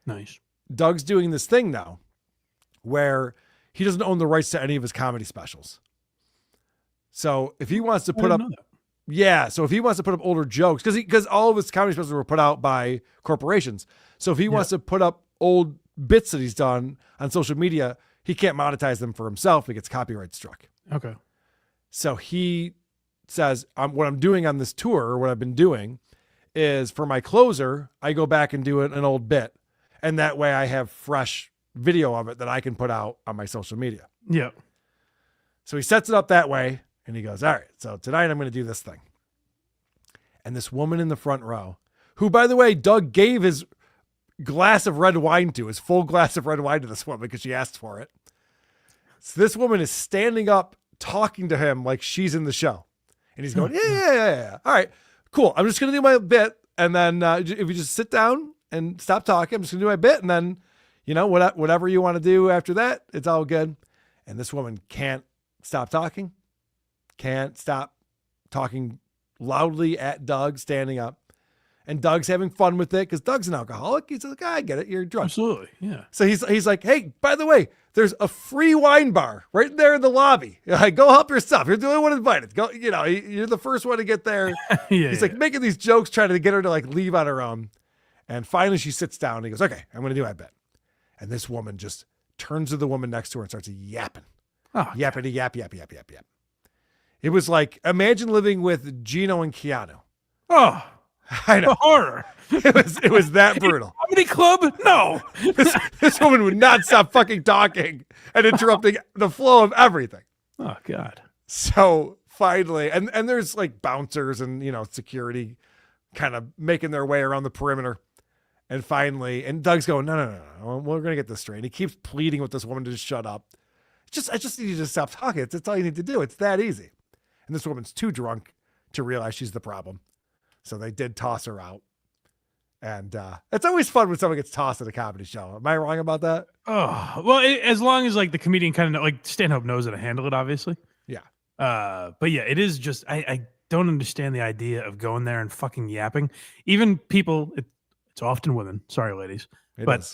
Nice. Doug's doing this thing now where he doesn't own the rights to any of his comedy specials. So if he wants to put up, so if he wants to put up older jokes, because all of his comedy specials were put out by corporations. So if he wants to put up old bits that he's done on social media, he can't monetize them for himself. He gets copyright struck. Okay. So he says, what I'm doing on this tour, or what I've been doing, is for my closer, I go back and do an old bit. And that way I have fresh video of it that I can put out on my social media. Yeah. So he sets it up that way and he goes, all right, so tonight I'm going to do this thing. And this woman in the front row, who, by the way, Doug gave his glass of red wine to, his full glass of red wine to this woman because she asked for it. So this woman is standing up talking to him like she's in the show. And he's going, yeah. All right, cool. I'm just going to do my bit. And then if you just sit down and stop talking, I'm just gonna do my bit. And then, whatever you want to do after that, it's all good. And this woman can't stop talking, can't stop talking loudly at Doug standing up. And Doug's having fun with it because Doug's an alcoholic. He's like, I get it. You're drunk. Absolutely. Yeah. So he's like, hey, by the way, there's a free wine bar right there in the lobby. Like, go help yourself. You're the only one invited. Go, you're the first one to get there. He's like making these jokes, trying to get her to like leave on her own. And finally she sits down and he goes, okay, I'm going to do my bit. And this woman just turns to the woman next to her and starts yapping. Oh, Yappity yap. It was like, imagine living with Gino and Keanu. Oh, I know. The horror. It was that brutal. Comedy club? No. This woman would not stop fucking talking and interrupting the flow of everything. Oh God. So finally, and there's like bouncers and security kind of making their way around the perimeter. And finally, and Doug's going, no, we're gonna get this straight. And he keeps pleading with this woman to just shut up. I just need you to stop talking. That's all you need to do. It's that easy. And this woman's too drunk to realize she's the problem. So they did toss her out. And it's always fun when someone gets tossed at a comedy show. Am I wrong about that? Oh, well, as long as like the comedian kind of like Stanhope knows how to handle it, obviously. Yeah. But yeah, it is just, I don't understand the idea of going there and fucking yapping. Even people, it's often women. Sorry, ladies.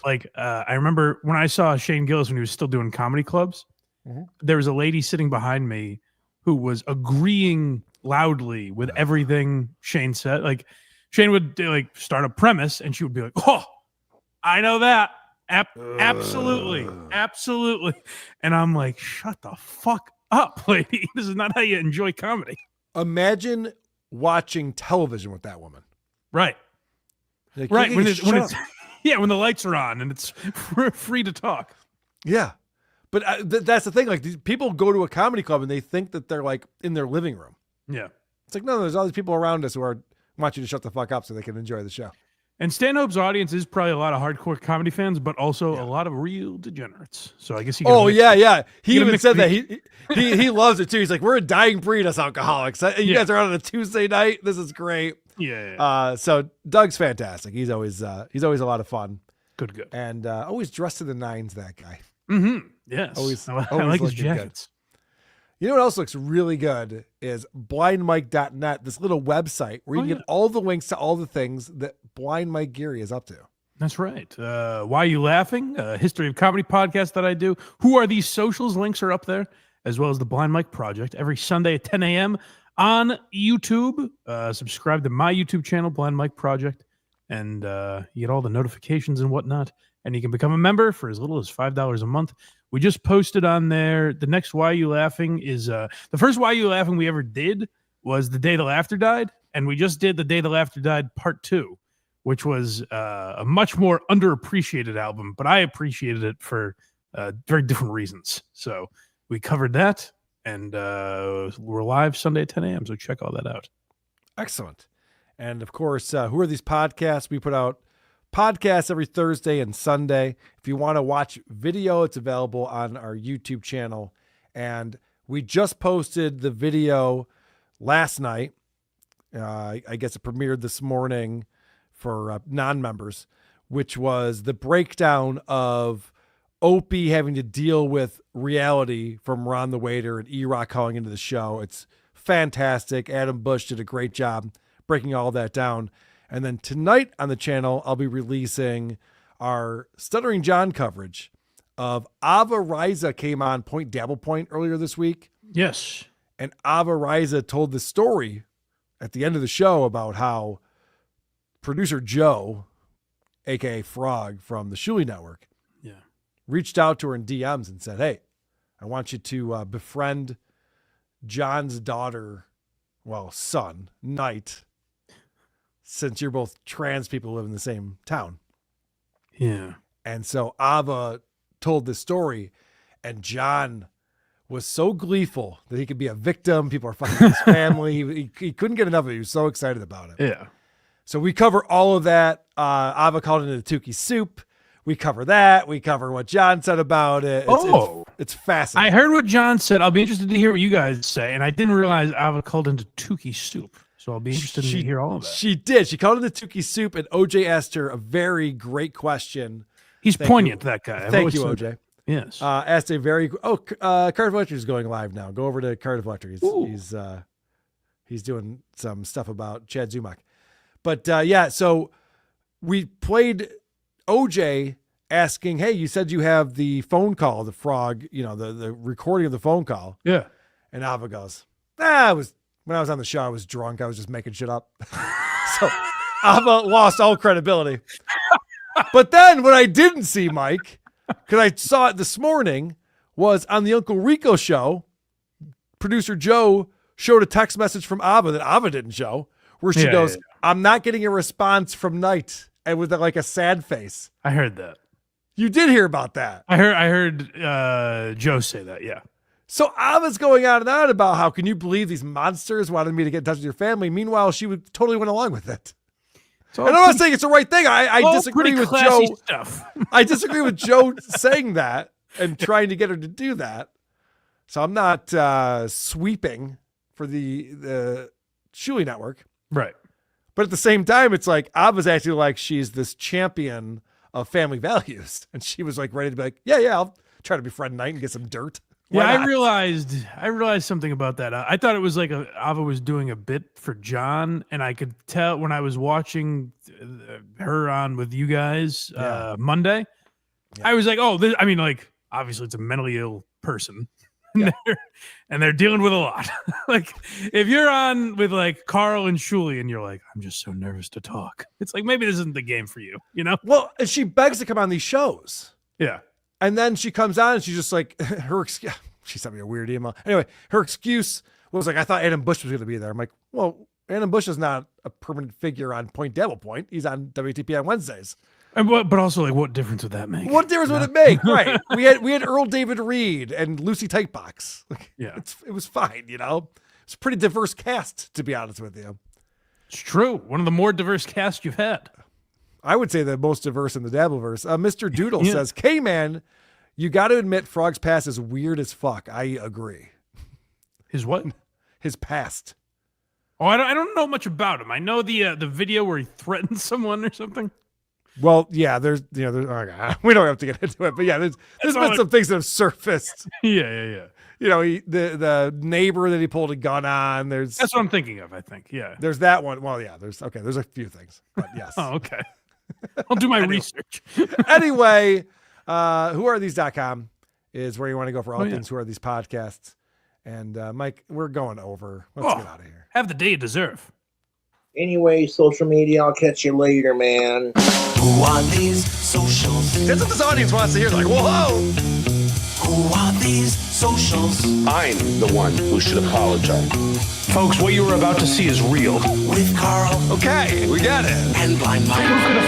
Like, I remember when I saw Shane Gillis when he was still doing comedy clubs, there was a lady sitting behind me who was agreeing loudly with everything Shane said. Like, Shane would start a premise and she would be like, oh, I know that. Absolutely. Absolutely. And I'm like, shut the fuck up, lady. This is not how you enjoy comedy. Imagine watching television with that woman. Right. Like, right. When the lights are on and it's free to talk. Yeah. But that's the thing. Like, these people go to a comedy club and they think that they're like in their living room. Yeah. It's like, no, there's all these people around us who want you to shut the fuck up so they can enjoy the show. And Stanhope's audience is probably a lot of hardcore comedy fans, but also a lot of real degenerates. So I guess you. Yeah. He even said that he loves it too. He's like, we're a dying breed as alcoholics. You guys are on a Tuesday night. This is great. Yeah. So Doug's fantastic. He's always a lot of fun. Good. And always dressed to the nines. That guy. Mm-hmm. Yes. Always I like his jackets. Good. You know what else looks really good is blindmike.net, this little website where you can get all the links to all the things that Blind Mike Geary is up to. That's right. Why Are You Laughing? History of Comedy podcast that I do. Who Are These Socials? Links are up there, as well as the Blind Mike Project every Sunday at 10 a.m. on YouTube. Subscribe to my YouTube channel, Blind Mike Project, and you get all the notifications and whatnot. And you can become a member for as little as $5 a month. We just posted on there. The next Why Are You Laughing is the first Why Are You Laughing we ever did was The Day the Laughter Died. And we just did The Day the Laughter Died Part 2, which was a much more underappreciated album, but I appreciated it for very different reasons. So we covered that, and we're live Sunday at 10 a.m., so check all that out. Excellent. And, of course, Who Are These Podcasts? We put out podcasts every Thursday and Sunday. If you want to watch video, it's available on our YouTube channel. And we just posted the video last night. I guess it premiered this morning for non-members, which was the breakdown of Opie having to deal with reality from Ron the Waiter and E-Rock calling into the show. It's fantastic. Adam Bush did a great job breaking all that down. And then tonight on the channel, I'll be releasing our Stuttering John coverage of Ava Riza came on Point Dabble Point earlier this week. Yes. And Ava Riza told the story at the end of the show about how producer Joe, a.k.a. Frog from the Shuli Network, reached out to her in DMs and said, hey, I want you to befriend John's son, Knight, since you're both trans people who live in the same town. Yeah. And so Ava told this story, and John was so gleeful that he could be a victim. People are fucking his family. He couldn't get enough of it. He was so excited about it. Yeah. So we cover all of that. Ava called it a Tukey soup. We cover that. We cover what John said about it. It's fascinating. I heard what John said. I'll be interested to hear what you guys say. And I didn't realize Ava called into Tukey soup. So I'll be interested to hear all of that. She did. She called it the Tukey soup, and OJ asked her a very great question. He's poignant, that guy. Thank you, OJ. Yes. Asked a very Cardiff Electric is going live now. Go over to Cardiff Electric. He's doing some stuff about Chad Zumock. But so we played OJ asking, hey, you said you have the phone call, the Frog, the recording of the phone call. Yeah. And Ava goes, when I was on the show, I was drunk. I was just making shit up. So Ava lost all credibility. But then what I didn't see, Mike, because I saw it this morning, was on the Uncle Rico show, producer Joe showed a text message from Ava that Ava didn't show, where she goes, I'm not getting a response from Knight, and with like a sad face. I heard that. You did hear about that. I heard Joe say that, yeah. So Ava's going on and on about how, can you believe these monsters wanted me to get in touch with your family? Meanwhile, she totally went along with it. And I'm not saying it's the right thing. I disagree with Joe. Stuff. I disagree with Joe saying that and trying to get her to do that. So I'm not sweeping for the Shuli Network. Right. But at the same time, it's like Ava's acting like she's this champion of family values. And she was like ready to be like, yeah, I'll try to befriend Knight and get some dirt. Why yeah, not? I realized something about that. I thought it was like Ava was doing a bit for John, and I could tell when I was watching her on with you guys Monday. Yeah. I was like, oh, obviously it's a mentally ill person, and they're dealing with a lot. Like if you're on with like Carl and Shuli, and you're like, I'm just so nervous to talk. It's like maybe this isn't the game for you, Well, she begs to come on these shows. Yeah. And then she comes on and she's just like, she sent me a weird email. Anyway, her excuse was like, I thought Adam Bush was going to be there. I'm like, well, Adam Bush is not a permanent figure on Point Devil Point. He's on WTP on Wednesdays. But also, like, what difference would that make? What difference would it make? Right. We had Earl David Reed and Lucy Tightbox. Like, yeah. It was fine, It It's a pretty diverse cast, to be honest with you. It's true. One of the more diverse casts you've had. I would say the most diverse in the Dabbleverse. Mr. Doodle says, K-Man, you got to admit Frog's past is weird as fuck. I agree. His what? His past. Oh, I don't know much about him. I know the video where he threatened someone or something. Well, yeah, there's we don't have to get into it, but yeah, there's been some things that have surfaced. Yeah. You know, the neighbor that he pulled a gun on. That's what I'm thinking of. I think. Yeah. There's that one. Well, yeah. There's a few things, but yes. Oh, okay. I'll do my research. Anyway, whoarethese.com is where you want to go for all things Who Are These podcasts. And Mike, we're going over. Let's get out of here. Have the day you deserve. Anyway, social media, I'll catch you later, man. Who are these socials? That's what this audience wants to hear. Like, whoa! Who are these socials? I'm the one who should apologize. Folks, what you were about to see is real. With Carl. Okay, we got it. And Blind Mike. Who's gonna